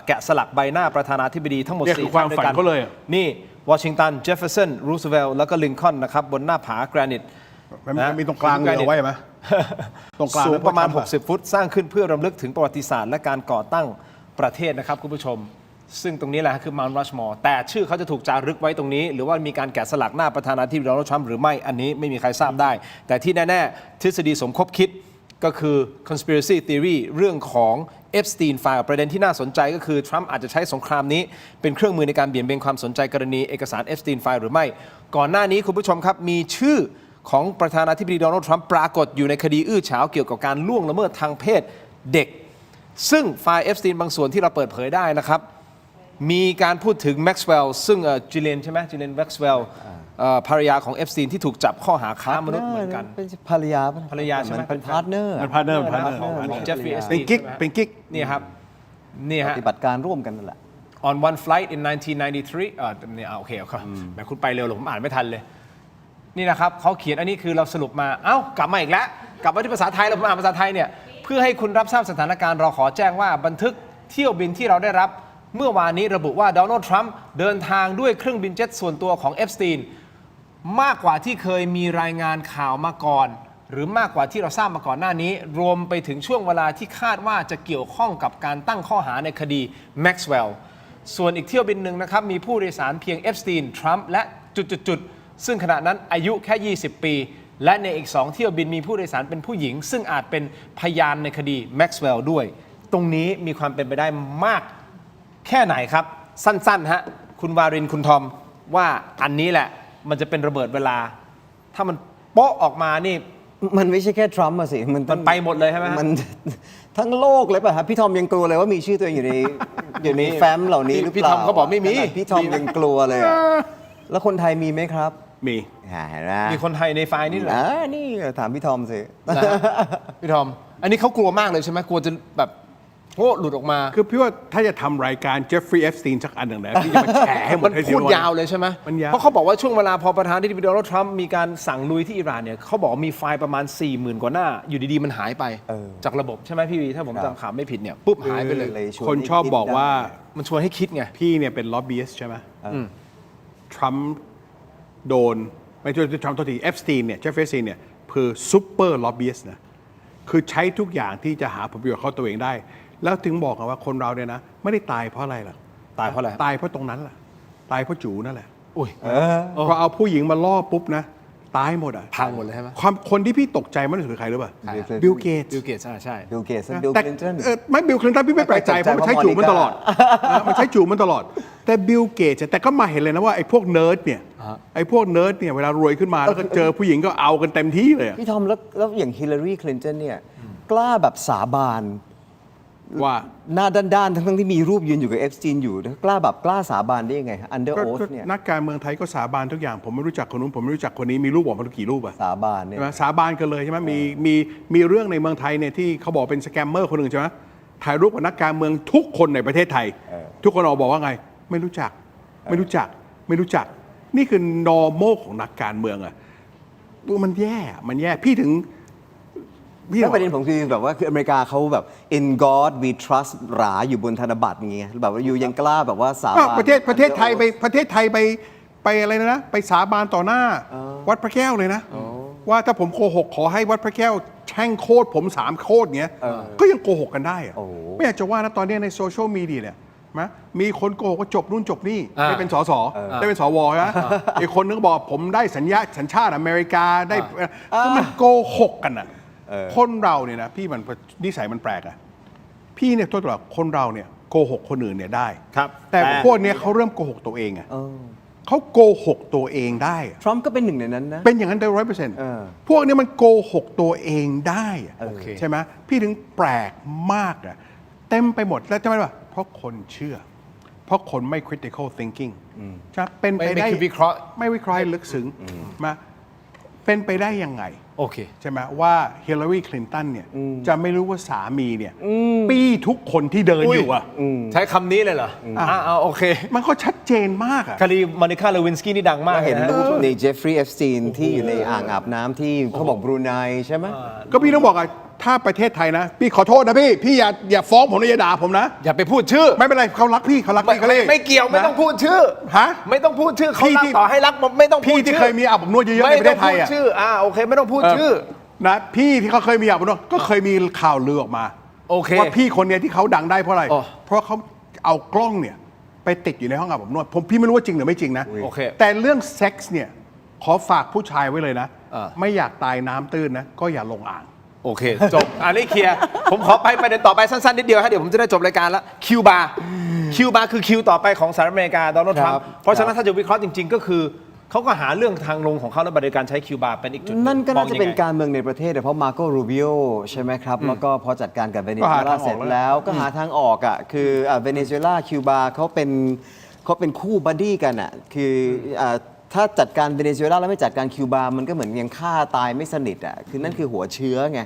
แกะสลักใบหน้าประธานาธิบดีทั้งหมด4 ความฝันเขาเลยนี่วอชิงตันเจฟเฟอร์สันรูสเวลล์แล้วก็ลินคอล์นนะครับบนหน้าผาแกรนิตมีตรงกลางเอาไว้ไหมตรงกลางสูงประมาณ60 ฟุตสร้างขึ้นเพื่อรำลึกถึงประวัติศาสตร์และการก่อตั้งประเทศนะครับคุณผู้ชมซึ่งตรงนี้แหละคือมาน์รัชมอร์แต่ชื่อเขาจะถูกจารึกไว้ตรงนี้หรือว่ามีการแกะสลักหน้าประธานาธิบดีโดนัลด์ทรัมป์หรือไม่อันนี้ไม่มีใครทราบได้แต่ที่แน่ๆทฤษฎีสมคบคิดก็คือ conspiracy theory เรื่องของเอฟสตีนไฟล์ประเด็นที่น่าสนใจก็คือทรัมป์อาจจะใช้สงครามนี้เป็นเครื่องมือในการเบี่ยงเบนความสนใจกรณีเอกสารเอฟสตีนไฟล์หรือไม่ก่อนหน้านี้คุณผู้ชมครับมีชื่อของประธานาธิบดีโดนัลด์ทรัมป์ปรากฏอยู่ในคดีอื้อฉาวเกี่ยวกับการล่วงละเมิดทางเพศเด็กซึ่งไฟล์เอฟสตีนบางส่วนที่เราเปิดเผยได้นะครับมีการพูดถึงแม็กซ์เวลล์ซึ่งจิเลนใช่ไหมจิเลนแม็กซ์เวลล์ภรรยาของเอฟสตีนที่ถูกจับข้อหาค้ามนุษย์เหมือนกันเป็นภรรยาใช่ไหมเป็นพาร์ทเนอร์ของเจฟฟรีย์เอสตีนเป็นกิ๊กนี่ครับนี่ฮะปฏิบัติการร่วมกันนั่นแหละ on one flight in 1993เนี่ยโอเคครับแต่คุณไปเร็วหรอผมอ่านไม่ทันเลยนี่นะครับเขาเขียนอันนี้คือเราสรุปมาเอ้ากลับมาอีกแล้วกลับมาที่ภาษาไทยเราอ่านภาษาไทยเนี่ยเพื่อให้คุณรับทราบสถานการณ์เราขอแจ้งว่าบันทึกเที่ยวบินที่เราได้รับเมื่อวานนี้ระบุว่าโดนัลด์ทรัมป์เดินทางด้วยเครื่องบินเจ็ตส่วนตัวของเอฟสตีนมากกว่าที่เคยมีรายงานข่าวมาก่อนหรือมากกว่าที่เราทราบมาก่อนหน้านี้รวมไปถึงช่วงเวลาที่คาดว่าจะเกี่ยวข้องกับการตั้งข้อหาในคดีแม็กซ์เวลล์ส่วนอีกเที่ยวบินหนึ่งนะครับมีผู้โดยสารเพียงเอฟสตีนทรัมป์และจุดๆซึ่งขณะนั้นอายุแค่20 ปีและในอีก2เที่ยวบินมีผู้โดยสารเป็นผู้หญิงซึ่งอาจเป็นพยานในคดีแม็กซ์เวลล์ด้วยตรงนี้มีความเป็นไปได้มากแค่ไหนครับสั้นๆฮะคุณวารินคุณทอมว่าอันนี้แหละมันจะเป็นระเบิดเวลาถ้ามันโป๊ะออกมานี่มันไม่ใช่แค่ทรัมป์สิมันไปหมดเลยใช่ไหมมันทั้งโลกเลยป่ะครับพี่ทอมยังกลัวเลยว่ามีชื่อตัวเองอยู่ในแฟ้มเหล่านี้หรือเปล่าพี่ทอมเขาบอกไม่มีพี่ทอมยังกลัวเลยแล้วคนไทยมีไหมครับมีมีคนไทยในไฟล์นี่เหรอนี่ถามพี่ทอมสิพี่ทอมอันนี้เขากลัวมากเลยใช่ไหมกลัวจะแบบโอ้หลุดออกมาคือพี่ว่าถ้าจะทำรายการเจฟฟรีย์เอฟสตีนสักอันหนึ่งนะพี่จะมาแฉให้หมดให้พูดยาวเลยใช่ไหมเพราะเขาบอกว่าช่วงเวลาพอประธานาธิบดีโดนัลด์ทรัมป์มีการสั่งลุยที่อิหร่านเนี่ยเขาบอกมีไฟล์ประมาณ 40,000 กว่าหน้าอยู่ดีๆมันหายไปจากระบบใช่ไหมพี่วีถ้าผมจำข่าวไม่ผิดเนี่ยปุ๊บหายไปเลยคนชอบบอกว่ามันชวนให้คิดไงพี่เนี่ยเป็นล็อบบี้ใช่ไหมทรัมป์โดนไม่ใช่ทรัมป์ตัวทีเอฟสตีนเนี่ยเจฟฟรีย์เอฟสตีนเนี่ยคือซุปเปอร์ล็อบบี้นะคือใช้ทุกอย่างที่จะหาผลประโยชน์เข้าตัวเองได้แล้วถึงบอกว่าคนเราเนี่ยนะไม่ได้ตายเพราะอะไรล่ะตายเพราะอะไรตายเพราะตรงนั้นแหละตายเพราะจูนั่นแหละอุ้ยพอเอาผู้หญิงมาล่อปุ๊บนะตายหมดอ่ะพังหมดเลยใช่ไหมความคนที่พี่ตกใจมากที่สุดคือใครรู้ป่ะบิลเกตใช่บิลเกตบิลคลินตันไม่บิลคลินตันพี่ไม่แปลกใจเพราะมันใช้จูมันตลอดมันใช้จูมันตลอดแต่บิลเกตแต่ก็มาเห็นเลยนะว่าไอ้พวกเนิร์ดเนี่ยเวลารวยขึ้นมาแล้วก็เจอผู้หญิงก็เอากันเต็มที่เลยพี่ทอมแล้วอย่างฮิลลารีคลินตันเนี่ยกล้าแบบสาบาน ว่า หน้าด้านๆทั้งที่มีรูปยืนอยู่กับเอฟสตีนอยู่กล้าสาบานได้ยังไง under ก็ oath เนี่ย นักการเมืองไทยก็สาบานทุกอย่าง ผมไม่รู้จักคนนู้นผมไม่รู้จักคนนี้มีรูปบอกมากี่รูปอะ สาบานเนี่ย ใช่ไหมสาบานกันเลยใช่ไหมมีเรื่องในเมืองไทยเนี่ยที่เขาบอกเป็นสแกมเมอร์คนหนึ่งใช่ไหมถ่ายรูปกับนักการเมืองทุกคนในประเทศไทย ทุกคนออกบอกว่าไงไม่รู้จัก นี่คือ normal ของนักการเมืองอะมันแย่พี่ถึง แล้วประเด็นผมคือแบบว่าคืออเมริกาเขาแบบ in God we trust หราอยู่บนธนบัตรอย่างเงี้ยแบบว่าอยู่ยังกล้าแบบว่าสาบาน ประเทศไทยไปอะไรนะไปสาบานต่อหน้าวัดพระแก้วเลยนะ ว่าถ้าผมโกหกขอให้วัดพระแก้วแช่งโคตรผม3โคตรเงี้ยก็ยังโกหกกันได้อะไม่อยากจะว่านะตอนนี้ในโซเชียลมีเดียเนี่ยมีคนโกหกว่าจบนู่นจบนี่ได้เป็นสสได้เป็นสวใช่ไหมอีกคนนึงบอกผมได้สัญชาติอเมริกาได้คือมันโกหกกันอ่ะคนเราเนี่ยนะพี่มันนิสัยมันแปลกอ่ะพี่เนี่ยโทษตลอดคนเราเนี่ยโกหกคนอื่นเนี่ยได้ ครับ แต่พวกเนี้ยเขาเริ่มโกหกตัวเองอ่ะเขาโกหกตัวเองได้อะ ทรัมป์ก็เป็นหนึ่งในนั้นนะ เป็นอย่างนั้นได้100%พวกนี้มันโกหกตัวเองได้อะใช่ไหมพี่ถึงแปลกมากอ่ะเต็มไปหมดแล้วใช่ไหมว่าเพราะคนเชื่อ เพราะคนไม่ critical thinking ใช่เป็นไปได้ ไม่วิเคราะห์ ไม่วิเคราะห์ให้ลึกซึ้งมาเป็นไปได้ยังไง โอเค ใช่ไหมว่าฮิลลารีคลินตันเนี่ยจะไม่รู้ว่าสามีเนี่ยปี้ทุกคนที่เดินอยู่อ่ะ ใช้คำนี้เลยเหรอโอเค มันก็ชัดเจนมากอ่ะ คดีมอนิคาเลวินสกี้นี่ดังมาก เห็น นะ รูปในเจฟฟรีย์เอฟสตีนที่อยู่ในอ่างอาบน้ำที่เขาบอกบรูไนใช่ไหม ก็พี่ต้องบอกอ่ะถ้าประเทศไทยนะพี่ขอโทษนะพี่อย่าฟ้องผมนะอย่าด่าผมนะ อย่าไปพูดชื่อ ไม่เป็นไรเขารักพี่เขาเลย ไม่เกี่ยวไม่ต้องพูดชื่อ ฮะ ไม่ต้องพูดชื่อเขา พี่ รัก ที่ ต่อให้รักไม่ต้องพู พี่ ด ที่ ชื่อ เคยมีอาบอบนวดเยอะๆในประเทศไทย ไม่ต้องพูด อ่ะ ชื่อโอเคไม่ต้องพูดชื่อ นะพี่ที่เขาเคยมีอาบอบนวดก็เคยมีข่าวลือออกมา โอเค ว่าพี่คนเนี้ยที่เขาดังได้เพราะอะไร อ๋อ เพราะเขาเอากล้องเนี่ยไปติดอยู่ในห้องอาบอบนวดพี่ไม่รู้ว่าจริงหรือไม่จริงนะ โอเค แต่เรื่องเซ็กส์เนี่ยขอฝากผู้ชายไว้เลยนะ ไม่อยากตายน้ำตื้นนะก็อย่าลงอ่าง โอเค จบ อันนี้เคลียร์ ผมขอไปประเด็นต่อไปสั้นๆ นิดเดียวฮะเดี๋ยวผมจะได้จบรายการแล้วคิวบาร์คือคิวต่อไปของสหรัฐอเมริกาโดนัลด์ทรัมป์เพราะฉะนั้นถ้าจะวิเคราะห์จริงๆ ก็คือเขาก็หาเรื่องทางลงของเขาและบริการใช้คิวบาร์เป็นอีกจุด นั่นก็น่าจะเป็น มองยังไง การเมืองในประเทศเพราะมาโกรูบิโอใช่ไหมครับ แล้วก็พอจัดการกับเวเนซุเอลา ก็หาทางออก เสร็จแล้วก็หาทางออกอ่ะคือเวเนซุเอลาคิวบาเขาเป็นคู่บัดดี้กันอ่ะคือถ้าจัดการเวเนซุเอลาแล้วไม่จัดการคิวบามันก็เหมือนยังฆ่าตายไม่สนิทอ่ะคือนั่นคือหัวเชื้อไง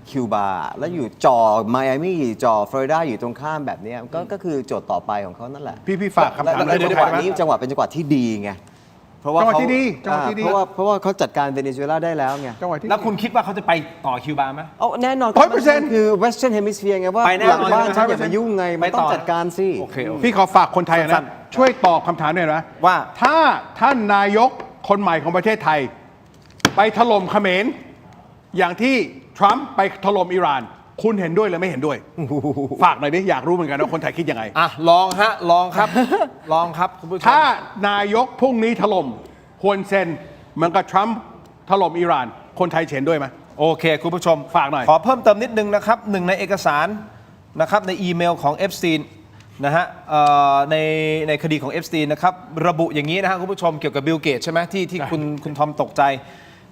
คิวบาแล้วอยู่จ่อไมอามี่จ่อฟลอริดาอยู่ตรงข้ามแบบเนี้ยก็คือโจทย์ต่อไปของเขานั่นแหละ พี่ฝากคำถาม แล้วจังหวะนี้จังหวะเป็นจังหวะที่ดีไงเพราะว่า จังหวะ เขา ที่ดีจังหวะที่ดี เพราะว่าเขาจัดการเวเนซุเอลาได้แล้วไง จังหวะที่ แล้วคุณคิดว่าเขาจะไปต่อคิวบาร์ไหม เอาแน่นอน 100% คือ Western Hemisphere ไงว่า ไปแน่ หลัง นอน บ้าน ใช่ ฉัน ไหม อย่ามายุ่งไง ไป มันต้อ ต่ ง อ จัดการสิ โอเค พี่ขอฝากคนไทย สั้ นะ น ช่วยตอบคำถามหน่อยนะ ว่า ถ้าท่านนายกคนใหม่ของประเทศไทย ไปถล่มเขมรอย่างที่ทรัมป์ไปถล่มอิหร่าน คุณเห็นด้วยหรือไม่เห็นด้วย ฝากหน่อยดิอยากรู้เหมือนกันว่าคนไทยคิดยังไง ลองครับ ลองครับคุณผู้ชม ถ้านายกพรุ่งนี้ถล่มฮวนเซนเหมือนกับทรัมป์ถล่มอิหร่าน คนไทยเห็นด้วยไหม โอเค คุณผู้ชม ฝากหน่อย ขอเพิ่มเติมนิดนึงนะครับหนึ่งในเอกสารนะครับในอีเมลของเอฟสตีนนะฮะในคดีของเอฟสตีนนะครับระบุอย่างนี้นะฮะคุณผู้ชมเกี่ยวกับบิลเกตใช่ไหมที่คุณทอมตกใจ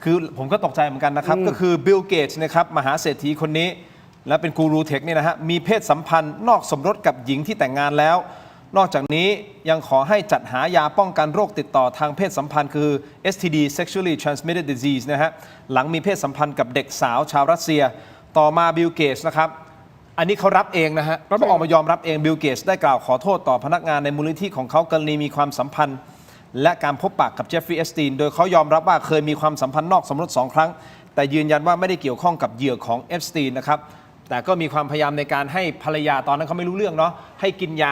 คือผมก็ตกใจเหมือนกันนะครับ ก็คือบิลเกตนะครับมหาเศรษฐีคนนี้ และเป็นกูรูเทคเนี่ยนะฮะมีเพศสัมพันธ์นอกสมรสกับหญิงที่แต่งงานแล้ว นอกจากนี้ยังขอให้จัดหายาป้องกันโรคติดต่อทางเพศสัมพันธ์คือ STD Sexually Transmitted Disease นะฮะหลังมีเพศสัมพันธ์กับเด็กสาวชาวรัสเซีย ต่อมาบิลเกตส์นะครับอันนี้เขารับเองนะฮะเขาออกมายอมรับเองบิลเกตส์ได้กล่าวขอโทษต่อพนักงานในมูลนิธิของเขากรณีมีความสัมพันธ์ และการพบปะกับเจฟฟรีย์เอสตีนโดยเขายอมรับว่าเคยมีความสัมพันธ์นอกสมรส2 ครั้ง แต่ยืนยันว่าไม่ได้เกี่ยวข้องกับเหยื่อของเอฟสตีนนะครับแต่ก็มีความพยายามในการให้ภรรยาตอนนั้นเขาไม่รู้เรื่องเนาะให้กินย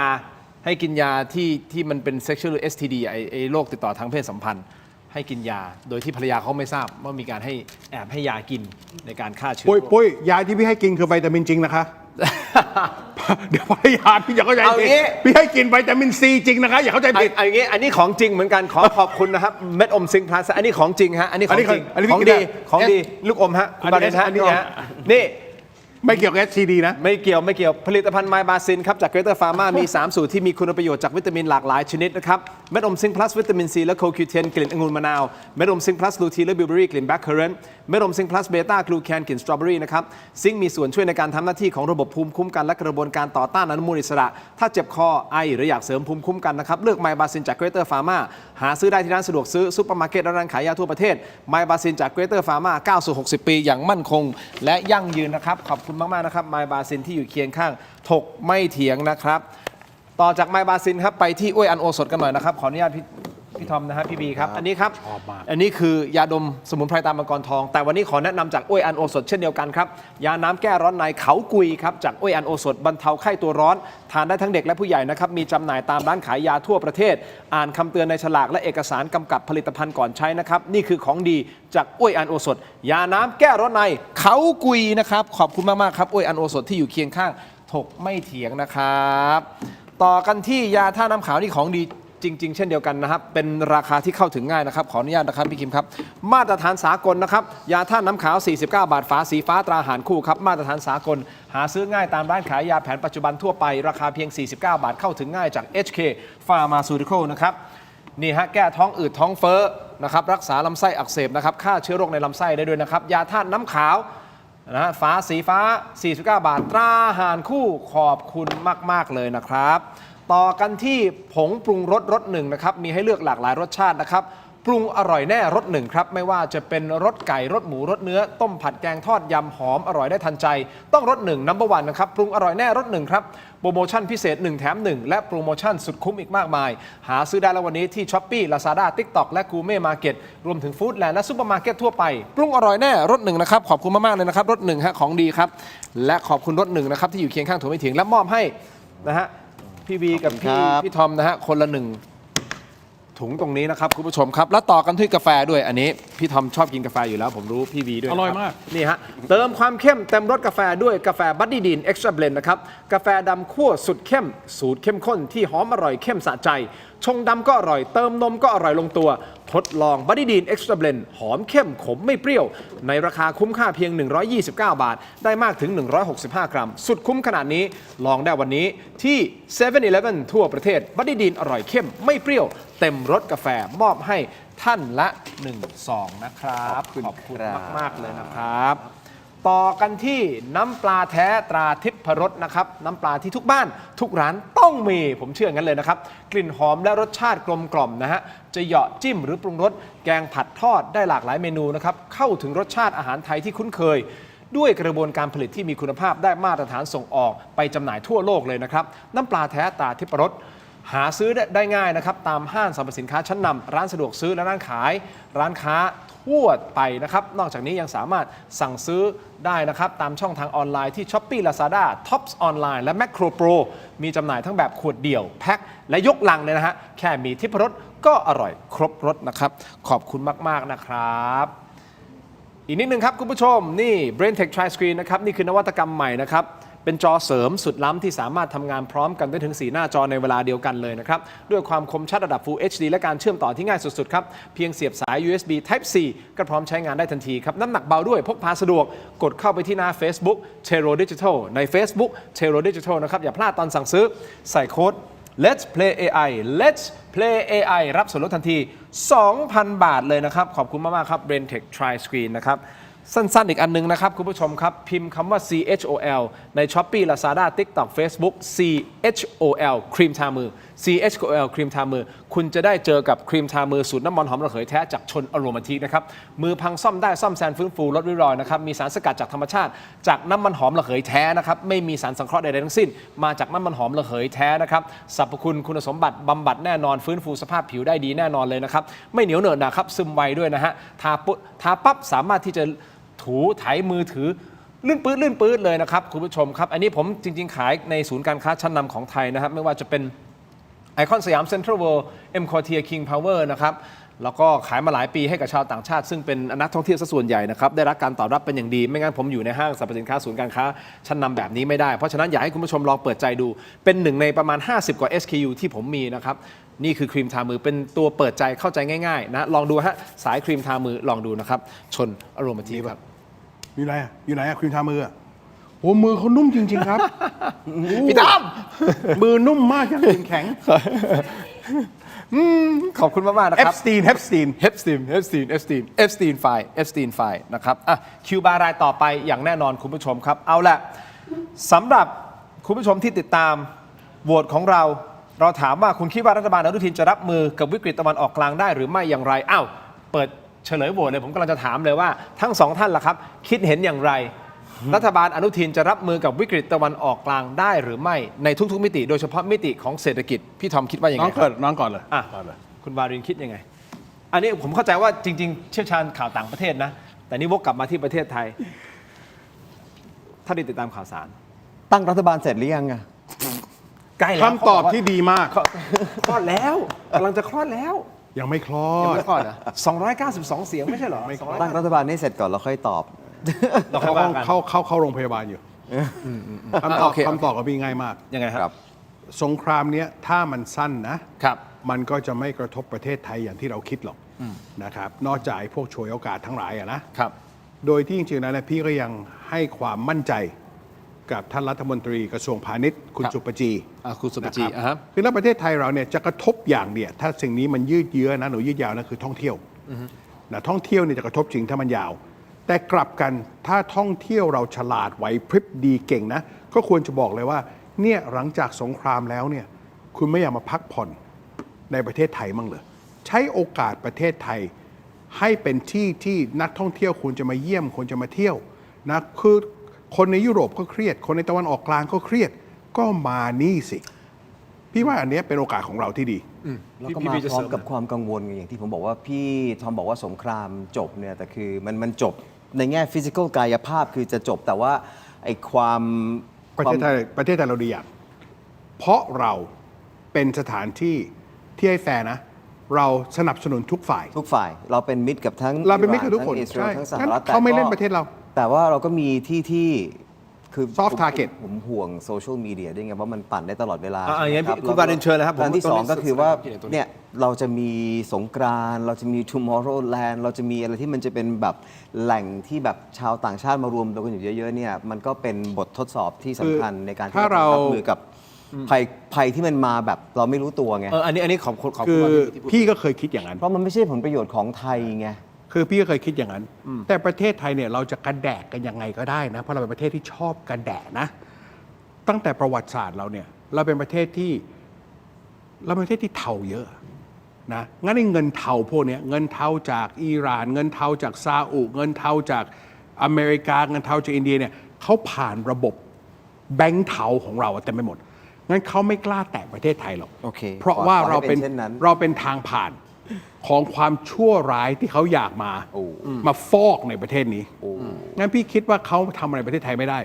าที่มันเป็น sexual STD ไอ้โรคติดต่อทางเพศสัมพันธ์ให้กินยาโดยที่ภรรยาเขาไม่ทราบว่ามีการแอบให้ยากินในการฆ่าเชื้อ ปุ้ยยาที่พี่ให้กินคือวิตามินจริงนะคะ เดี๋ยวภรรยาพี่อย่าเข้าใจ เอา ผิด งี้ พี่ให้กินวิตามินซีจริงนะคะอย่าเข้าใจผิด อันนี้ของจริงเหมือนกันขอขอบคุณนะครับเม็ดอมซิงค์พลัสอันนี้ของจริงฮะอันนี้ของจริง อันนี้ ของ พี่ ดี กินได้ ของดีลูกอมฮะคุณบาเดนฮะ อันนี้ นี่ฮะนี่ ไม่เกี่ยวกับ SCD นะ ไม่เกี่ยวผลิตภัณฑ์ไมบาซินครับจากเกรเตอร์ฟาร์มามี 3 สูตรที่มีคุณประโยชน์จากวิตามินหลากหลายชนิดนะครับเม็ดอมซิงค์พลัสวิตามินซีและโคคิวเทนกลิ่นองุ่นมะนาวเม็ดอมซิงค์พลัสลูทีและบิวเบอรี่กลิ่นแบล็คเคอร์เรนต์เม็ดอมซิงค์พลัสเบต้ากลูแคนกลิ่นสตรอเบอรี่นะครับซิงค์มีส่วนช่วยในการทำหน้าที่ของระบบภูมิคุ้มกันและกระบวนการต่อต้านอนุมูลอิสระถ้าเจ็บคอไอหรืออยากเสริมภูมิคุ้มกันนะครับเลือกไมบาซินจากเกรเตอร์ฟาร์มาหาซื้อได้ที่ร้านสะดวกซื้อซุปเปอร์มาร์เก็ตและร้านขายยาทั่วประเทศไมบาซินจากเกรเตอร์ฟาร์มาก้าวสู่60 ปีอย่างมั่นคงและยั่งยืนนะครับขอบคุณมากๆนะครับไมบาซินที่อยู่เคียงข้างถกไม่เถียงนะครับต่อจากไมบาซินครับไปที่อ้วยอันโอสถกันหน่อยนะครับขออนุญาตพี่ทอมนะฮะพี่บีครับอันนี้ครับอันนี้คือยาดมสมุนไพรตามมังกรทองแต่วันนี้ขอแนะนำจากอ้วยอันโอสถเช่นเดียวกันครับยาน้ำแก้ร้อนในเขากุยครับจากอ้วยอันโอสถบรรเทาไข้ตัวร้อนทานได้ทั้งเด็กและผู้ใหญ่นะครับมีจำหน่ายตามร้านขายยาทั่วประเทศอ่านคำเตือนในฉลากและเอกสารกำกับผลิตภัณฑ์ก่อนใช้นะครับนี่คือของดีจากอ้วยอันโอสถยาน้ำแก้ร้อนในเขากุยนะครับขอบคุณมากๆครับอ้วยอันโอสถที่อยู่เคียงข้างถกไม่เถียงนะครับต่อกันที่ยาท่าน้ำขาวนี่ของดีจริงๆเช่นเดียวกันนะครับเป็นราคาที่เข้าถึงง่ายนะครับขออนุญาตนะครับพี่คิมครับมาตรฐานสากลนะครับยาท่าน้ำขาว49 บาทฝาสีฟ้าตราหารคู่ครับมาตรฐานสากลหาซื้อง่ายตามร้านขายยาแผนปัจจุบันทั่วไปราคาเพียง49 บาทเข้าถึงง่ายจาก HK Pharmaceutical นะครับนี่ฮะแก้ท้องอืดท้องเฟ้อนะครับรักษาลำไส้อักเสบนะครับฆ่าเชื้อโรคในลำไส้ได้ด้วยนะครับยาท่าน้ำขาวนะฝาสีฟ้า49 บาทตราหารคู่ขอบคุณมากๆเลยนะครับต่อกันที่ผงปรุงรสรสหนึ่งนะครับมีให้เลือกหลากหลายรสชาตินะครับปรุงอร่อยแน่รสหนึ่งครับไม่ว่าจะเป็นรสไก่รสหมูรสเนื้อต้มผัดแกงทอดยำหอมอร่อยได้ทันใจต้องรสหนึ่งนัมเบอร์วันนะครับปรุงอร่อยแน่รสหนึ่งครับโปรโมชั่นพิเศษ1 แถม 1และโปรโมชั่นสุดคุ้มอีกมากมายหาซื้อได้แล้ววันนี้ที่ Shopee Lazada TikTok และ Gourmet Market รวมถึง Foodland และซุปเปอร์มาร์เก็ตทั่วไปปรุงอร่อยแน่รสหนึ่งนะครับขอบคุณมากๆเลยนะครับรสหนึ่งฮะของดีครับและขอบคุณรสหนึ่งนะครับที่อยู่เคียงข้างถูกไม่ถึงและมอบให้นะฮะพี่บีกับพี่ทอมนะฮะคนละ1 ถุงตรงนี้นะครับคุณผู้ชมครับแล้วต่อกันที่กาแฟด้วยอันนี้พี่ทอมชอบกินกาแฟอยู่แล้วผมรู้พี่บีด้วยอร่อยมากนี่ฮะเติมความเข้มเต็มรสกาแฟด้วยกาแฟบัดดี้ดีนเอ็กซ์ตร้าเบลนด์นะครับกาแฟดำคั่วสุดเข้มสูตรเข้มข้นที่หอมอร่อยเข้มสะใจชงดำก็อร่อยเติมนมก็อร่อยลงตัวทดลองบัดดี้ดีนเอ็กซ์ตร้าเบลนด์หอมเข้มขมไม่เปรี้ยวในราคาคุ้มค่าเพียง129 บาทได้มากถึง165 กรัมสุดคุ้มขนาดนี้ลองได้วันนี้ที่ 7-Eleven ทั่วประเทศบัดดี้ดีนอร่อยเข้มไม่เปรี้ยวเต็มรสกาแฟมอบให้ท่านละ1 ซองนะครับขอบคุณมากๆเลยนะครับต่อกันที่น้ำปลาแท้ตราทิพรสนะครับน้ำปลาที่ทุกบ้านทุกร้านต้องมีผมเชื่องั้นเลยนะครับกลิ่นหอมและรสชาติกลมกล่อมนะฮะจะเหยาะจิ้มหรือปรุงรสแกงผัดทอดได้หลากหลายเมนูนะครับเข้าถึงรสชาติอาหารไทยที่คุ้นเคยด้วยกระบวนการผลิตที่มีคุณภาพได้มาตรฐานส่งออกไปจำหน่ายทั่วโลกเลยนะครับน้ำปลาแท้ตราทิพรสหาซื้อได้ง่ายนะครับตามห้างสรรพสินค้าชั้นนำร้านสะดวกซื้อและร้านขายร้านค้าทั่วไปนะครับนอกจากนี้ยังสามารถสั่งซื้อได้นะครับตามช่องทางออนไลน์ที่ Shopee Lazada Tops Online และ Macro Pro มีจำหน่ายทั้งแบบขวดเดี่ยวแพ็คและยกลังเลยนะฮะแค่มีทิพรสก็อร่อยครบรสนะครับขอบคุณมากๆนะครับอีกนิดนึงครับคุณผู้ชมนี่ BrainTech Tri-Screen นะครับนี่คือนวัตกรรมใหม่นะครับเป็นจอเสริมสุดล้ำที่สามารถทำงานพร้อมกันได้ถึง4 หน้าจอในเวลาเดียวกันเลยนะครับด้วยความคมชัดระดับ Full HD และการเชื่อมต่อที่ง่ายสุดๆครับเพียงเสียบสาย USB Type C ก็พร้อมใช้งานได้ทันทีครับน้ำหนักเบาด้วยพกพาสะดวกกดเข้าไปที่หน้า Facebook Tero Digital ใน Facebook Tero Digital นะครับอย่าพลาดตอนสั่งซื้อใส่โค้ด Let's Play AI Let's Play AI รับส่วนลดทันที 2,000 บาทเลยนะครับขอบคุณมากๆครับ BrainTech Tri-Screen นะครับสั้นๆอีกอันนึงนะครับคุณผู้ชมครับพิมพ์คำว่า CHOL ใน Shopee Lazada TikTok Facebook CHOL ครีมทามือ CHOL ครีมทามือคุณจะได้เจอกับครีมทามือสูตรน้ำมันหอมระเหยแท้จากชนอโรมาทีนะครับมือพังซ่อมได้ซ่อมแซมฟื้นฟูลดริ้วรอยนะครับมีสารสกัดจากธรรมชาติจากน้ำมันหอมระเหยแท้นะครับไม่มีสารสังเคราะห์ใดๆทั้งสิ้นมาจากน้ำมันหอมระเหยแท้นะครับสรรพคุณสมบัติบำบัดแน่นอนฟื้นฟูสภาพผิวได้ดีแน่นอนเลยนะครับไม่เหนียวเหนอะหนะครับซึมไวด้วยนะฮะทาปั๊บสามารถที่จะถูไถมือถือลื่นปื๊ดเลยนะครับคุณผู้ชมครับอันนี้ผมจริงๆขายในศูนย์การค้าชั้นนำของไทยนะครับไม่ว่าจะเป็นไอคอนสยามเซ็นทรัลเวิลด์เอ็มคอร์เทียคิงพาวเวอร์นะครับแล้วก็ขายมาหลายปีให้กับชาวต่างชาติซึ่งเป็นนักท่องเที่ยวซะส่วนใหญ่นะครับได้รับการตอบรับเป็นอย่างดีไม่งั้นผมอยู่ในห้างสรรพสินค้าศูนย์การค้าชั้นนำแบบนี้ไม่ได้เพราะฉะนั้นอยากให้คุณผู้ชมลองเปิดใจดูเป็นหนึ่งในประมาณ50 กว่า SKU ที่ผมมีนะครับนี่คือครีมทามือเป็นตัวเปิดใจเข้าใจง่ายๆนะลองดูฮะสายครีมทามือลองดูนะครับชนอโรมาทีครับอยู่ไหนอะครีมทามือ โอ้มือเขานุ่มจริง ๆ ครับ พี่ตั้ม มือนุ่มมากยังแข็ง ขอบคุณมากๆนะ เอ ครั ฟ บ สตีนไฟนะครับอ่ะคิวบารายต่อไปอย่างแน่นอนคุณผู้ชมครับ เอาละสำหรับคุณผู้ชมที่ติดตามโหวตของเราถามว่าคุณคิดว่ารัฐบาลอนุทินจะรับมือกับวิกฤตตะวันออกกลางได้หรือไม่อย่างไรอ้าวเปิดเฉลยโหวตเลยผมกำลังจะถามเลยว่าทั้งสองท่านล่ะครับ คิดเห็นอย่างไร รัฐบาลอนุทินจะรับมือกับวิกฤตตะวันออกกลางได้หรือไม่ในทุกๆมิติ โดยเฉพาะมิติของเศรษฐกิจพี่ทอมคิดว่าอย่าง น้ ไร องเกิดน้องก่อนเลย อ่ะ ก่อนเลย คุณวารินคิดยังไง อันนี้ผมเข้าใจว่าจริง ๆ เชี่ยวชาญข่าวต่างประเทศนะ แต่นี่วกกลับมาที่ประเทศไทย ถ้าได้ติดตามข่าวสาร ตั้งรัฐบาลเสร็จหรือยังอะ ใกล้แล้ว คำตอบที่ดีมาก คลอดแล้วกำลังจะคลอดแล้ว ยังไม่คลอ ยัง ด ไม่คลอดเหรอ292 เสียงไม่ใช่เหรอ ตั้งรัฐบาลให้เสร็จก่อนแล้วค่อยตอบ เราค่อยว่ากัน เข้าโรงพยาบาลอยู่คำตอบ โอเค คำตอบกับพี่ง่ายมาก ยังไงครับ สงครามเนี้ยถ้ามันสั้นนะครับ มันก็จะไม่กระทบประเทศไทยอย่างที่เราคิดหรอกนะครับนอกจากไอ้พวกฉวยโอกาสทั้งหลายอะนะครับ โดยที่จริงๆแล้วเนยพี่ก็ยังให้ความมั่นใจกับท่านรัฐมนตรีกระทรวงพาณิชย์คุณ ครับ สุปจี คุณสุปจี นะครับ ฮะ คือแล้วประเทศไทยเราเนี่ยจะกระทบอย่างเดียวถ้าสิ่งนี้มันยืดเยื้อนะหรือยืดยาวนะคือท่องเที่ยวนะท่องเที่ยวเนี่ยจะกระทบจริงถ้ามันยาว แต่กลับกันถ้าท่องเที่ยวเราฉลาดไหวพริบดีเก่งนะก็ควรจะบอกเลยว่าเนี่ยหลังจากสงครามแล้วเนี่ยคุณไม่อยากมาพักผ่อนในประเทศไทยมั่งเลยใช้โอกาสประเทศไทยให้เป็นที่ที่นักท่องเที่ยวควรจะมาเยี่ยมควรจะมาเที่ยวนะคือคนในยุโรปก็เครียดคนในตะวันออกกลางก็เครียดก็มานี่สิพี่ว่าอันเนี้ยเป็นโอกาสของเราที่ดี แล้วก็มาพร้อมกับความกังวลอย่างที่ผมบอกว่าพี่ทอมบอกว่าสงครามจบเนี่ยแต่คือมันจบในแง่ฟิสิกอลกายภาพคือจะจบแต่ว่าไอ้ความ ประเทศไทยเราดีอย่างเพราะเราเป็นสถานที่ที่ให้แฟร์นะ เราสนับสนุนทุกฝ่าย เราเป็นมิตรกับทั้ง เราเป็นมิตรกับทุกคน ทั้งอิสราเอล ใช่ ทั้งสห งั้น รัฐ เขาไม่เล่นประเทศเรา แต่ว่าเราก็มีที่คือ Soft target ผมห่วงโซเชียลมีเดียด้วยไงเพราะมันปั่นได้ตลอดเวลา อย่างนี้ ใช่ไหม คุณวารินเชิญเลยครับ อันที่สองก็คือว่า ผม เนี่ยเราจะมีสงกรานต์เราจะมี Tomorrowland เราจะมีอะไรที่มันจะเป็นแบบแหล่งที่แบบชาวต่างชาติมารวมตัวกันอยู่เยอะๆเนี่ยมันก็เป็นบททดสอบที่สำคัญในการที่ ถ้า เรา เรา รับมือกับภัยที่มันมาแบบเราไม่รู้ตัวไง อันนี้ขอบคุณ คือ วารินที่พูด พี่ก็เคยคิดอย่างนั้น เพราะมันไม่ใช่ผลประโยชน์ของไทยไง คือพี่ก็เคยคิดอย่างนั้น แต่ประเทศไทยเนี่ยเราจะกระแดกกันยังไงก็ได้นะ เพราะเราเป็นประเทศที่ชอบกระแดกนะ ตั้งแต่ประวัติศาสตร์เราเนี่ยเราเป็นประเทศที่เทาเยอะนะงั้นไอ้เงินเทาพวกเนี้ยเงินเทาจากอิหร่านเงินเทาจากซาอุเงินเทาจากอเมริกาเงินเทาจากอินเดียเนี่ยเขาผ่านระบบแบงก์เทาของเราเต็มไปหมดงั้นเขาไม่กล้าแตะประเทศไทยหรอก โอเค เพราะว่า ขอให้ เราเป็น เป็นเช่นนั้น เราเป็นทางผ่านของความชั่วร้ายที่เขาอยากมาฟอกในประเทศนี้งั้นพี่คิดว่าเขาทำอะไรประเทศไทยไม่ได้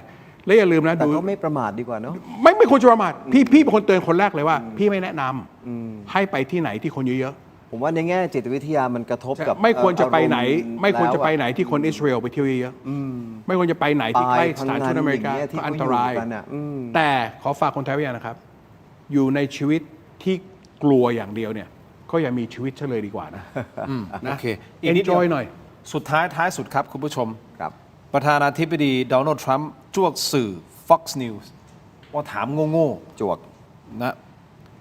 และอย่าลืมนะ แต่ ดู ก็ไม่ประมาทดีกว่าเนาะ ไม่ควรจะประมาทพี่เป็นคนเตือนคนแรกเลยว่า พี่ไม่แนะนำให้ไปที่ไหนที่คนเยอะ ผมว่าในแง่จิตวิทยามันกระทบกับ ๆไม่ควรจะไปไหน อารณ์ ไม่ควรจะไป แล้ว ไหนที่คนอิสราเอลไปเที่ยวเยอะๆไม่ควรจะไปไหนที่ใกล้สถานทูตอเมริกา ตายพังงานอย่างเงี้ยที่ ก็อันตราย เขาอยู่กันอะแต่ขอฝากคนไทยไว้อย่างนะครับ อยู่ในชีวิตที่กลัวอย่างเดียวเนี่ยก็อย่ามีชีวิตเฉลยดีกว่านะ โอเคอีกนิดเดียว enjoy หน่อย สุดท้ายสุดครับคุณผู้ชม ครับ ประธานาธิบดีโดนัลด์ทรัมป์จวกสื่อ Fox News ว่าถามโง่ จวก ๆนะ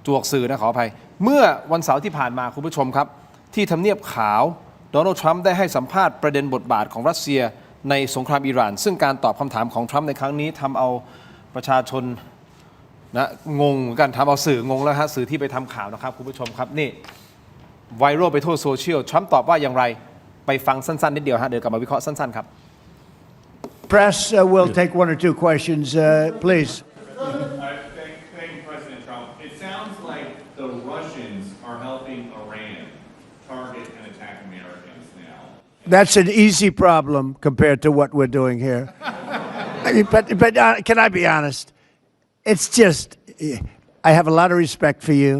จวกสื่อนะขออภัย เมื่อวันเสาร์ที่ผ่านมาคุณผู้ชมครับ ที่ทำเนียบขาวโดนัลด์ทรัมป์ได้ให้สัมภาษณ์ประเด็นบทบาทของรัสเซียในสงครามอิหร่าน ซึ่งการตอบคำถามของทรัมป์ในครั้งนี้ทำเอาประชาชนนะงงเหมือนกันทำเอาสื่องงแล้วฮะสื่อที่ไปทำข่าวนะครับคุณผู้ชมครับนี่ไวรัลไปทั่วโซเชียลทรัมป์ตอบว่าอย่างไรไปฟังสั้นๆนิดเดียวฮะเดี๋ยวกลับมาวิเคราะห์สั้นๆครับ Press will take one or two questions, please. Thank you, President Trump. It sounds like the Russians are helping Iran target and attack Americans now. That's an easy problem compared to what we're doing here. But can I be honest? It's just, I have a lot of respect for you.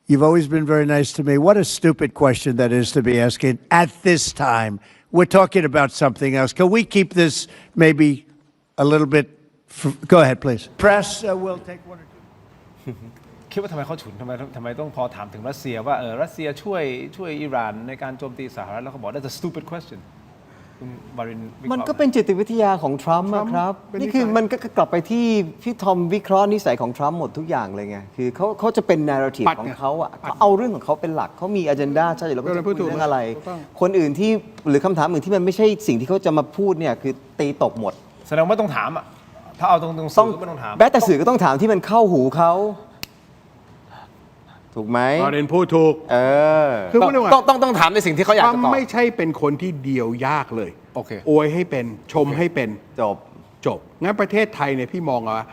You've always been very nice to me. What a stupid question that is to be asking at this time. We're talking about something else. Can we keep this maybe a little bit? Go ahead, please. Press will take one or two. คิดว่าทำไมเขาฉุนทำไมต้องพอถามถึงรัสเซียว่ารัสเซียช่วยอิหร่านในการโจมตีสหรัฐแล้วเขาบอก that's a stupid question คุณวารินวิคราะห์ มันก็เป็นจิตวิทยาของทรัมป์อะครับ เป็นนิสัย นี่คือมันก็กลับไปที่พี่ทอมวิเคราะห์นิสัยของทรัมป์หมดทุกอย่างเลยไง คือเขาจะเป็น narrative ปัดไง ของเขาอะเขาเอาเรื่องของเขาเป็นหลัก เขามี agenda ใช่แล้วก็จะพูด ถูก เรื่องอะไร ถูกต้อง คนอื่นที่หรือคำถามอื่นที่มันไม่ใช่สิ่งที่เขาจะมาพูดเนี่ยคือตีตกหมด แสดงว่าต้องถามอ่ะถ้าเอาตรงๆสื่อก็ไม่ต้องถาม แม้แต่สื่อก็ต้องถามที่มันเข้าหูเขาถูกไหม ประเด็นพูดถูก คือพูดได้ว่า ต้องถามในสิ่งที่เขาอยาก ทรั จะ ม ตอบ ป์ไม่ใช่เป็นคนที่เดียวยากเลย โอเค อวยให้เป็นชมให้เป็น จบ งั้นประเทศไทยเนี่ยพี่มองว่า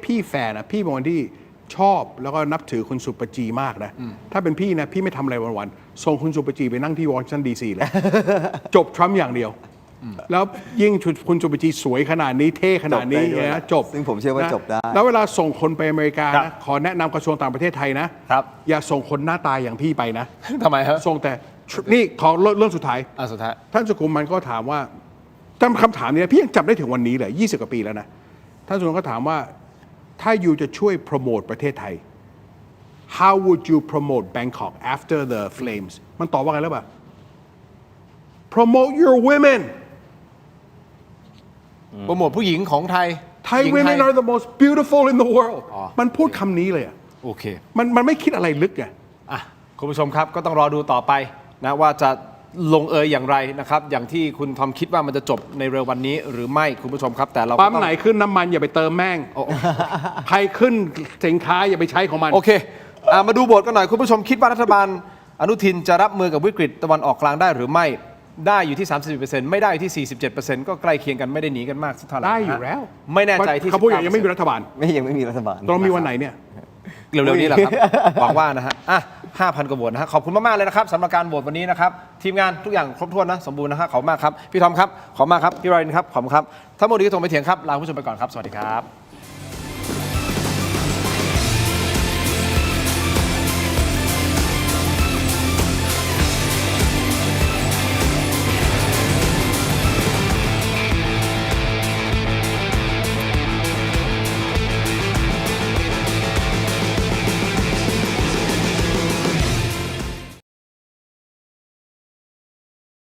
พี่แฟนนะพี่มองที่ชอบแล้วก็นับถือคุณสุปจีมากนะ ถ้าเป็นพี่นะพี่ไม่ทำอะไรวันๆส่งคุณสุปจีไปนั่งที่วอชิงตันดีซีเลย จบทรัมป์อย่างเดียว แล้วยิ่งคุณสุปจีสวยขนาดนี้เท่ขนาดนี้ จบได้ด้วย นะจบ ซึ่งผมเชื่อว่า นะ จบได้ แล้วเวลาส่งคนไปอเมริกา ครับ นะขอแนะนำกระทรวงต่างประเทศไทยนะครับ อย่าส่งคนหน้าตายอย่างพี่ไปนะ ทำไมฮะ ส่งแต่นี่ขอเรื่องสุดท้าย สุดท้าย ท่านสุขุมมันก็ถามว่าจำคำถามนี้พี่ยังจำได้ถึงวันนี้เลย20 กว่าปีแล้วนะ ท่านสุขุมก็ถามว่าถ้าอยู่จะช่วยโปรโมทประเทศไทย how would you promote Bangkok after the flames มันตอบว่าไงแล้วป่ะ promote your women โปรโมทผู้หญิงของไทย Thai หญิง women are the most beautiful in the world มันพูดคำนี้เลยอะ โอเค มันไม่คิดอะไรลึกไง อ่ะคุณผู้ชมครับก็ต้องรอดูต่อไปนะว่าจะลงเอยอย่างไรนะครับอย่างที่คุณทอมคิดว่ามันจะจบในเร็ววันนี้หรือไม่คุณผู้ชมครับ แต่เราก็ ปั๊ม ต้อง ไหนขึ้นน้ำมันอย่าไปเติมแม่ง ใครขึ้นสินค้าอย่าไปใช้ของมัน โอเคมาดูบทกันหน่อยคุณผู้ชมคิดว่ารัฐบาลอนุทินจะรับมือกับวิกฤตตะวันออกกลางได้หรือไม่ได้อยู่ที่ 30% ไม่ได้อยู่ที่ 47% ก็ใกล้เคียงกันไม่ได้หนีกันมากสักเท่าไหร่ ได้อยู่แล้ว ไม่แน่ใจที่ เขาพูดอย่างยังไม่มีรัฐบาล ยังไม่มีรัฐบาล ตรงมีวันไหนเนี่ย เร็วๆนี้แหละครับ หวังว่านะฮะ5,000 กว่าโหวตนะฮะขอบคุณมากๆเลยนะครับสำหรับการโหวตวันนี้นะครับทีมงานทุกอย่างครบถ้วนนะสมบูรณ์นะฮะขอบคุณมากครับพี่ทอมครับขอบคุณมากครับพี่ไรนครับขอบคุณครับทั้งหมดนี้ก็ตรงไปเถียงครับลาคุณผู้ชมไปก่อนครับสวัสดีครับ